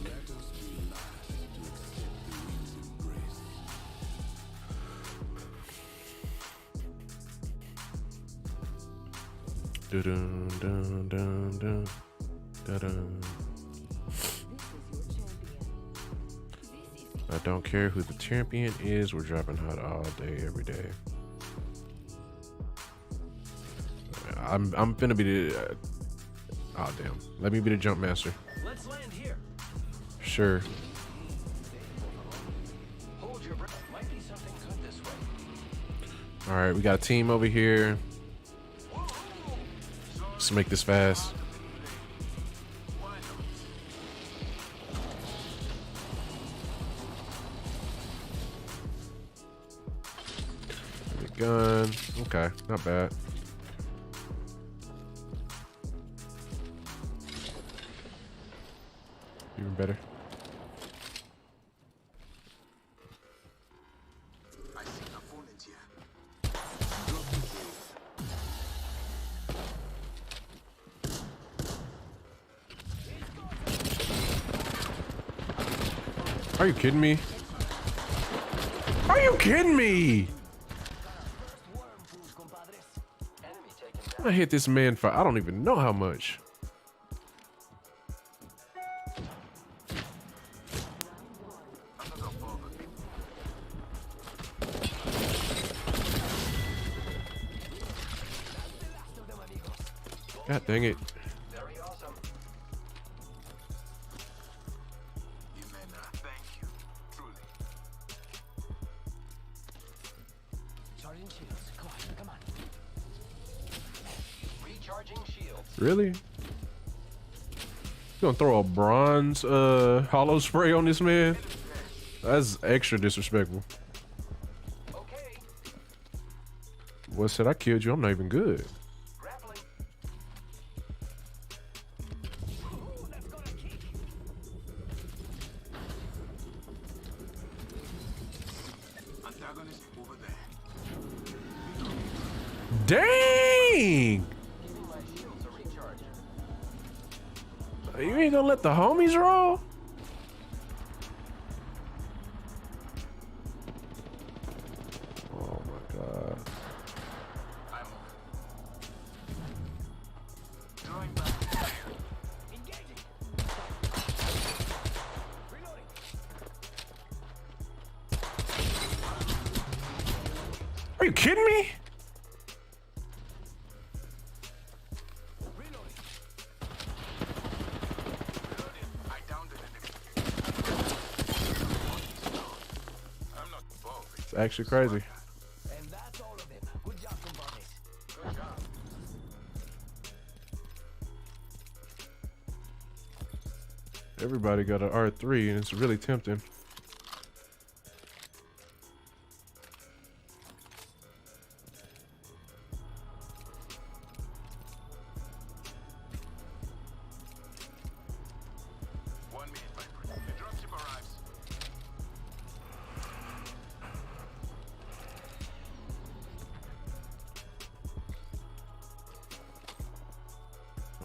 Let us be last to accept the wings of grace. Dun dun dun dun dun dun. I don't care who the champion is. We're dropping hot all day, every day. I'm finna be the. Oh damn! Let me be the jump master. Let's land here. Sure. Hold your breath. Might be something good this way. All right, we got a team over here. Let's make this fast. Gun. Okay, not bad. Even better. I see an opponent here. Are you kidding me? Are you kidding me? I hit this man for I don't even know how much. God dang it. Very awesome. You men, thank you. Truly. Charging shields. Come on, come on. Recharging shields. Really? You gonna throw a bronze hollow spray on this man? That's extra disrespectful. Okay. What said I killed you? I'm not even good. Grappling. Ooh, that's gonna kick. Antagonist over there. Dang! Giving my shields a recharge. You ain't gonna let the homies roll? Oh my god. I'm over. Throwing back. Engaging. Reloading. Are you kidding me? Reloading. I downed an enemy. I'm not involved. It's actually crazy. And that's all of them. Good job, compadres. Good job. Everybody got an R3 and it's really tempting. One minute, my friend. The dropship arrives.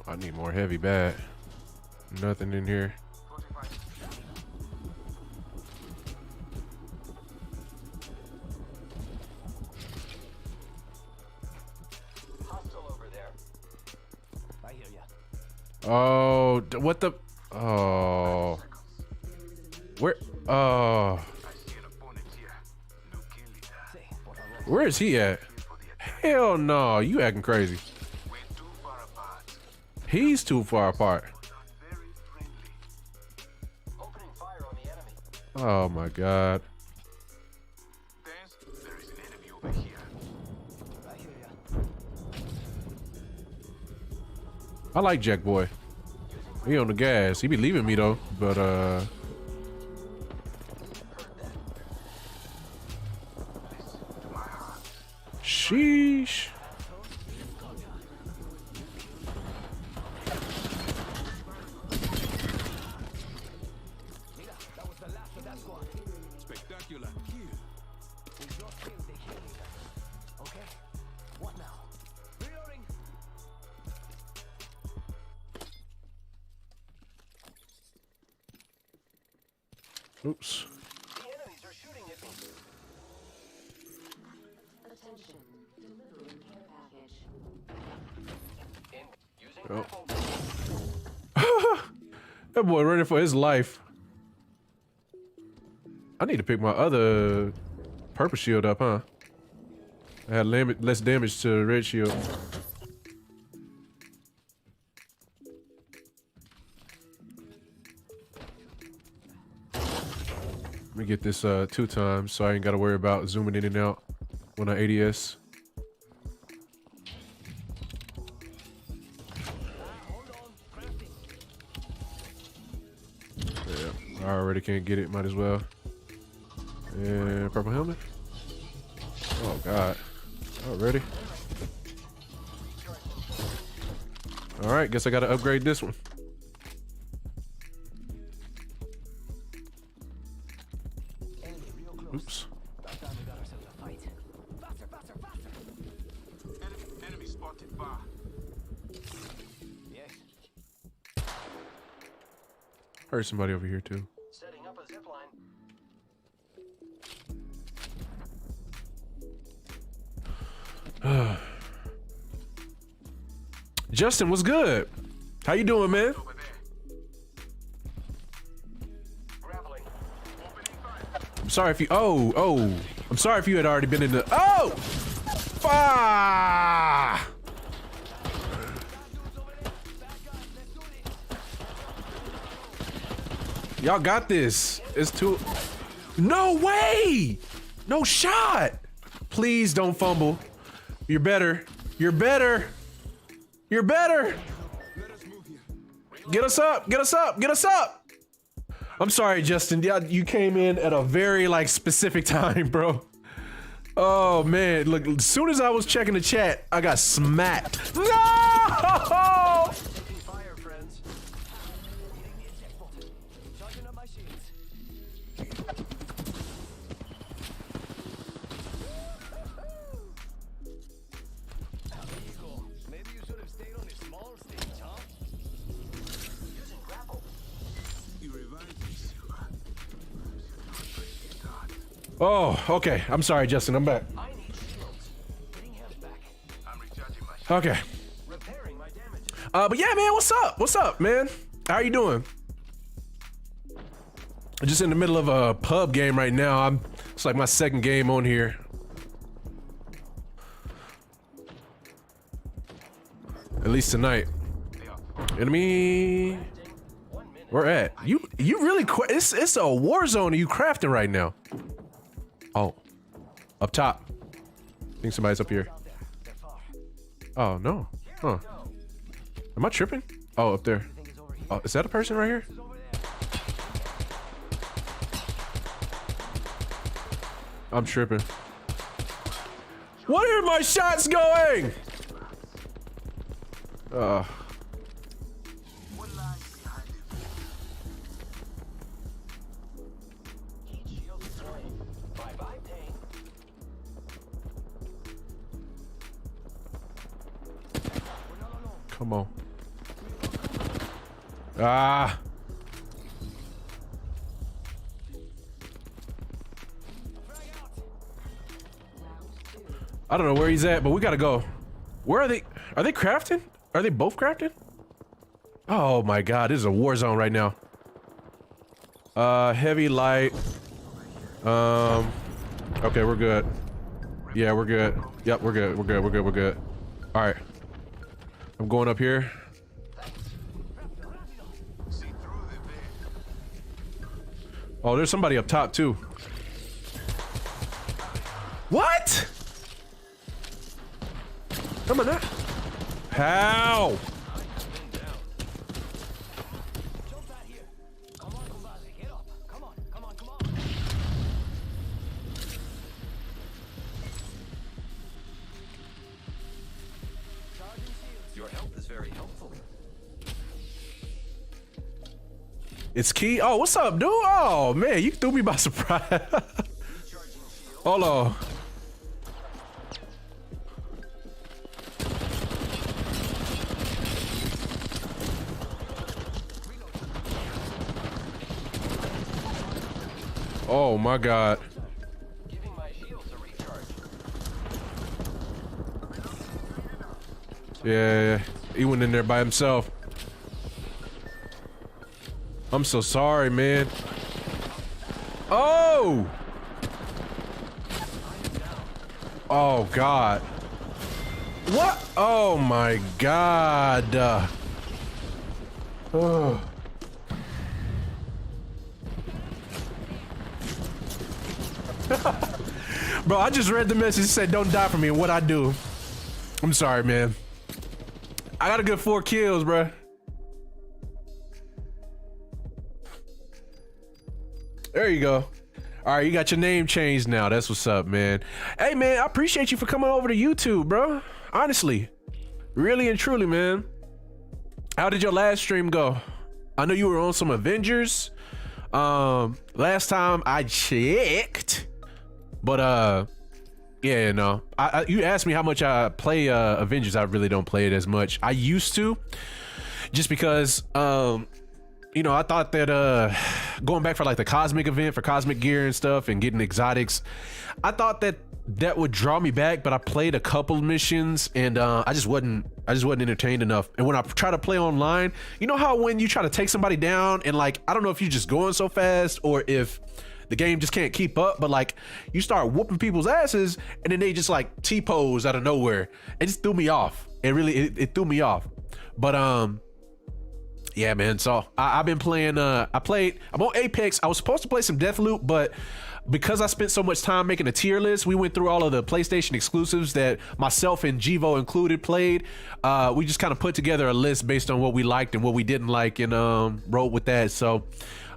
I need more heavy bad. Nothing in here. 45. Oh, what the? Oh. Where? Oh. Where is he at? Hell no, you acting crazy. He's too far apart. Opening fire on the enemy. Oh my god. There is an enemy over here. I hear ya. I like Jack Boy. He on the gas. He be leaving me though, but sheesh. Spectacular kill. Okay, what now? Reloading. Oops. The enemies are shooting at me. Attention. Delivering care package. Using Oh. That boy running for his life. I need to pick my other purple shield up, huh? I had less damage to red shield. Let me get this 2 times so I ain't gotta worry about zooming in and out when I ADS. Yeah, I already can't get it, might as well. And purple helmet. Oh god. Already. Alright, guess I gotta upgrade this one. enemy real close. Oops. That time we got ourselves a fight. Faster, faster, faster. Enemy spotted bar. Yes. Heard somebody over here too. Setting up a zip line. Justin, what's good? How you doing, man? Over there. Grappling. Opening fire. I'm sorry if you. Oh. I'm sorry if you had already been in the. Oh! Fah! Y'all got this. It's too. No way! No shot! Please don't fumble. You're better. You're better. You're better. Get us up. Get us up. Get us up. I'm sorry, Justin. Yeah, you came in at a very like specific time, bro. Oh man, look, as soon as I was checking the chat, I got smacked. No! Taking fire, friends. Hitting the eject button. Charging up my shields. There you go. Maybe you should have stayed on the small stage, huh? Using grapple. You revived me, Silva. Oh, okay. I'm sorry, Justin. I'm back. I need shields. Getting health back. I'm recharging my shield. Okay. Repairing my damages. But yeah, man, what's up? What's up, man? How you doing? I'm just in the middle of a pub game right now. It's like my second game on here. At least tonight. Enemy. 1 minute. Where at? You really it's a war zone. Are you crafting right now? Oh, up top. I think somebody's up here. Out there. They're far. Oh no. Huh? Am I tripping? Oh, up there. Everything is over here. Oh, is that a person right here? It's over there. I'm tripping. Where are my shots going? What lies behind it? Heat shield deployed. Bye-bye, pain. We're not alone. Come on. Ah. I don't know where he's at, but we gotta go. Where are they? Are they crafting? Are they both crafting? Oh my god, this is a war zone right now. Heavy, light. Okay, we're good. Yeah, we're good. Yep, we're good. We're good. We're good. We're good. All right. I'm going up here. Oh, there's somebody up top too. What? Come on now. How? Your help is very helpful. It's Key. Oh, what's up, dude? Oh man, you threw me by surprise. Hold on. Oh my god. Giving my shields a recharge. Yeah, he went in there by himself. I'm so sorry, man. Oh! Oh god. What? Oh my god. Oh. Bro, I just read the message that said don't die for me and what I do. I'm sorry, man. I got a good 4 kills, bro. There you go. All right, you got your name changed now. That's what's up, man. Hey, man, I appreciate you for coming over to YouTube, bro. Honestly, really and truly, man. How did your last stream go? I know you were on some Avengers. Last time I checked, but yeah, no. You asked me how much I play Avengers. I really don't play it as much. I used to, just because you know, I thought that going back for like the cosmic event for cosmic gear and stuff and getting exotics, I thought that that would draw me back, but I played a couple missions and I just wasn't entertained enough. And when I try to play online, you know how when you try to take somebody down and like, I don't know if you're just going so fast or if the game just can't keep up, but like you start whooping people's asses and then they just like T-pose out of nowhere. It just threw me off. It threw me off. But yeah, man. So I've been playing. I'm on Apex. I was supposed to play some Deathloop, but because I spent so much time making a tier list, we went through all of the PlayStation exclusives that myself and Jivo included played. We just kind of put together a list based on what we liked and what we didn't like, and wrote with that. So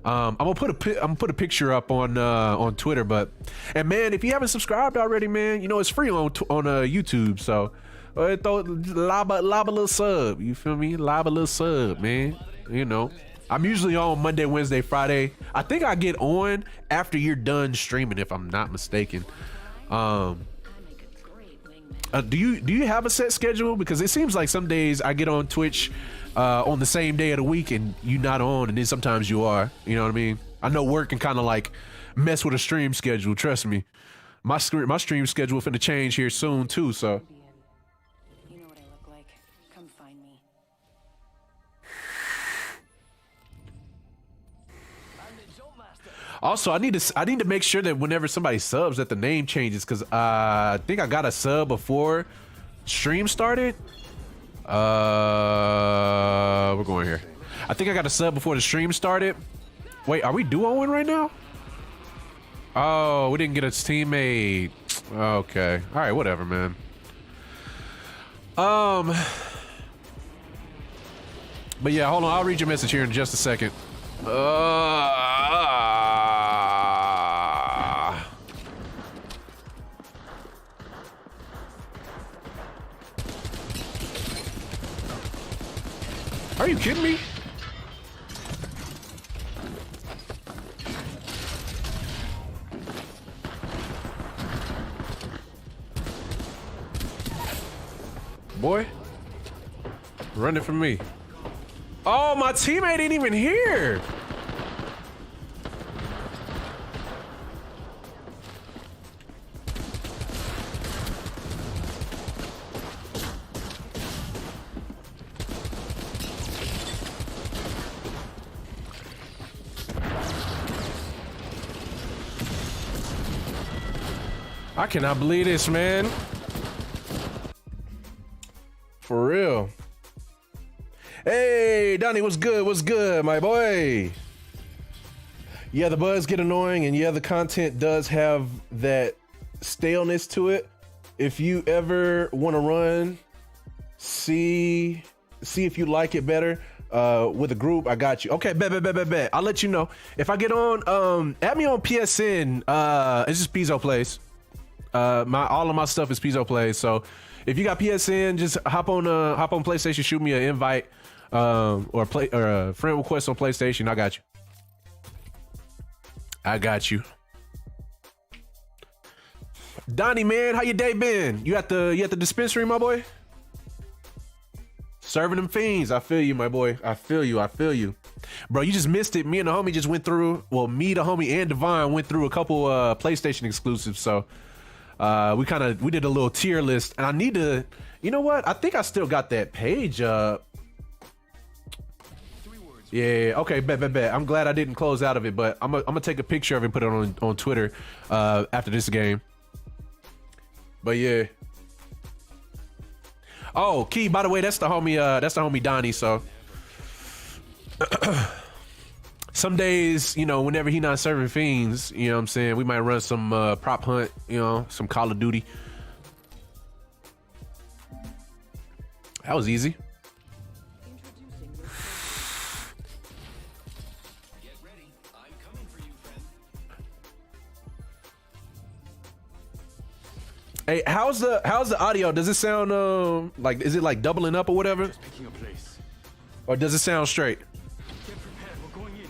I'm gonna put a picture up on Twitter. And man, if you haven't subscribed already, man, you know it's free on YouTube. So. Throw lob a little sub, you feel me? Lob a little sub, man. You know, I'm usually on Monday, Wednesday, Friday. I think I get on after you're done streaming, if I'm not mistaken. Do you have a set schedule? Because it seems like some days I get on Twitch on the same day of the week and you not on, and then sometimes you are. You know what I mean? I know work can kind of like mess with a stream schedule. Trust me, my stream schedule finna change here soon too. So. Also, I need to make sure that whenever somebody subs that the name changes, because I think I got a sub before stream started. We're going here. I think I got a sub before the stream started. Wait, are we duoing right now? Oh, we didn't get a teammate. Okay. All right, whatever, man. But yeah, hold on. I'll read your message here in just a second. Are you kidding me? Boy, run it from me. Oh, my teammate ain't even here. I cannot believe this, man. For real. Hey, Donnie, what's good? What's good, my boy? Yeah, the bugs get annoying, and yeah, the content does have that staleness to it. If you ever want to run, see if you like it better with a group, I got you. Okay, bet. I'll let you know. If I get on, add me on PSN. It's just Pizzo Plays. All of my stuff is Pizzo Plays. So if you got PSN, just hop on PlayStation, shoot me an invite, or a friend request on PlayStation. I got you. Donnie, man, how your day been? You at the dispensary, my boy? Serving them fiends. I feel you, my boy. I feel you. Bro, you just missed it. Me and the homie just went through, well, me, the homie, and Divine went through a couple PlayStation exclusives. So we did a little tier list. And I need to, you know what? I think I still got that page up. Yeah, okay, bet. I'm glad I didn't close out of it, but I'm gonna take a picture of it and put it on Twitter after this game. But yeah. Oh, Key, by the way, that's the homie Donnie, so some days, you know, whenever he not serving fiends, you know what I'm saying, we might run some prop hunt, you know, some Call of Duty. That was easy. Hey, how's the audio? Does it sound like, is it like doubling up or whatever? Picking a place. Or does it sound straight? Get prepared. We're going in.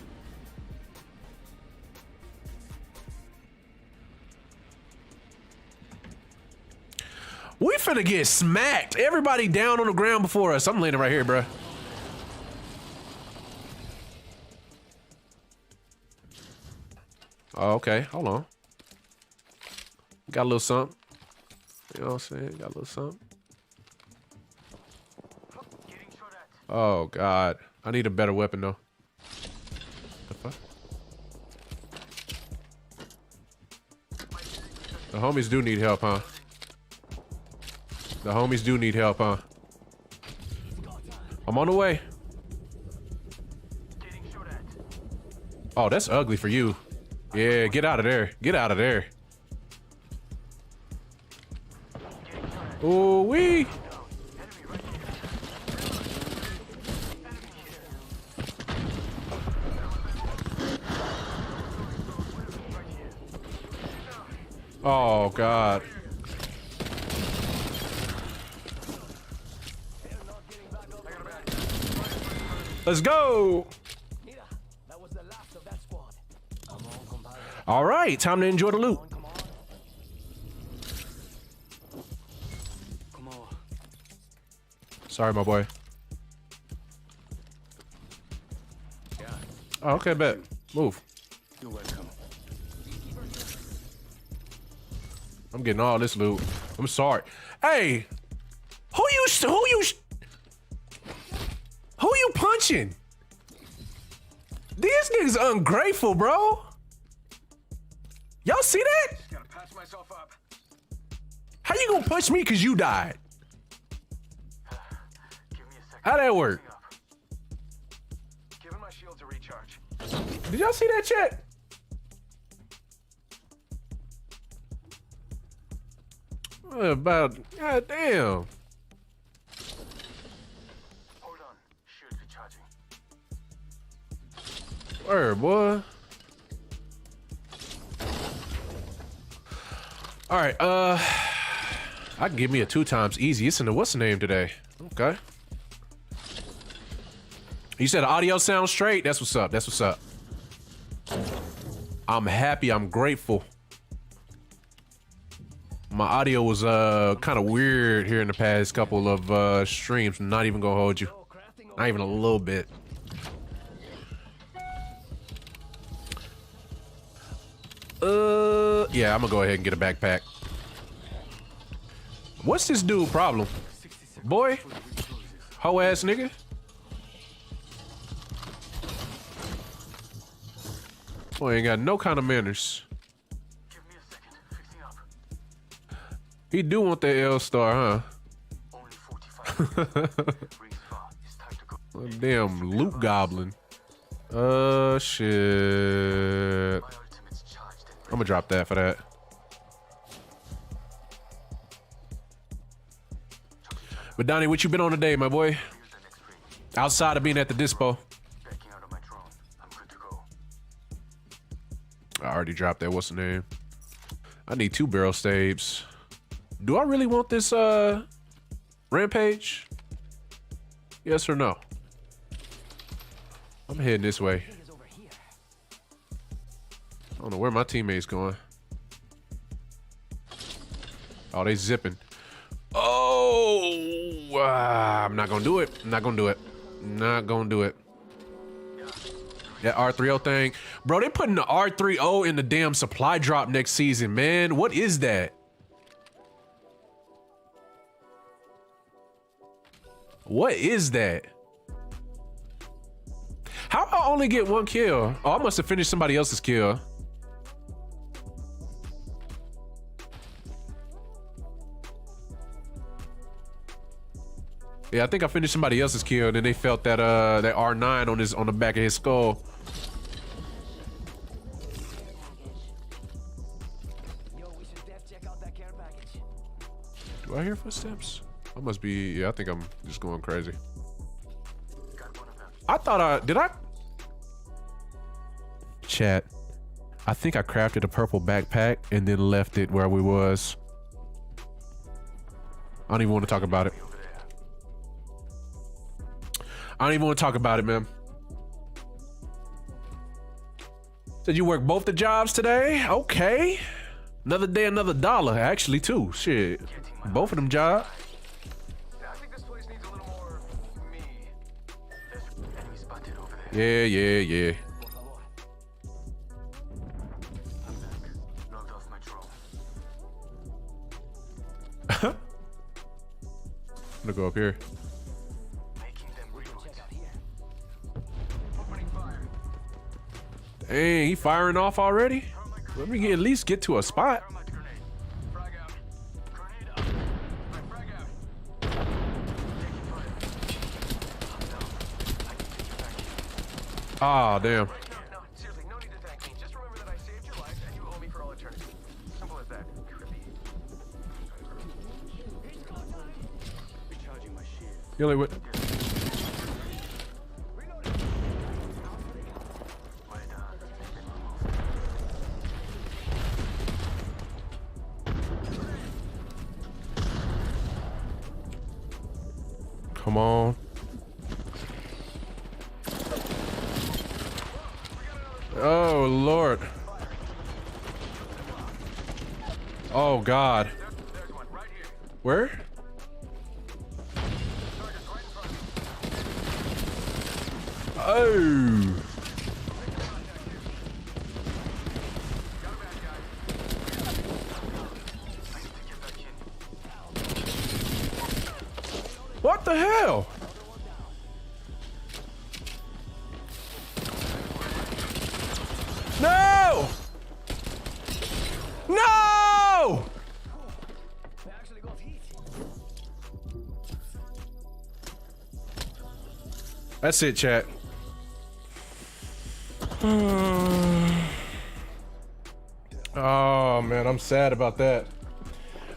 We finna get smacked. Everybody down on the ground before us. I'm landing right here, bro. Oh, okay. Hold on. Got a little something. You know what I'm saying? Got a little something. Oh, God. I need a better weapon, though. The fuck? The homies do need help, huh? The homies do need help, huh? I'm on the way. Oh, that's ugly for you. Yeah, get out of there. Get out of there. Ooh wee. Oh God. Let's go. All right, time to enjoy the loot. Sorry, my boy. Oh, okay, bet. Move. You're welcome. I'm getting all this loot. I'm sorry. Hey, who you punching? These niggas ungrateful, bro. Y'all see that? Just gotta patch myself up. How you gonna punch me because you died? Give me a second. How'd that work? Giving my shield to recharge. Did y'all see that chat? About, god damn. Hold on. Shield recharging. Word, boy. All right, I can give me a 2 times easy. It's in the what's the name today? Okay. You said the audio sounds straight. That's what's up. That's what's up. I'm happy. I'm grateful. My audio was kind of weird here in the past couple of streams. I'm not even gonna hold you. Not even a little bit. Yeah, I'm gonna go ahead and get a backpack. What's this dude problem? Boy? Hoe ass nigga? Boy, ain't got no kind of manners. Give me a second. Fixing up. He do want the L star, huh? Only 45. Rings far. It's time to go. Damn loot goblin. Shit. My ultimate's charged and I'm gonna drop that for that. But Donnie, what you been on today, my boy? use the next ring. Outside of being at the dispo. Backing out of my drone. I'm good to go. I already dropped that. What's the name? I need 2 barrel staves. Do I really want this rampage? Yes or no? I'm heading this way. I don't know where my teammates going. Oh, they zipping. Oh, I'm not gonna do it. I'm not gonna do it. Not gonna do it. That R30 thing. Bro, they putting the R30 in the damn supply drop next season, man. What is that? What is that? How I only get 1 kill? Oh, I must have finished somebody else's kill. Yeah, I think I finished somebody else's kill, and then they felt that that R9 on the back of his skull. Yo, we should def check out that care package. Do I hear footsteps? I must be. Yeah, I think I'm just going crazy. Got one of them. I thought did I? Chat. I think I crafted a purple backpack and then left it where we was. I don't even want to talk about it. I don't even want to talk about it, man. Said you work both the jobs today? Okay. Another day, another dollar. Actually, too. Shit. Both of them jobs. I think this place needs a little more me. There's enemy spotted over there. Yeah. Por favor. I'm back. Logged off my drone. I'm gonna go up here. Making them reload. Opening fire. Dang, he firing off already? Let me at least get to a spot. Thermite grenade. Frag out. Grenade up. My frag out. Taking fire. I'm down. I can take you back. Ah, damn. No, seriously, no need to thank me. Just remember that I saved your life and you owe me for all eternity. Simple as that. Recharging my shield. You only with. Well done. Come on. Oh, Lord. Oh, God. There's one right here. Where? Target's right in front of me. Oh. Got a bad guy. I need to get back in. What the hell? No! No! They actually got heat. That's it, chat. Oh man, I'm sad about that.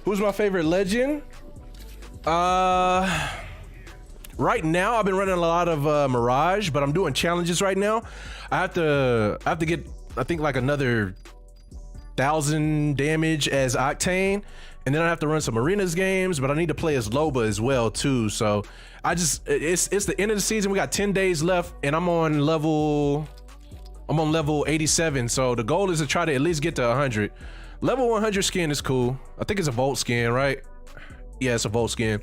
Who's my favorite legend? Right now I've been running a lot of Mirage, but I'm doing challenges right now. I have to get, I think, like another 1,000 damage as Octane, and then I have to run some arenas games, but I need to play as Loba as well too. So it's the end of the season. We got 10 days left, and I'm on level 87. So the goal is to try to at least get to 100. Level 100 skin is cool. I think it's a Volt skin, right? Yeah, it's a Volt skin.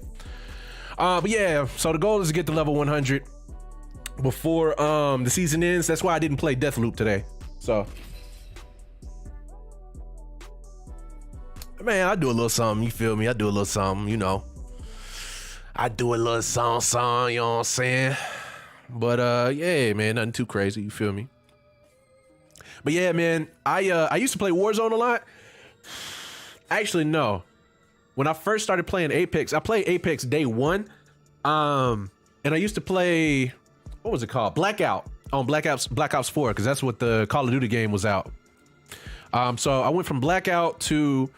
But yeah, so the goal is to get to level 100 before the season ends. That's why I didn't play Deathloop today. So man, I do a little something, you feel me? I do a little something, you know. I do a little song, you know what I'm saying? But yeah, man, nothing too crazy, you feel me? But yeah, man, I used to play Warzone a lot. Actually, no. when I first started playing Apex, I played Apex day one. And I used to play, what was it called? Blackout on Black Ops 4, because that's what the Call of Duty game was out. So I went from Blackout to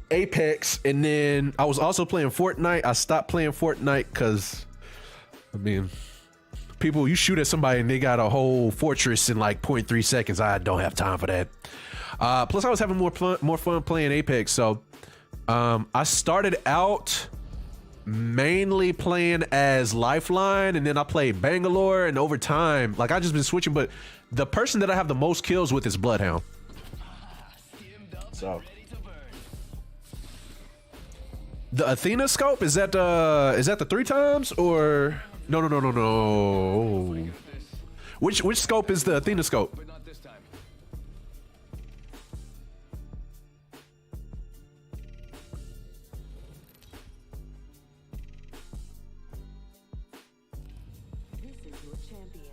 Apex, and then I was also playing Fortnite. I stopped playing Fortnite because, I mean, people, you shoot at somebody and they got a whole fortress in like 0.3 seconds. I don't have time for that. Plus, I was having more fun playing Apex. So I started out mainly playing as Lifeline, and then I played Bangalore, and over time, like, I just been switching. But the person that I have the most kills with is Bloodhound. So the Athena scope, is that the 3 times, or no. Which scope is the Athena scope? But not this time. This is your champion.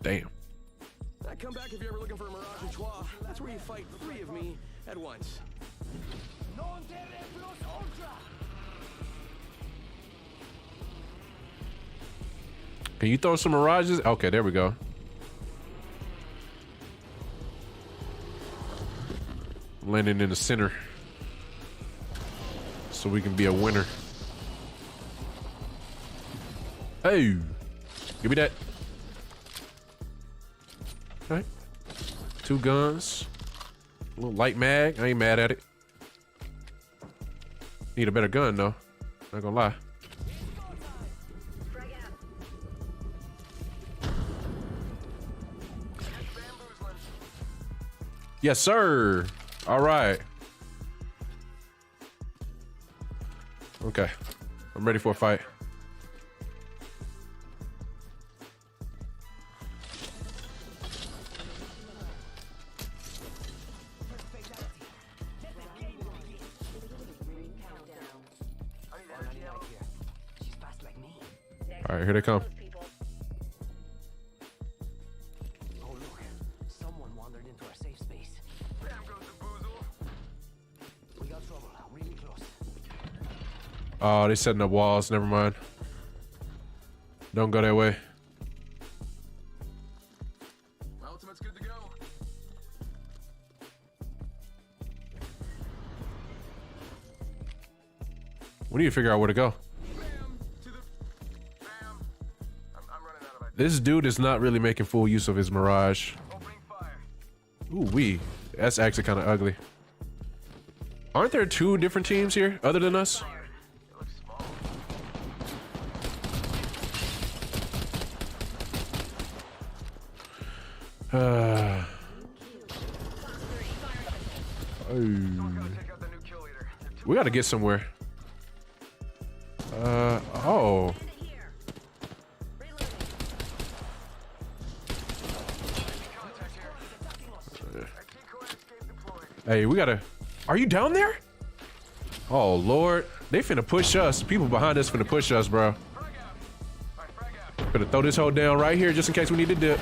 Damn. I come back if you're ever looking for a Mirage and Trois. That's where you fight 3 of me at once. Can you throw some mirages? Okay, there we go. Landing in the center so we can be a winner. Hey, give me that. Okay, 2 guns, a little light mag. I ain't mad at it. Need a better gun though, not gonna lie. Frag out. Yes, sir. All right. Okay, I'm ready for a fight. All right, here they come. Oh look, someone wandered into our safe space. Damn goes the boozle. We got trouble, really close. Oh, they setting up walls. Never mind. Don't go that way. My ultimate's good to go. We need to figure out where to go. Bam to the bam. I'm running out of ideas. This dude is not really making full use of his Mirage. Opening fire. Ooh, that's actually kind of ugly. Aren't there 2 different teams here other than us? It looks small. Oh. Gotta take out the new kill leader. They're too We gotta get somewhere. Oh. Here. Reloading. contact here. Decoy escape deployed. Hey, we gotta. Are you down there? Oh Lord, they finna push us. People behind us finna push us, bro. Frag out. Alright, frag out. Finna throw this hole down right here just in case we need to dip.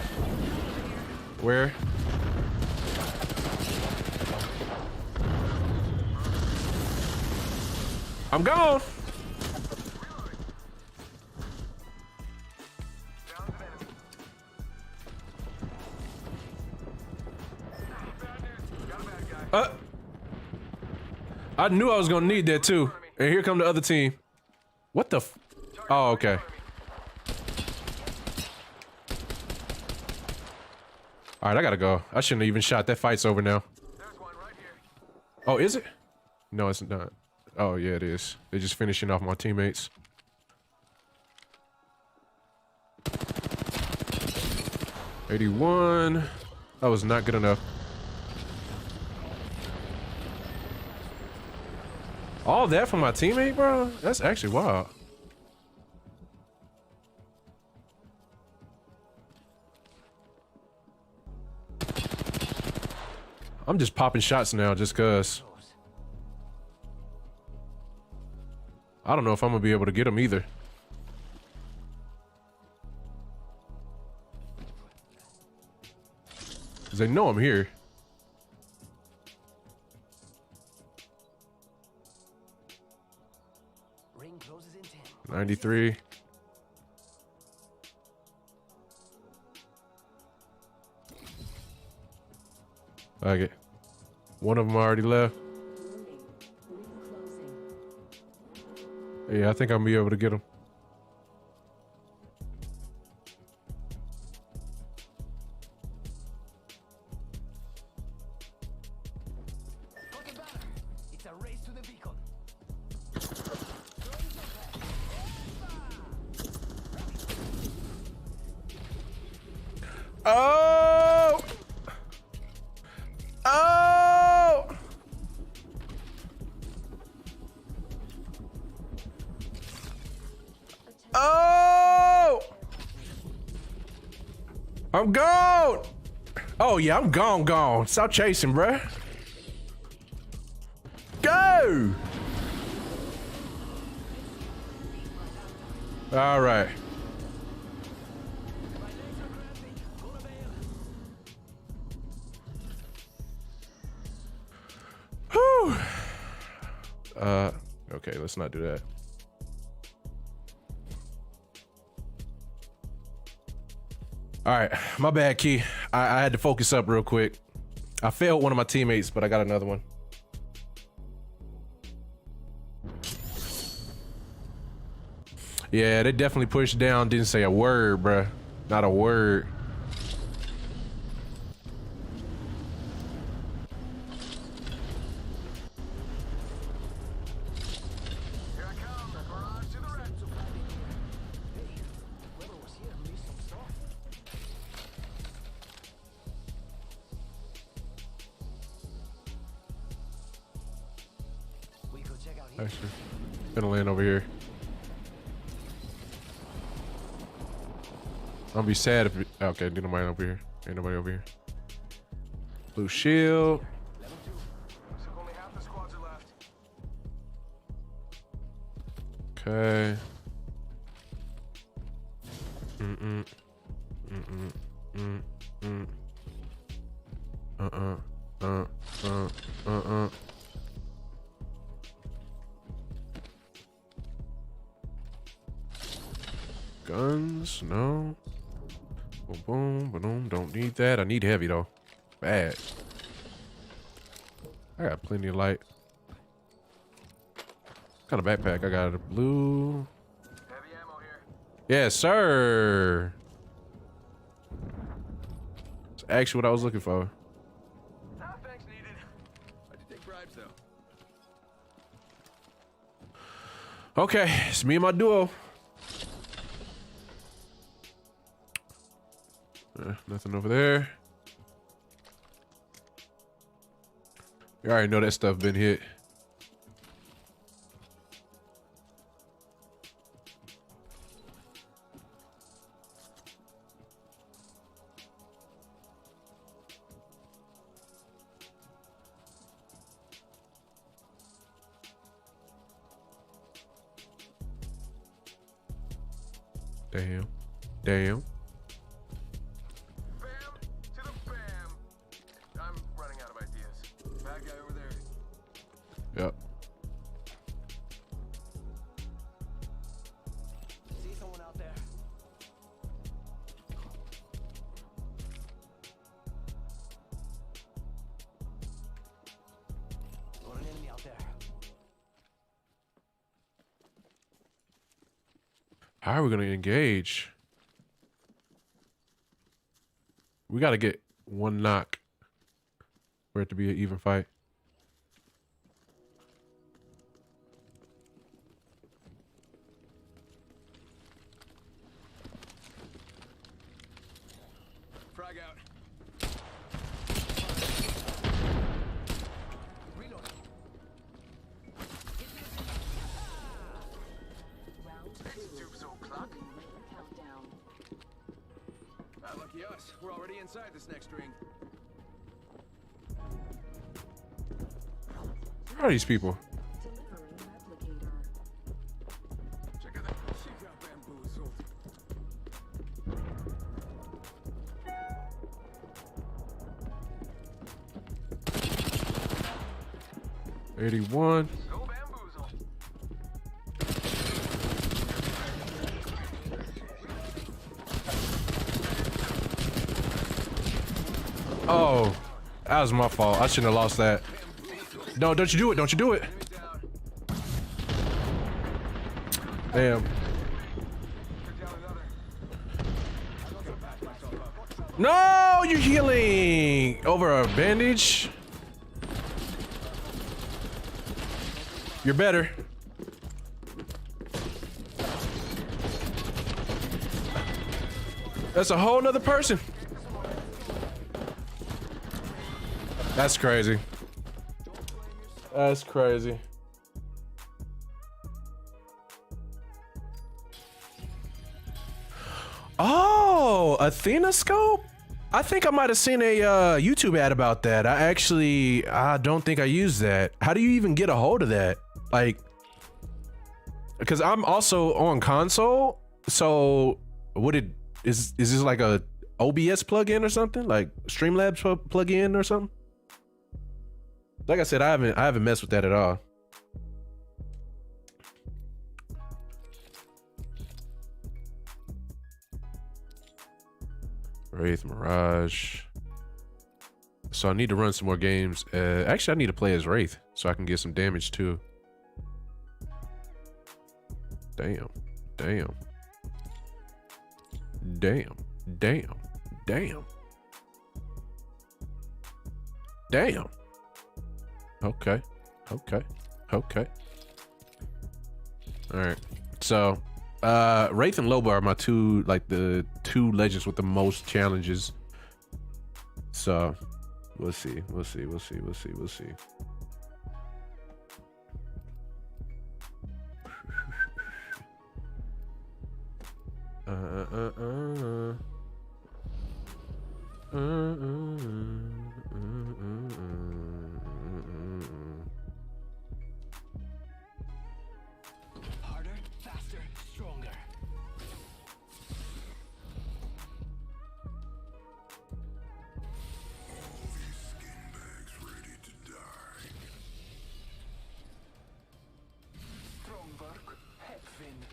Where? I'm gone. Down an enemy. Bad news. Got a bad guy. I knew I was gonna need that too. And here come the other team. What the f— Oh, okay. All right, I gotta go. I shouldn't have even shot. That fight's over now. There's one right here. Oh, is it? No, it's not. Oh, yeah, it is. They're just finishing off my teammates. $81. That was not good enough. All that for my teammate, bro? That's actually wild. I'm just popping shots now just cause. I don't know if I'm gonna be able to get him either. Because they know I'm here. Ring closes in 10. 93. Fuck it. One of them already left. Yeah, I think I'm gonna be able to get him. Fucking banner. It's a race to the beacon. Oh! Oh! Oh! I'm gone! Oh yeah, I'm gone. Stop chasing, bruh. Go! All right. Whew. Okay, let's not do that. All right, my bad, Key. I had to focus up real quick. I failed one of my teammates, but I got another one. Yeah, they definitely pushed down, didn't say a word, bruh. Not a word. Here I come, the garage to the red. Hey, whoever was here missed some stuff. We could check out here. Actually, gonna land over here. I'm gonna be sad if okay, ain't nobody over here. Ain't nobody over here. Blue shield. Level 2. Looks like only half the squads are left. Okay. Guns, no. Boom, boom, boom. Don't need that. I need heavy though. Bad. I got plenty of light. What kind of backpack I got? A blue. Heavy ammo here. Yes, sir. It's actually what I was looking for. Ah, thanks needed. I do take bribes though. Okay, it's me and my duo. Nothing over there. You already know that stuff been hit. Damn. Damn. Bam to the bam. I'm running out of ideas. Bad guy over there. Yep. See someone out there? Got an enemy out there. How are we gonna engage? We gotta get one knock for it to be an even fight. Frag out. Reload. Tube so clock. Lucky us. We're already inside this next ring. Where are these people? Check out that. She got bamboozled. 81. Go bamboozle. Oh, that was my fault. I shouldn't have lost that. No, don't you do it. Don't you do it. Damn. No, you're healing over a bandage. You're better. That's a whole nother person. That's crazy. That's crazy. Oh, Athena scope? I think I might have seen a YouTube ad about that. I don't think I used that. How do you even get a hold of that? Like, because I'm also on console, so is this like a OBS plugin or something? Like Streamlabs plugin or something? Like I said, I haven't messed with that at all. Wraith Mirage. So I need to run some more games. Actually, I need to play as Wraith so I can get some damage too. Damn. Damn. Damn. Damn. Damn. Damn. Okay. Okay. Okay. All right. So, Wraith and Loba are my the two legends with the most challenges. So, we'll see. We'll see. We'll see. We'll see. We'll see. Harder, faster, stronger. Strong work, Headwind.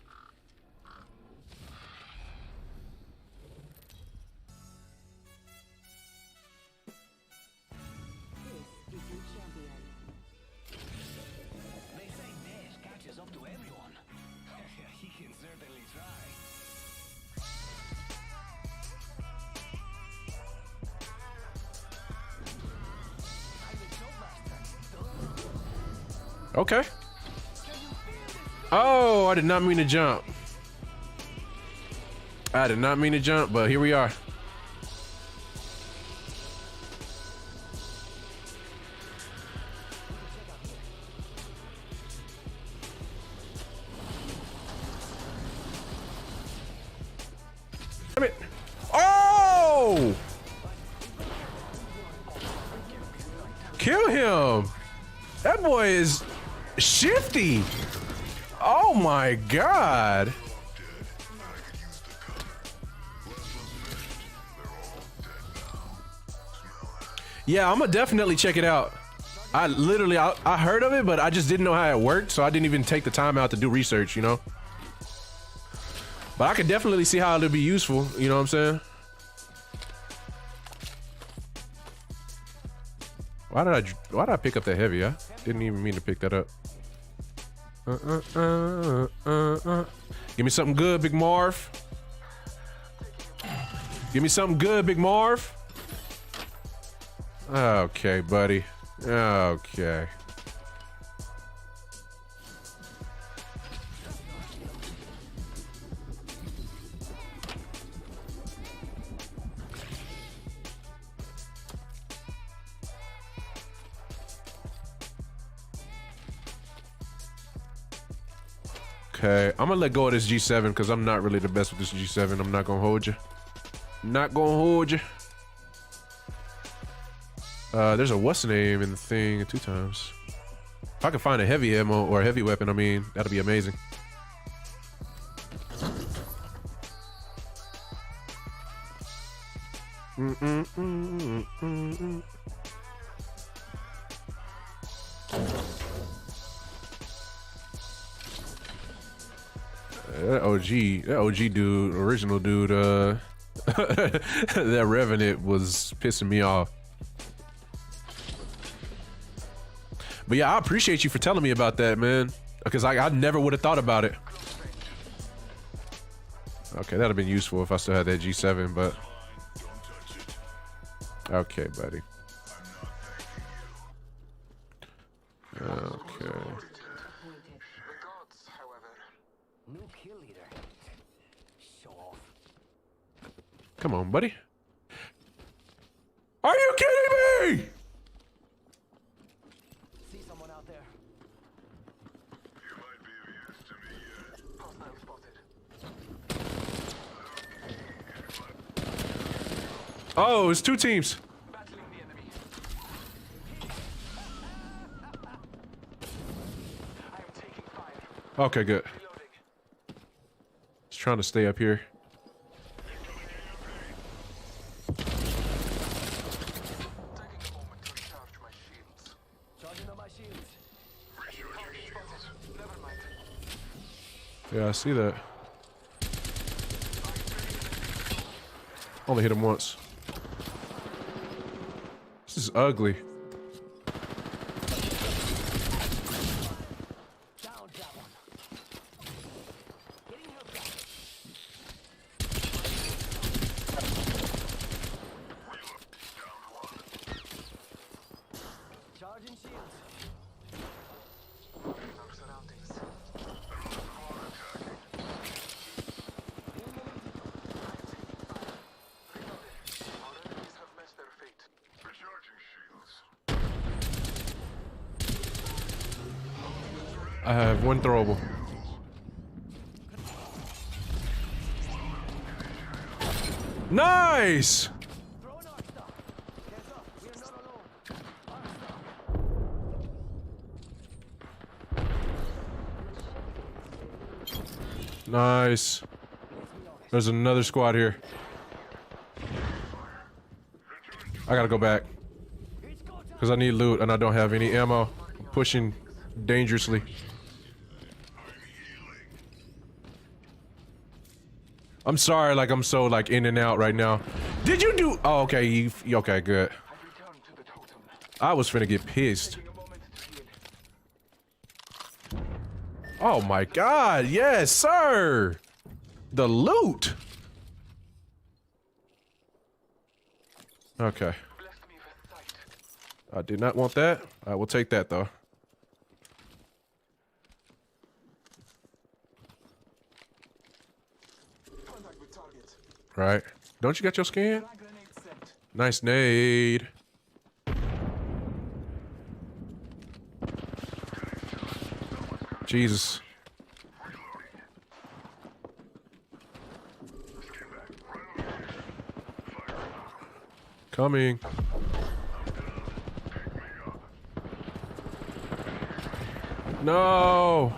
This is your champion. They say Dash catches up to everyone. He can certainly try. Okay. Oh, I did not mean to jump. I did not mean to jump, but here we are. Damn it. Oh! Kill him. That boy is shifty. Oh my God. Yeah, I'm gonna definitely check it out. I heard of it, but I just didn't know how it worked, so I didn't even take the time out to do research, you know? But I could definitely see how it'll be useful, you know what I'm saying? Why did I pick up that heavy? I didn't even mean to pick that up. Give me something good, Big Marv. Give me something good, Big Marv. Okay, buddy. Okay. Okay, I'm gonna let go of this G7 because I'm not really the best with this G7. I'm not gonna hold you. Not gonna hold you. There's a what's the name in the thing 2 times. If I can find a heavy ammo or a heavy weapon, I mean, that'll be amazing. OG dude, original dude, that Revenant was pissing me off. But yeah, I appreciate you for telling me about that, man. Because I never would have thought about it. Okay, that'd have been useful if I still had that G7, but... Okay, buddy. Okay. New kill leader. Show off. Come on, buddy. Are you kidding me? See someone out there. You might be of use to me yet. Hostile spotted. Oh, it's 2 teams. Battling the enemy. I am taking fire. Okay, good. Reloading. Just trying to stay up here. Taking a moment to recharge my shields. Charging on my shields. Recharging shields. Never mind. Yeah, I see that. Only hit him once. This is ugly. Down that one. Getting help down. Charging shields. Our surroundings. Our enemies have met their fate. Recharging shields. I have 1 throwable. Nice! Throw an arc star. Hands up. We are not alone. Arc star. Nice. There's another squad here. I gotta go back. It's go time. Because I need loot and I don't have any ammo. I'm pushing dangerously. I'm sorry, like I'm so like in and out right now. Did you do? Oh, okay. Okay, good. I've returned to the totem. I was finna get pissed. Taking a moment to heal. Oh my God! Yes, sir. The loot. Okay. Blessed me with sight. I did not want that. I will take that though. Contact with target. Right. Don't you got your scan? Frag grenade sent. Nice nade. Jesus. Coming. No.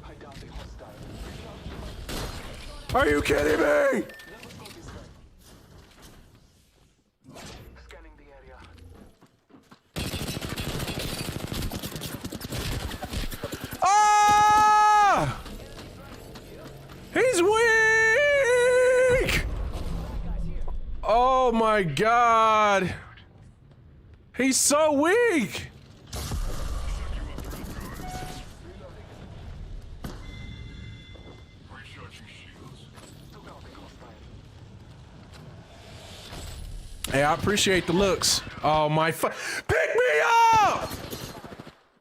I downed a hostile. Are you kidding me? Let us go this way. Scanning the area. Ah! He's weak! Oh my God. He's so weak. Recharging shields. Took out the hostile. Hey, I appreciate the looks. Oh my pick me up!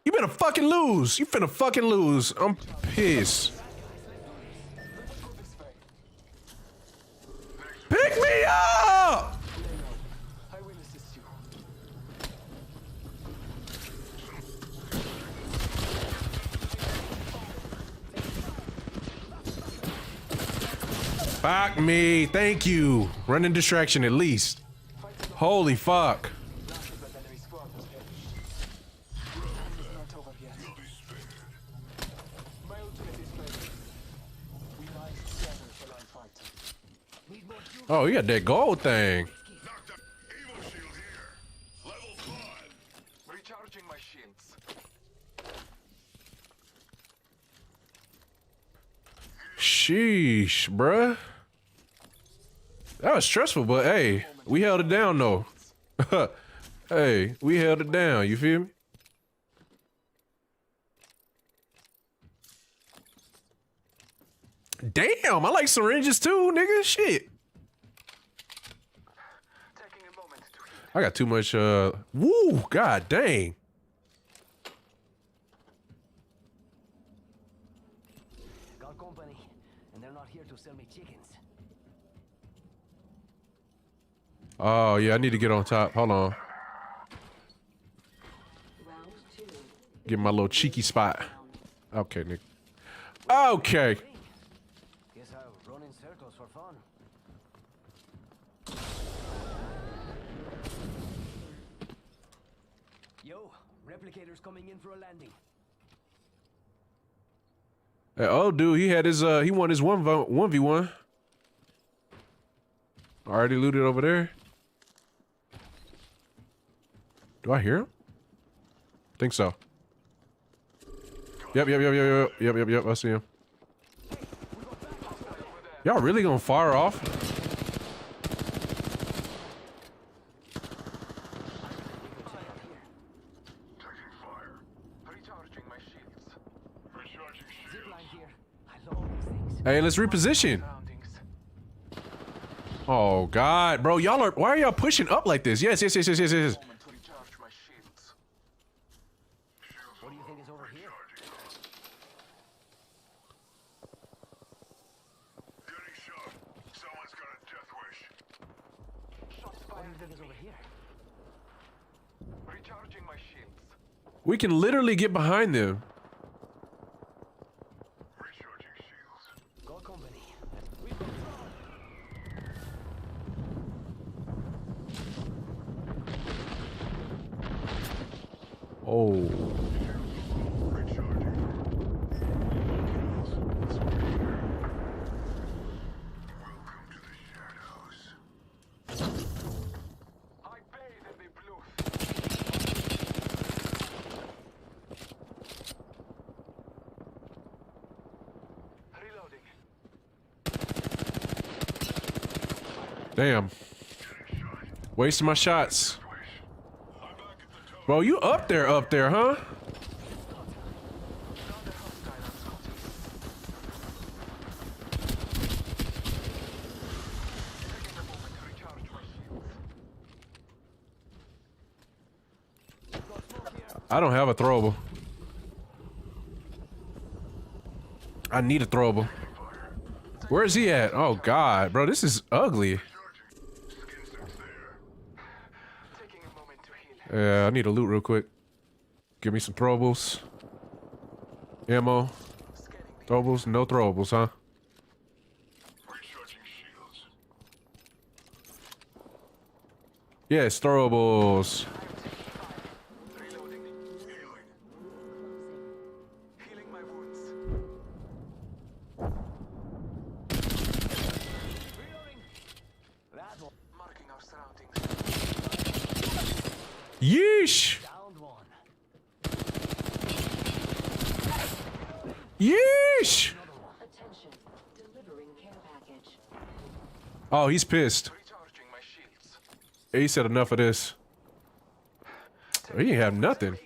You better fucking lose. You finna fucking lose. I'm pissed. Pick me up! I will assist you. Fuck me. Thank you. Running distraction at least. Holy fuck. That enemy squad was heavy. It's not over yet. My ultimate is ready. We rise together till I fight. Need more fuel. Oh, you got that gold thing. Evo shield here. Level 5. Recharging my shields. Sheesh, bruh. That was stressful, but hey, we held it down though. Hey, we held it down, you feel me? Damn, I like syringes too, nigga. Shit. Taking a moment to heal. I got too much, woo, god dang. Got company, and they're not here to sell me chickens. Oh, yeah, I need to get on top. Hold on. Round two. Get my little cheeky spot. Okay, Nick. Okay. Guess I'll run in circles for fun. Yo, replicators coming in for a landing. Hey, oh, dude, he had his, he won his 1v1. Already looted over there. Do I hear him? Think so. Yep. I see him. Y'all really gonna fire off? Taking fire. Recharging my shields. Recharging shields. Zipline here. I love these things. Hey, let's reposition. Surroundings. Oh God, bro, y'all are. Why are y'all pushing up like this? Yes. Moment to recharge my shields. What do you think is over here? Getting shot. Someone's got a death wish. Shots What do fired you think at is me. over here? Recharging my shields. We can literally get behind them. Recharging shields. Got company. We got Oh. Recharging. Welcome to the shadows. I bathe in the blue. Reloading. Damn. Wasting my shots. I'm back at the top. Bro, you up there, huh? Another hostile on Scotty. Taking a moment to recharge my shields. I don't have a throwable. I need a throwable. Where is he at? Oh God, bro, this is ugly. Skin suits there. Taking a moment to heal. Yeah, I need to loot real quick. Give me some throwables. Ammo. Scanning the Throwables, no throwables, huh? recharging shields. Yes, throwables. Reloading. Healing. Healing my wounds. reloading. That one. Marking our surroundings. Yeesh! Downed one. Yeesh! Attention. Delivering care package. Oh, he's pissed. Recharging my shields. He said enough of this. He ain't have nothing.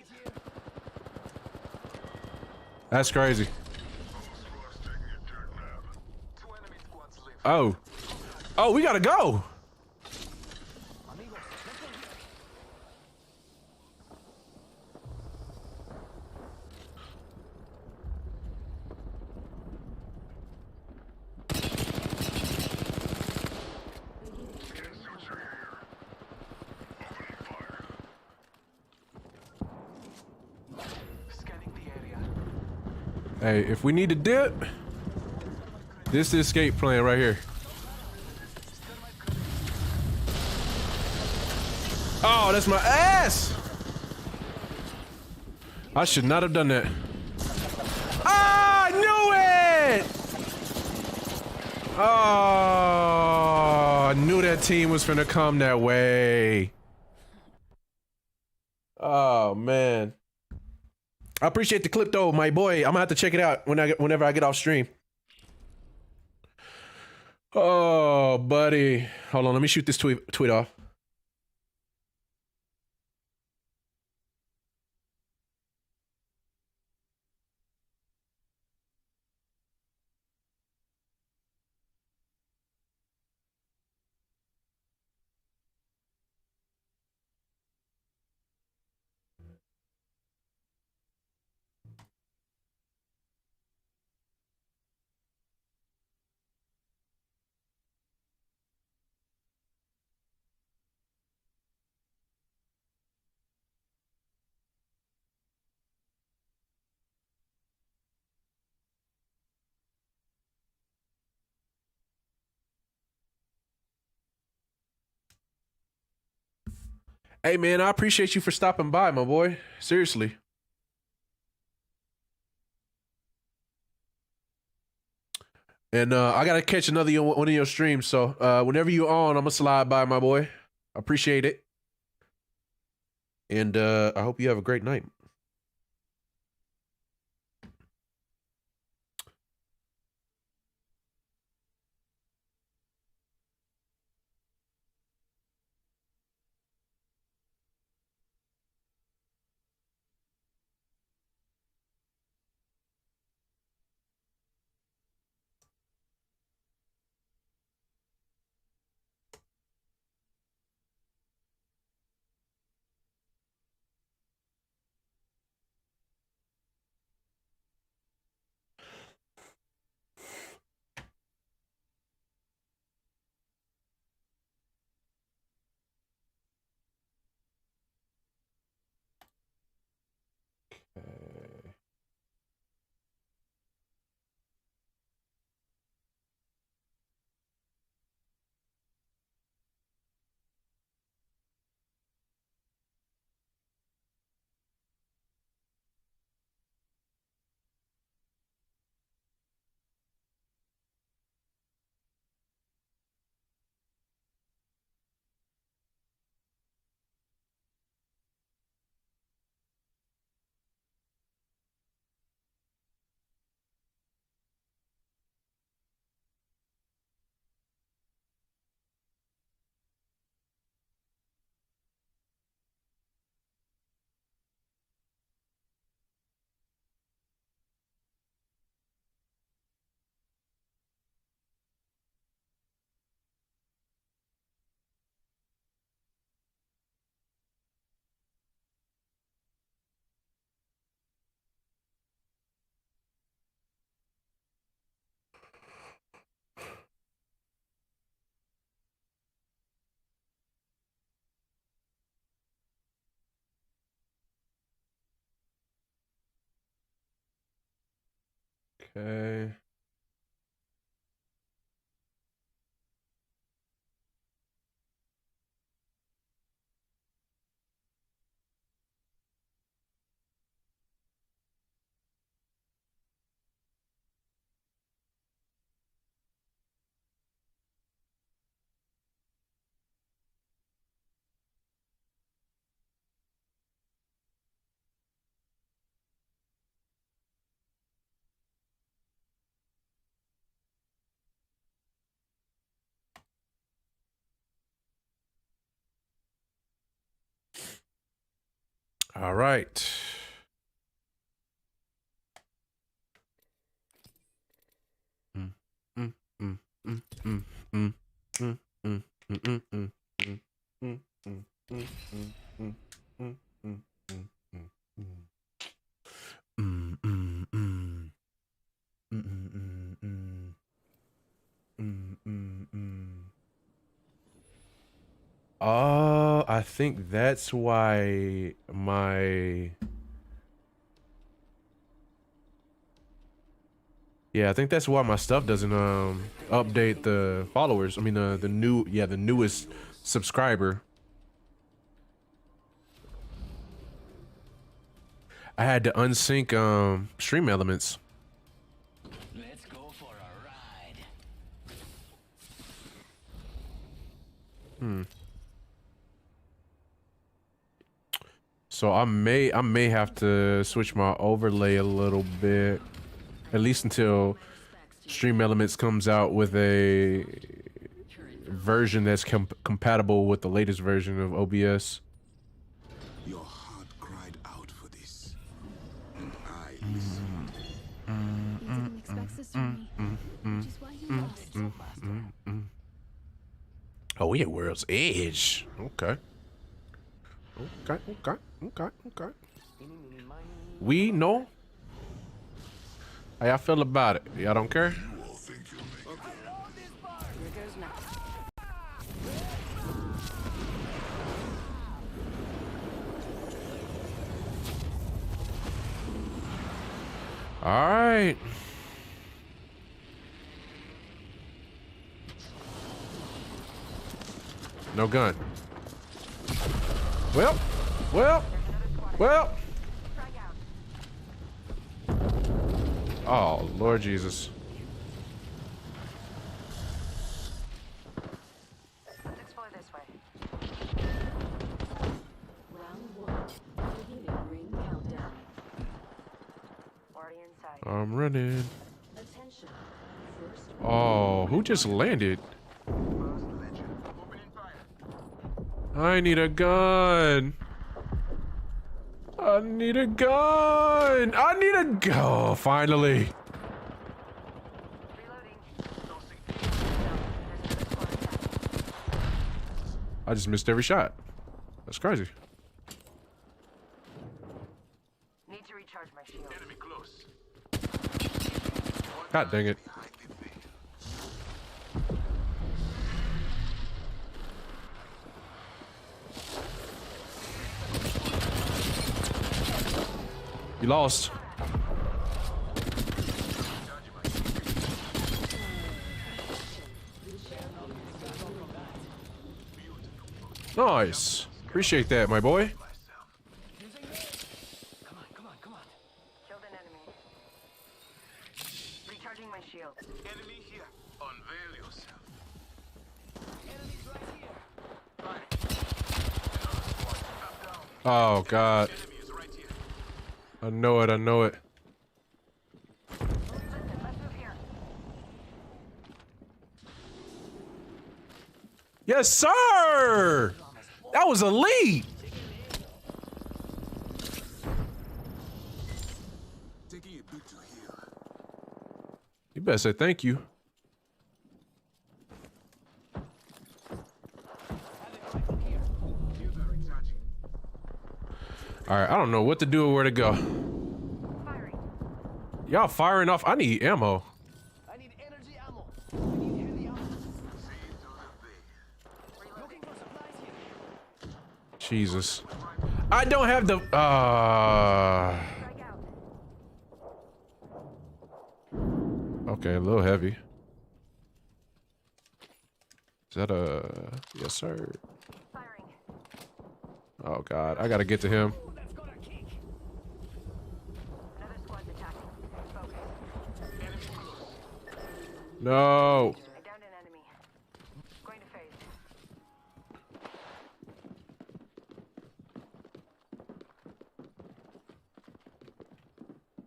That's crazy. Squad's taking a dirt nap. 2 enemy squads live. Oh. Oh, we gotta go. Amigos, let's go here. Skin suits are here. Opening fire. Scanning the area. Hey, if we need to dip, this is the escape plan right here. Oh, that's my ass! I should not have done that. Ah, I knew it! Oh, I knew that team was finna come that way. Oh, man. I appreciate the clip though, my boy. I'm gonna have to check it out whenever I get off stream. Oh, buddy. Hold on, let me shoot this tweet off. Hey, man, I appreciate you for stopping by, my boy. Seriously. And I gotta catch another one of your streams, so whenever you're on, I'm gonna slide by, my boy. I appreciate it. And I hope you have a great night. Okay. All right. Mm, mm, mm, mm, mm, mm, mm, mm, mm, mm, mm, mm, mm, mm, mm, mm, mm, mm, mm. Mm, mm, mm. Mm, mm, mm, mm. Mm, mm, mm. Oh, I think that's why I think that's why my stuff doesn't update the followers. I mean the newest subscriber. I had to unsync stream elements. Let's go for a ride. So I may have to switch my overlay a little bit, at least until Stream Elements comes out with a version that's compatible with the latest version of OBS. Your heart cried out for this, and I listened. He didn't expect this from me, which is why he lost. Oh, we at World's Edge. Okay. Okay. We know. How y'all feel about it? Y'all don't care? Here goes nothing. All right. No gun. Well. Oh, Lord Jesus. Let's explore this way. Round 1. Beginning ring countdown. Already inside. I'm running. Attention. First Oh, who just landed? Opening fire. I need a gun. I need a gun. Oh, finally. Reloading. Don't see. There's another squad attack. I just missed every shot. That's crazy. Need to recharge my shield. Enemy close. God dang it. Behind the veil. You lost. Nice. Appreciate that, my boy. Come on. Killed an enemy. Recharging my shield. Enemy here. Unveil yourself. Enemies right here. Fire. Another squad. Up down. Oh, God. Enemy is right here. I know it. Listen, let's move here. Yes, sir. That was elite. Taking a bit to heal. You better say thank you. All right, I don't know what to do or where to go. Firing. Y'all firing off. I need ammo. I need energy ammo. I need heavy ammo. Looking for supplies here. Jesus. I don't have the. Strike out. Okay, a little heavy. Is that a? Yes, sir. Firing. Oh God, I gotta get to him. Ooh, that's got a kick. Another squad's attacking. Focus. No. I downed an enemy. Going to phase.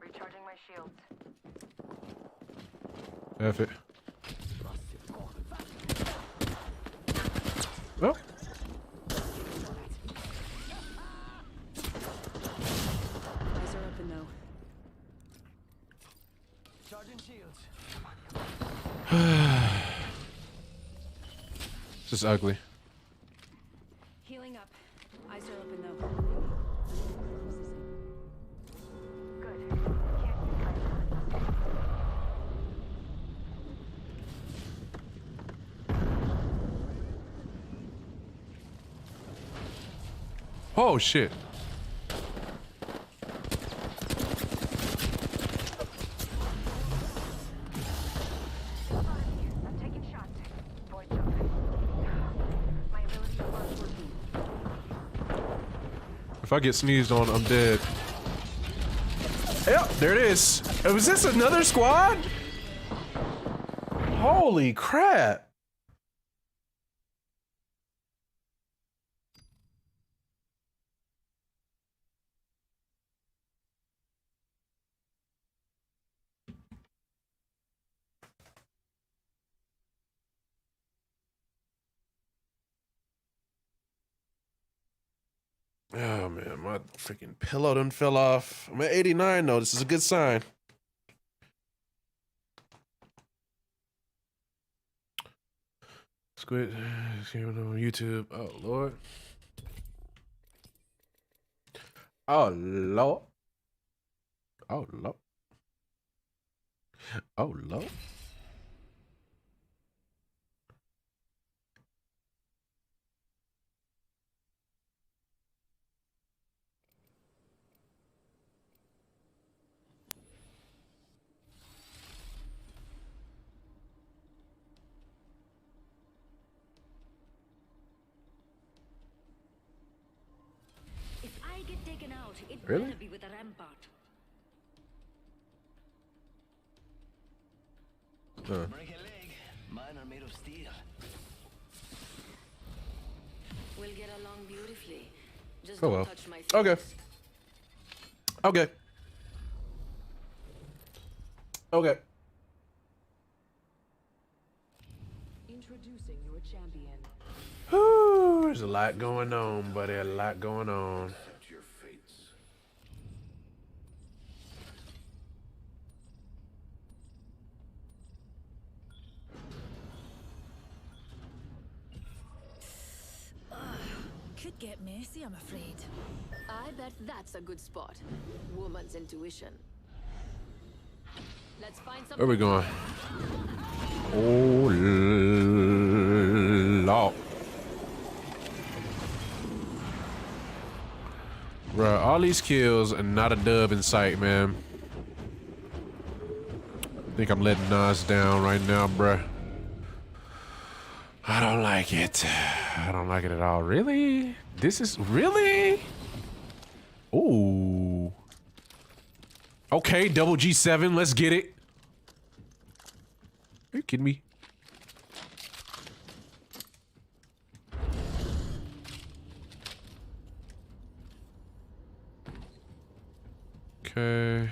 Recharging my shields. F it. Well. eyes are open though. Charging shields. This is ugly. Healing up. Eyes are open though. Good. Can't be cut. Oh shit. I'm taking shots. Void jump. My ability to launch working. If I get sneezed on, I'm dead. Yep, there it is. Was this another squad? Holy crap. Oh man, my freaking pillow done fell off. I'm at 89 though. This is a good sign. Squid on YouTube. Oh Lord. Oh Lord. Oh Lord. Oh Lord. If I get taken out, it Really? better be with a rampart. Break a leg. Mine are made of steel. We'll get along beautifully. Just Oh don't well. touch my feet. Okay. Okay. Okay. Introducing your champion. Whew, there's a lot going on, buddy. A lot going on. Accept your fates. Could get messy, I'm afraid. I bet that's a good spot. Woman's intuition. Let's find something. Where we going? Oh Lord. Bruh, all these kills and not a dub in sight, man. I think I'm letting Nas down right now, bruh. I don't like it. I don't like it at all. Really? This is really? Ooh. Okay, double G7. Let's get it. Are you kidding me? Okay.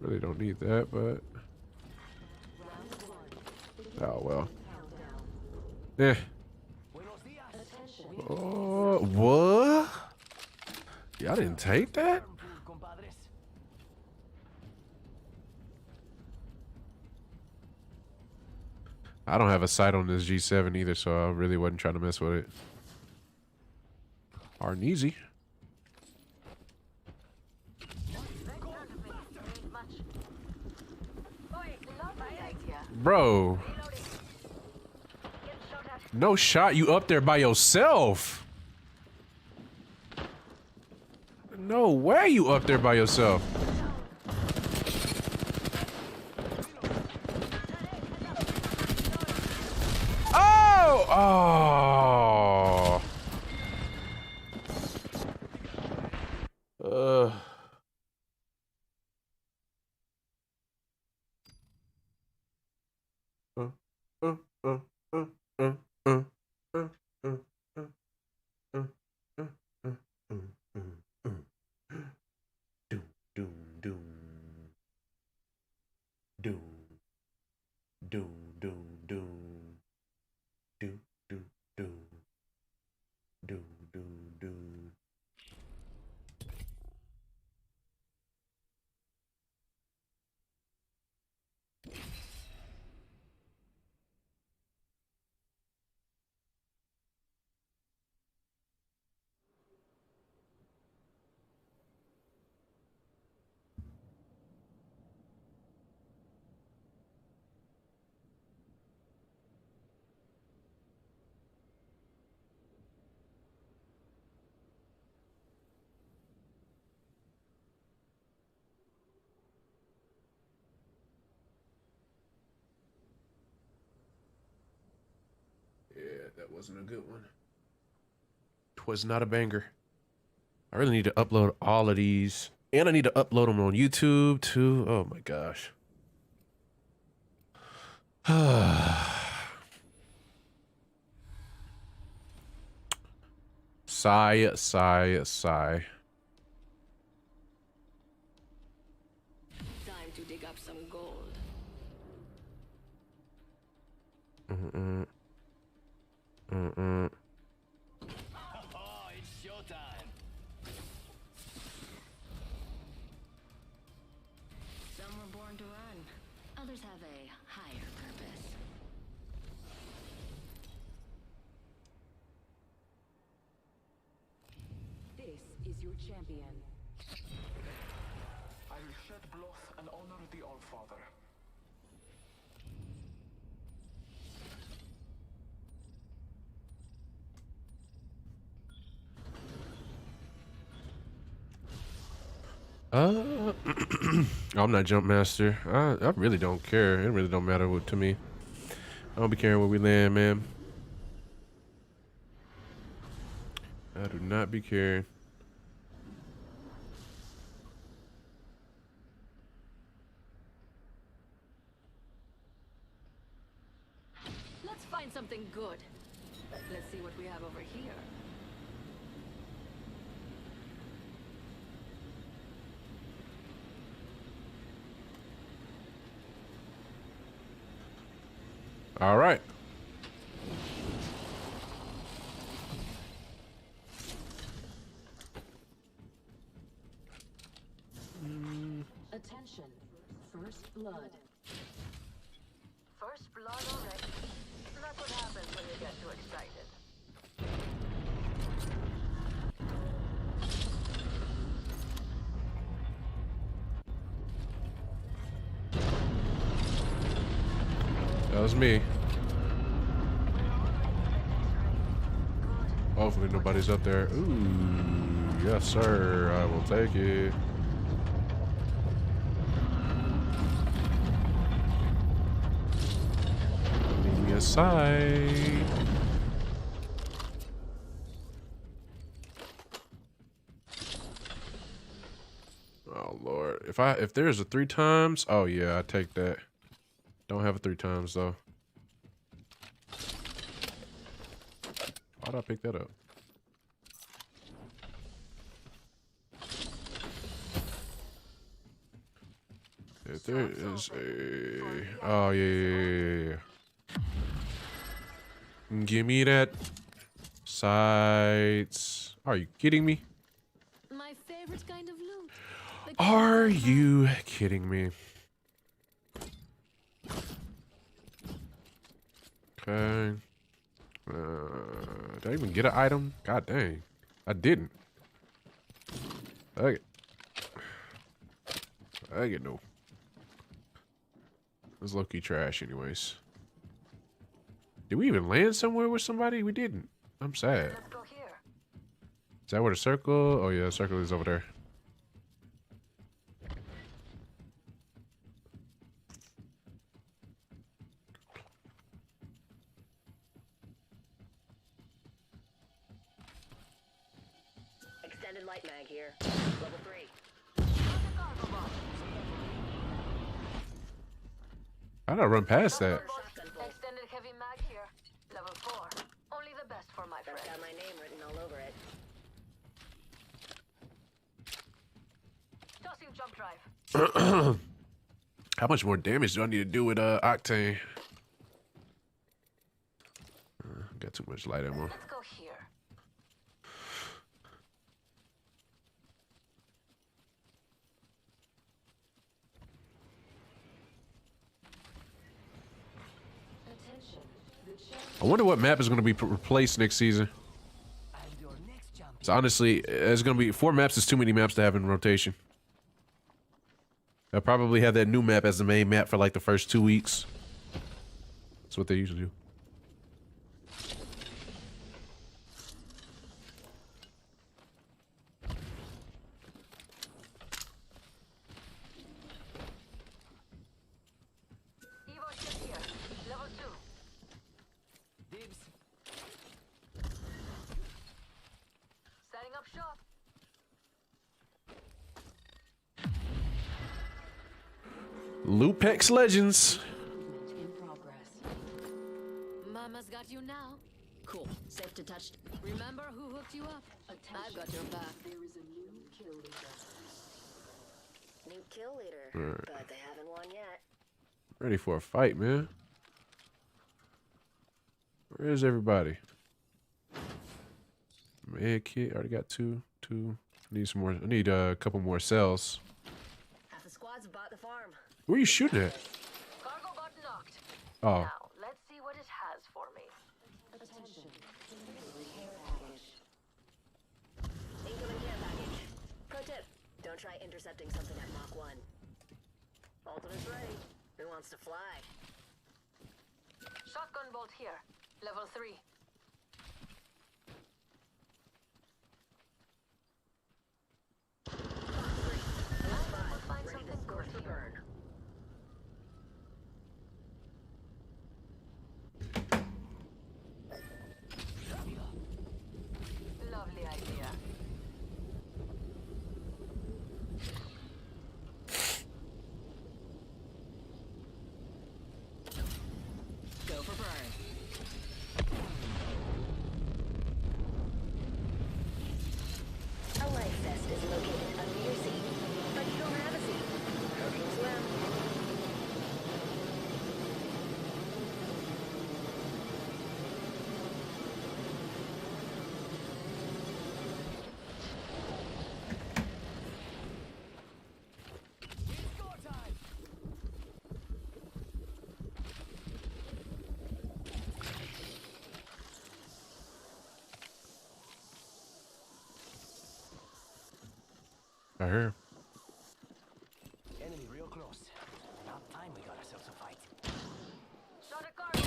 Really don't need that, but oh well. Yeah. Oh, what? Y'all didn't take that? Compadres. I don't have a sight on this G7 either, so I really wasn't trying to mess with it. Hard and easy. Bro. No shot, you up there by yourself. No way you up there by yourself. Oh! Oh! That wasn't a good one. Twas not a banger. I really need to upload all of these. And I need to upload them on YouTube too. Oh my gosh. Sigh, sigh, sigh. Time to dig up some gold. Oh, it's showtime. Some were born to run. Others have a higher purpose. This is your champion. I will shed blood and honor the Allfather. I'm not jump master. I really don't care. It really don't matter what to me. I don't be caring where we land, man. I do not be caring. Let's find something good. Let's see what we have over here. All right. Attention. First blood. First blood already. That's what happens when you get too excited. That was me. Hopefully nobody's up there. Ooh, yes sir, I will take it. Leave me aside. Oh Lord, if there's a 3 times, oh yeah, I take that. Don't have it 3 times though. Why'd I pick that up? If there is a... Oh, yeah. Give me that. Sights. Are you kidding me? My favorite kind of loot. Are you kidding me? Okay. Did I even get an item? God dang. I didn't. Okay. I get no. It was low-key trash anyways. Did we even land somewhere with somebody? We didn't. I'm sad. Let's go here. Is that where the circle? Oh yeah, the circle is over there. Extended light mag here. Level 3. How did I run past that? Extended heavy mag here. Level 4. Only the best for my friend. That's got my name written all over it. Tossing jump drive. How much more damage do I need to do with Octane? Got too much light ammo. Let's go here. I wonder what map is going to be replaced next season. So honestly, there's going to be 4 maps. Is too many maps to have in rotation. They'll probably have that new map as the main map for like the first 2 weeks. That's what they usually do. Lupex Legends. Mama's got you now. Cool. Safe to touch. Remember who hooked you up? I've got your back. There is a new kill leader. New kill leader. Right. But they haven't won yet. Ready for a fight, man. Where is everybody? egg kit. Already got two. Need some more. I need a couple more cells. Half the squads have bought the farm. Where are you shooting at? Cargo bot knocked. Oh. Now, let's see what it has for me. Attention. Incoming care package. Pro tip, don't try intercepting something at Mach 1. Ultimate's ready. Who wants to fly? Shotgun bolt here. Level 3. We'll find something good to burn. Lovely idea. Go for burn. A life vest is located under your seat, but you don't have a seat. Cooking swim. Right here. Enemy real close. About time we got ourselves a fight. Shot at guard.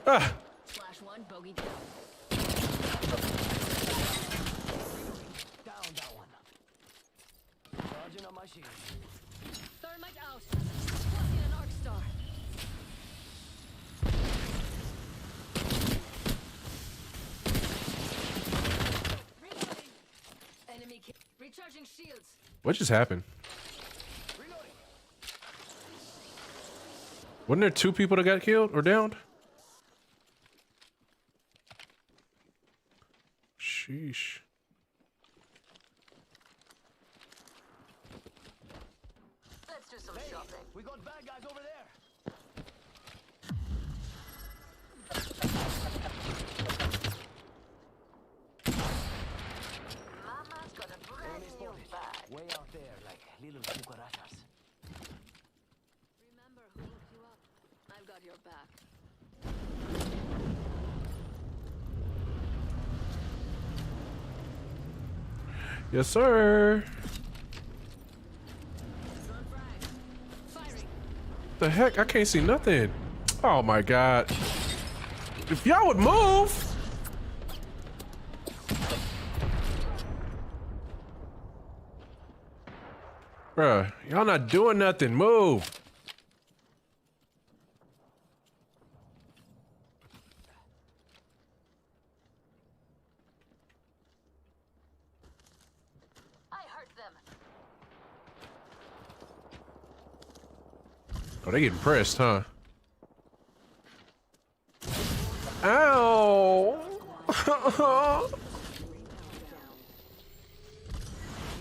Ah! Flash 1, bogey down. Down that one. Charging on my shield. Thermite out. Squashing an arc star. Reloading. Enemy kill. Recharging shields. What just happened? Reloading. Wasn't there 2 people that got killed or downed? Sheesh. Let's do some shopping. We got bad guys over there. Mama's got a brand Enemy new spotted. bag. Way out there, like little cucarachas. Remember who hooked you up? I've got your back. Yes, sir. Front frag. Firing. The heck? I can't see nothing. Oh my god. If y'all would move. Bruh, y'all not doing nothing. Move. I hurt them. Oh, they getting pressed, huh? Ow!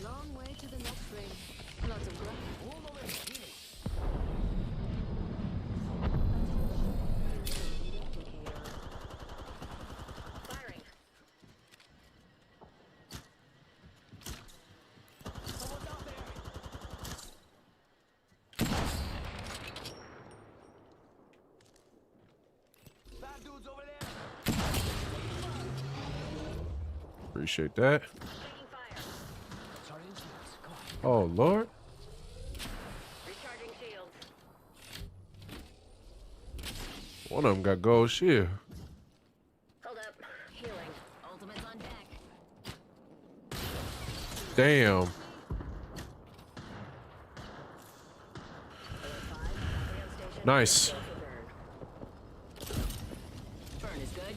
Long way to the next ring. Lots of ground. Firing. Someone's out there. Bad dudes over there. Appreciate that. Taking fire. Charlie instruments. Come on. Oh, Lord. Recharging shields. One of them got gold shield. Hold up. Healing. Ultimate's on deck. Damn. Alert 5. Battery on station. Nice. Go for burn. Burn is good.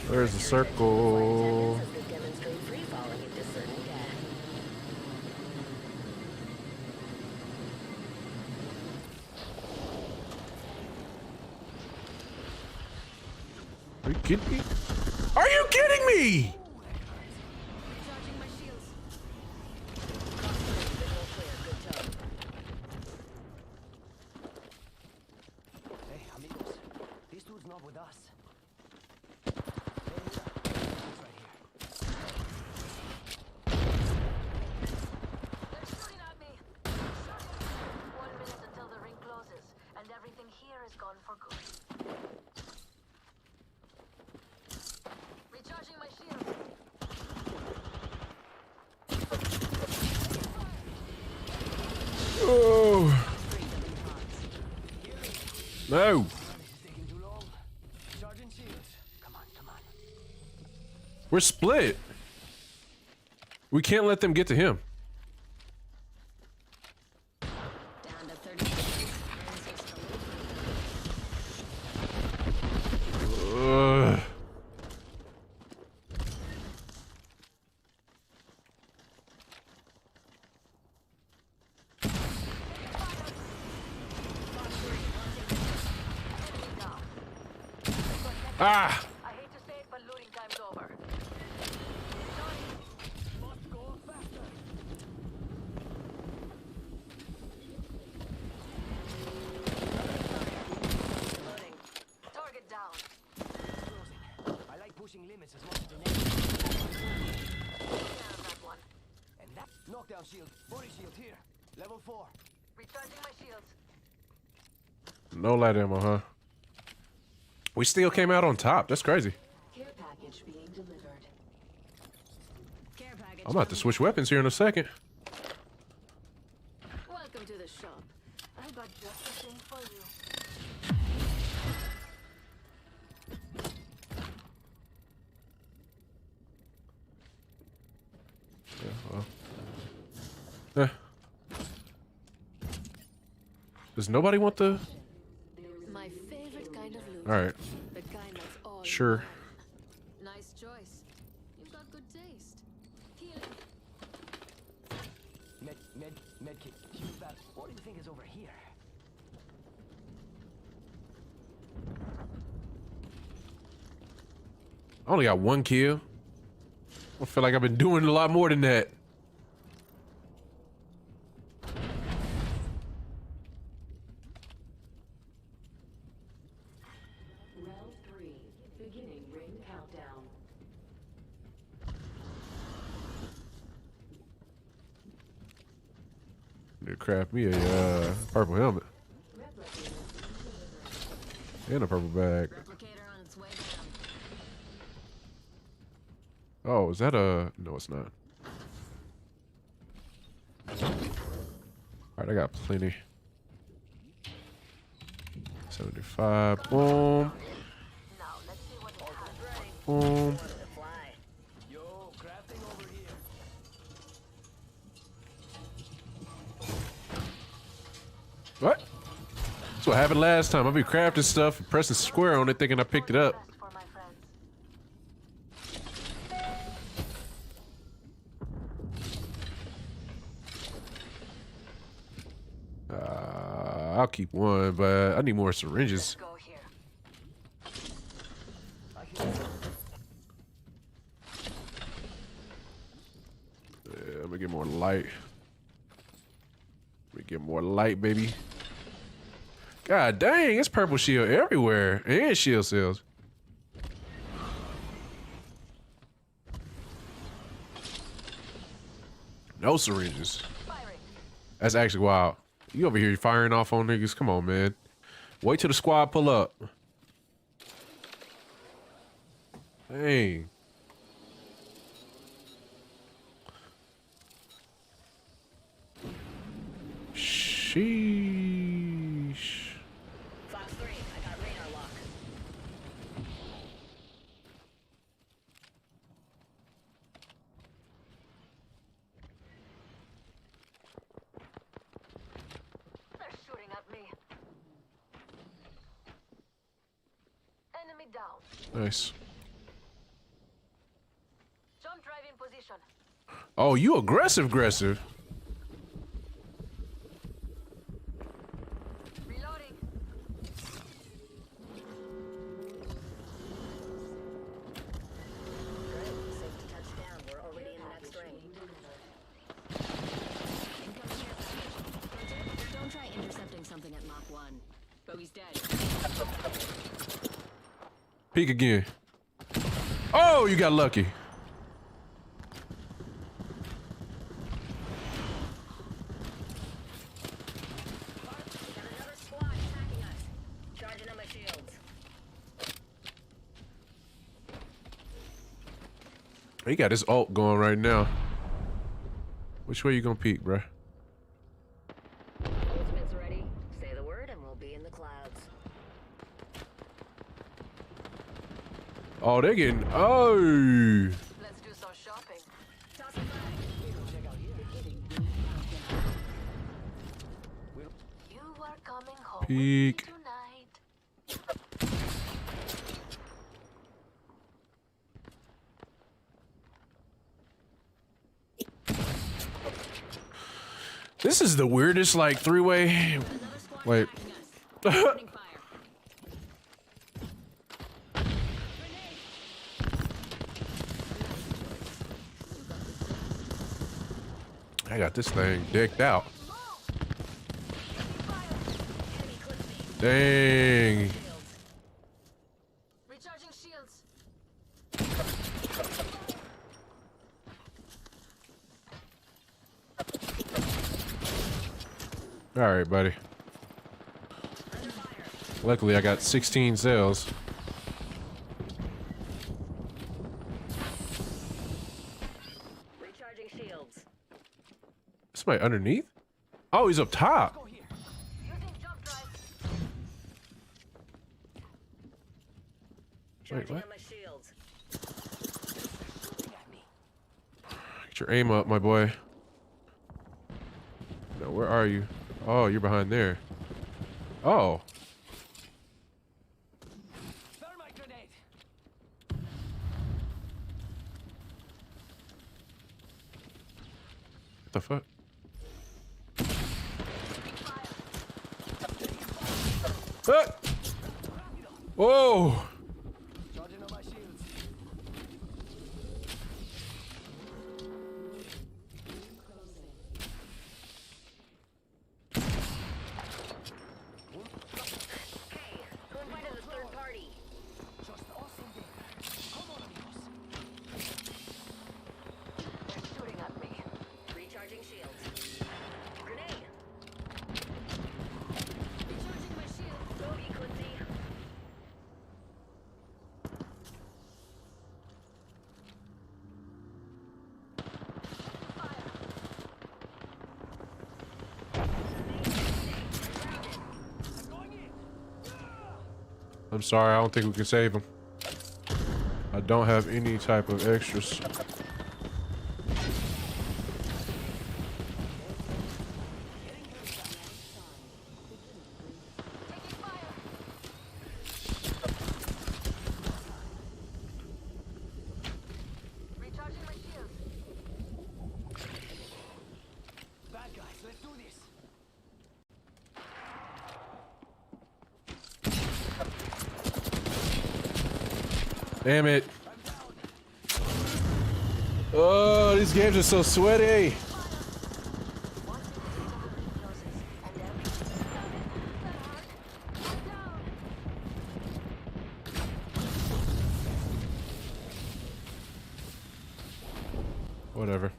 There's the circle. Flight attendants has demonstrate free falling into certain gas. Are you kidding me? Are you kidding me? Recharging my shields. Visual clear. Good tone. Oh. No. This is taking too long. Sergeant Shields. Come on, come on. We're split. We can't let them get to him. Down to 30 seconds. Ugh. Ah! I hate to say it, but looting time's over. Must go faster. Loading. Target down. Closing. I like pushing limits as much as the next. Down that one. And that knockdown shield, body shield here. Level 4. Recharging my shields. No light ammo, huh? We still came out on top. That's crazy. Care package being delivered. Care package. I'm about to switch weapons here in a second. Welcome to the shop. I got just the thing for you. Eh. Does nobody want the... My favorite kind of loot. All right. The kind that's all. Sure. Nice choice. You've got good taste. Healing. Med kit. Use that. What do you think is over here? I only got one kill. I feel like I've been doing a lot more than that. Round 3. Beginning ring countdown. Need to craft me a purple helmet and a purple bag. Replicator on its way down. Oh, is that a... No, it's not. Alright, I got plenty. 75. Boom. Now let's see what it has. Boom. Fly. Yo, crafting over here. What? That's what happened last time. I be crafting stuff and pressing square on it thinking I picked it up. Best for my friends. I'll keep one, but I need more syringes. Go here. Yeah, I'm gonna get more light. Let me get more light, baby. God dang, it's purple shield everywhere. And shield cells. No syringes. Firing. That's actually wild. You over here firing off on niggas? Come on, man. Wait till the squad pull up. Dang. Sheesh. Fox 3, I got radar lock. They're shooting at me. Enemy down. Nice. Jump drive in position. Oh, you aggressive. Reloading. Good. Safe to touch down. We're already in the next ring. Don't try intercepting something at Mach 1. Bogey's dead. Peek again. Oh, you got lucky. Got another squad attacking us. Charging on my shields. He got his ult going right now. Which way you gonna peek, bruh? Oh, they're getting. Oh. Let's do some shopping. You are coming home Peek. with me tonight. This is the weirdest, like, three-way. Wait. I got this thing decked out. Dang. Recharging shields. All right, buddy. Luckily, I got 16 cells. Recharging shields. Somebody underneath? Oh, he's up top. Using jump drive. Wait, Charging what? on my shields. Get your aim up, my boy. No, where are you? Oh, you're behind there. Oh. Thermite grenade. What the fuck? Ah! Whoa! Charging on my shields. Hey, who invited the third party? Just awesome game. Come on, amigos. They're shooting at me. Recharging shields. Grenade. Recharging my shield. Bogey, Quincy. I'm sorry, I don't think we can save him. I don't have any type of extras. Taking fire. Recharging my shield. Bad guys, let's do this. Damn it. Oh, these games are so sweaty. Whatever.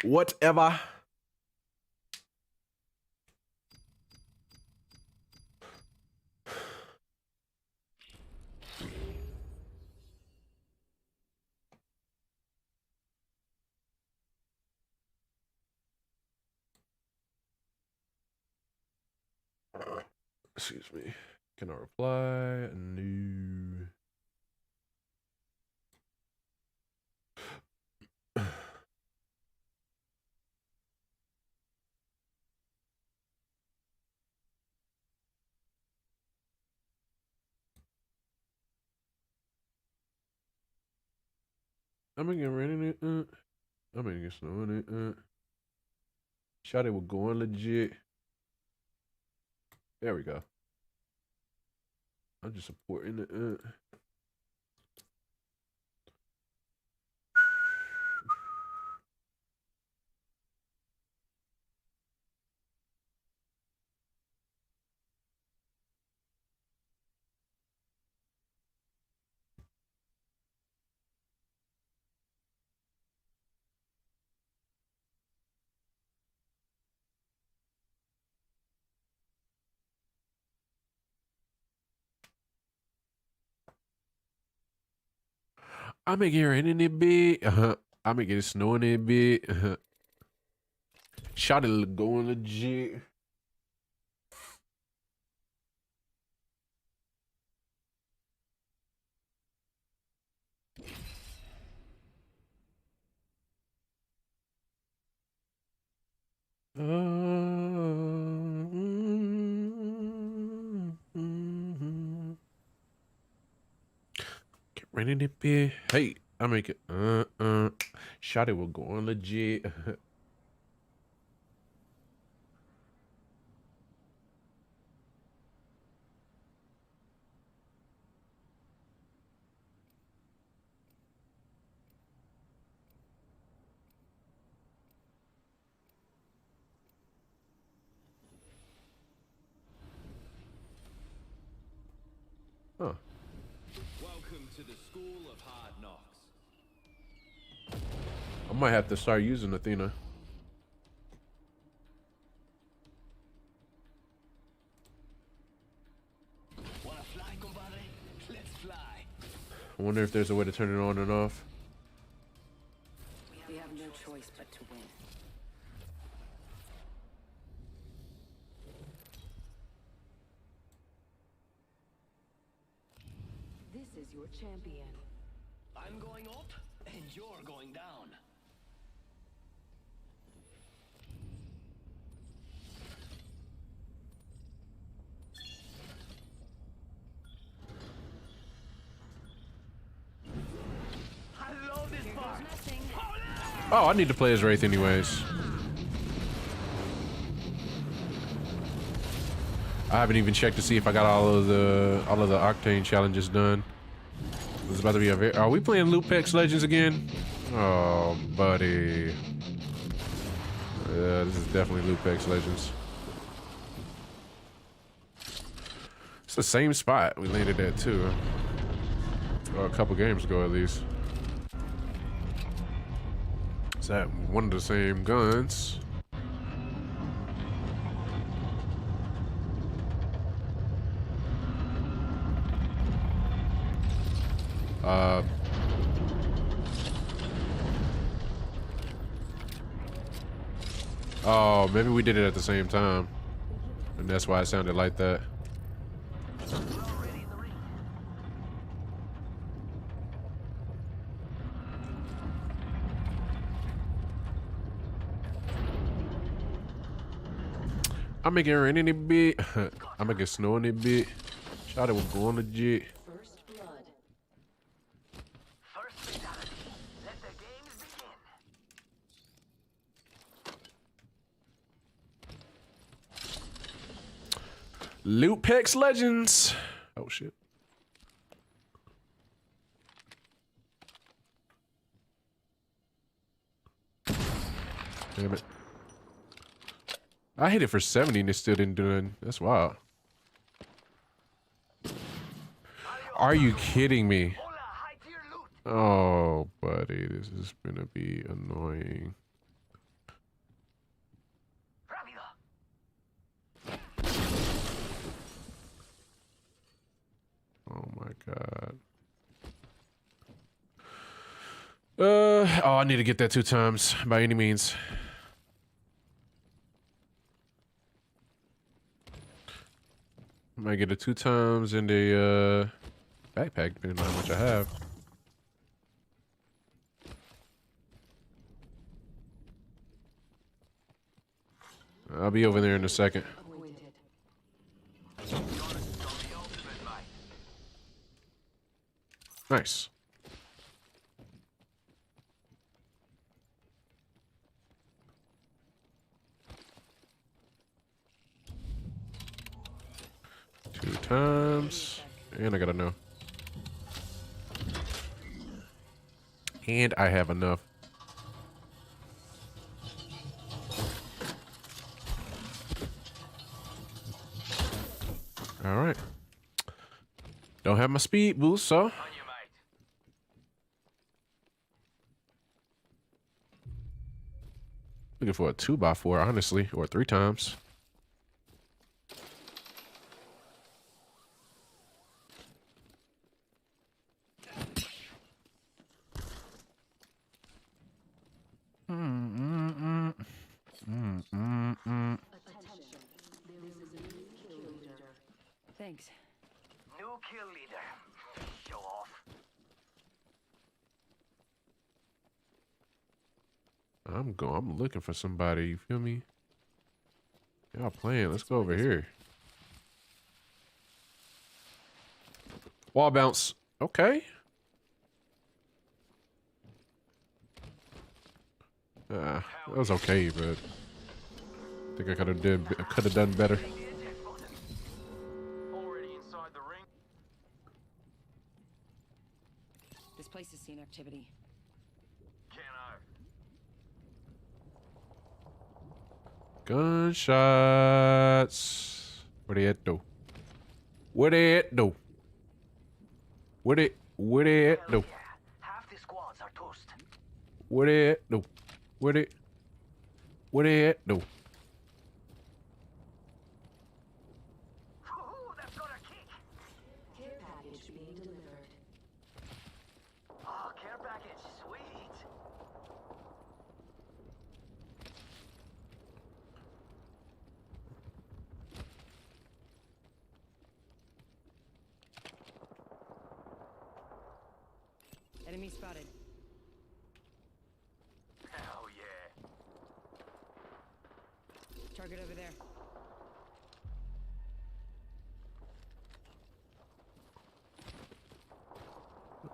Whatever. Excuse me. Can I reply? No. I'm gonna get ready to I'm gonna get snowing it. Shot it was going legit. There we go. I'm just supporting it. I'm gonna get rain in it bit. I'm gonna get snowing in it bit. Shot it going legit. Raining it be. Hey, I make it. Shot it will go on legit. Huh. Welcome to the School of Hard Knocks. I might have to start using Athena. Wanna fly, compadre? Let's fly. I wonder if there's a way to turn it on and off. We have no choice but to win. This is your champion. I'm going up, and you're going down. I love this part. Oh, I need to play as Wraith anyways. I haven't even checked to see if I got all of the Octane challenges done. This is about to be a very. Are we playing Lupex Legends again? Oh, buddy. Yeah, this is definitely Lupex Legends. It's the same spot we landed at too. Or a couple games ago at least. Is that one of the same guns? Oh, maybe we did it at the same time. And that's why it sounded like that. I'm making rain in it bit. I'm making snow in it bit. Shot it with going legit. First blood. First fatality. Let the games begin. Lupex Legends. Oh shit. Damn it. I hit it for 70 and it still didn't do it. That's wild. Are you kidding me? Hola, high tier loot. Oh, buddy, this is gonna be annoying. Rápido. Oh my god. Oh, I need to get that 2 times by any means. I might get it 2 times in the backpack, depending on how much I have. I'll be over there in a second. Nice. Two times. And I got enough. And I have enough. All right. Don't have my speed boost, so. On your mate. Looking for a 2x4, honestly, or 3 times. Thanks. New kill leader. Show off. I'm looking for somebody, you feel me? Y'all playing, let's go over here. Wall bounce. Okay. That was okay, but I think I could have done better. Already inside the ring. This place has seen activity. Gunshots. Where they at though? Where they at though? Where they at though? Half the squads are toast. Where they at though? Where they at though? Ooh, that's got a kick. Care package being delivered. Oh, care package, sweet. Enemy spotted. Hell yeah. Target over there.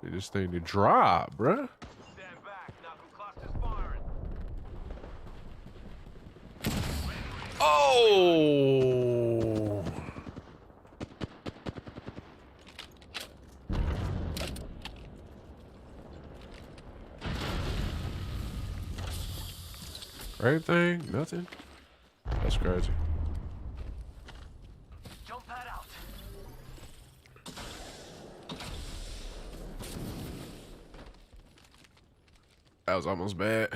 This thing to drop, bruh. Stand back. Knuckle clusters firing. Oh! Anything? Nothing? That's crazy. Jump pad out. That was almost bad.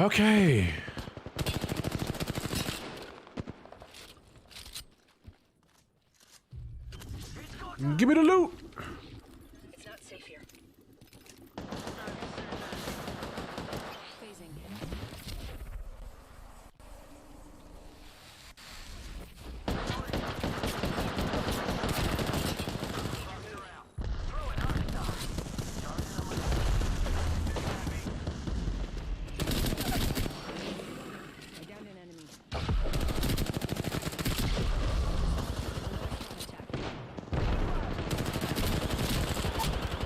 Okay. Give me the loot. It's not safe here. Phasing. I downed an enemy.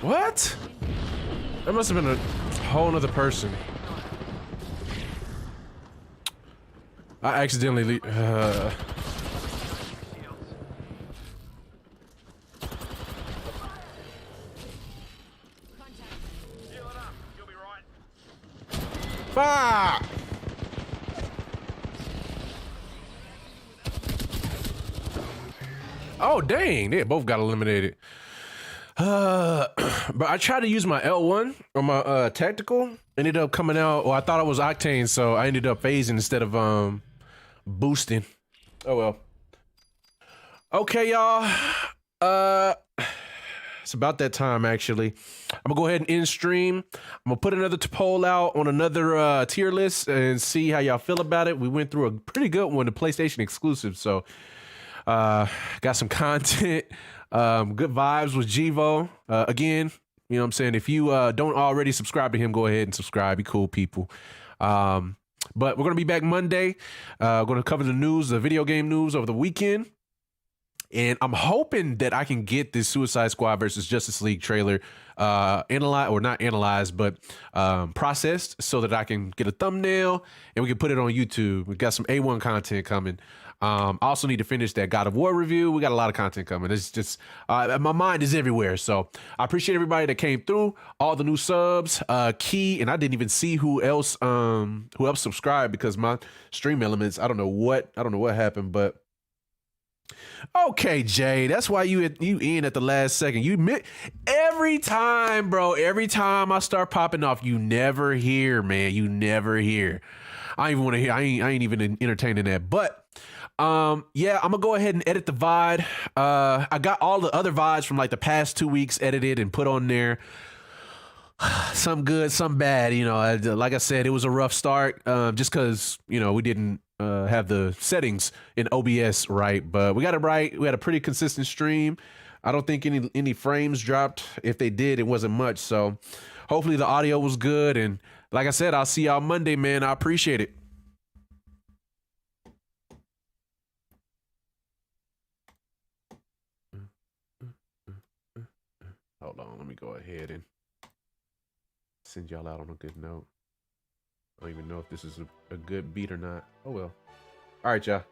What? That must have been a whole nother person. I accidentally Heal it up. You'll be right. Fuck! Oh dang, they both got eliminated. But I tried to use my L1 on my tactical, ended up coming out, well, I thought it was Octane, so I ended up phasing instead of boosting. Oh well. Okay, y'all. It's about that time actually. I'm gonna go ahead and end stream. I'm gonna put another poll out on another tier list and see how y'all feel about it. We went through a pretty good one, the PlayStation exclusive, so got some content. Good vibes with Jivo. Again, you know what I'm saying? If you don't already subscribe to him, go ahead and subscribe. Be cool, people. But we're going to be back Monday. Going to cover the news, the video game news over the weekend. And I'm hoping that I can get this Suicide Squad versus Justice League trailer analyzed, or not analyzed, but processed so that I can get a thumbnail and we can put it on YouTube. We got some A1 content coming. I also need to finish that God of War review. We got a lot of content coming. It's just, my mind is everywhere. So I appreciate everybody that came through, all the new subs, Key, and I didn't even see who else subscribed because my stream elements, I don't know what happened, but okay, Jay, that's why you in at the last second. Every time, bro, every time I start popping off, you never hear, man. You never hear. I even want to hear. I ain't even entertaining that. But yeah, I'm gonna go ahead and edit the VOD. I got all the other VODs from like the past 2 weeks edited and put on there. Some good, some bad. You know, like I said, it was a rough start just because, you know, we didn't have the settings in OBS right, but we got it right. We had a pretty consistent stream. I don't think any frames dropped. If they did, it wasn't much. So hopefully the audio was good. And like I said, I'll see y'all Monday, man. I appreciate it. hold on. Let me go ahead and send y'all out on a good note. I don't even know if this is a good beat or not. Oh well. All right, y'all.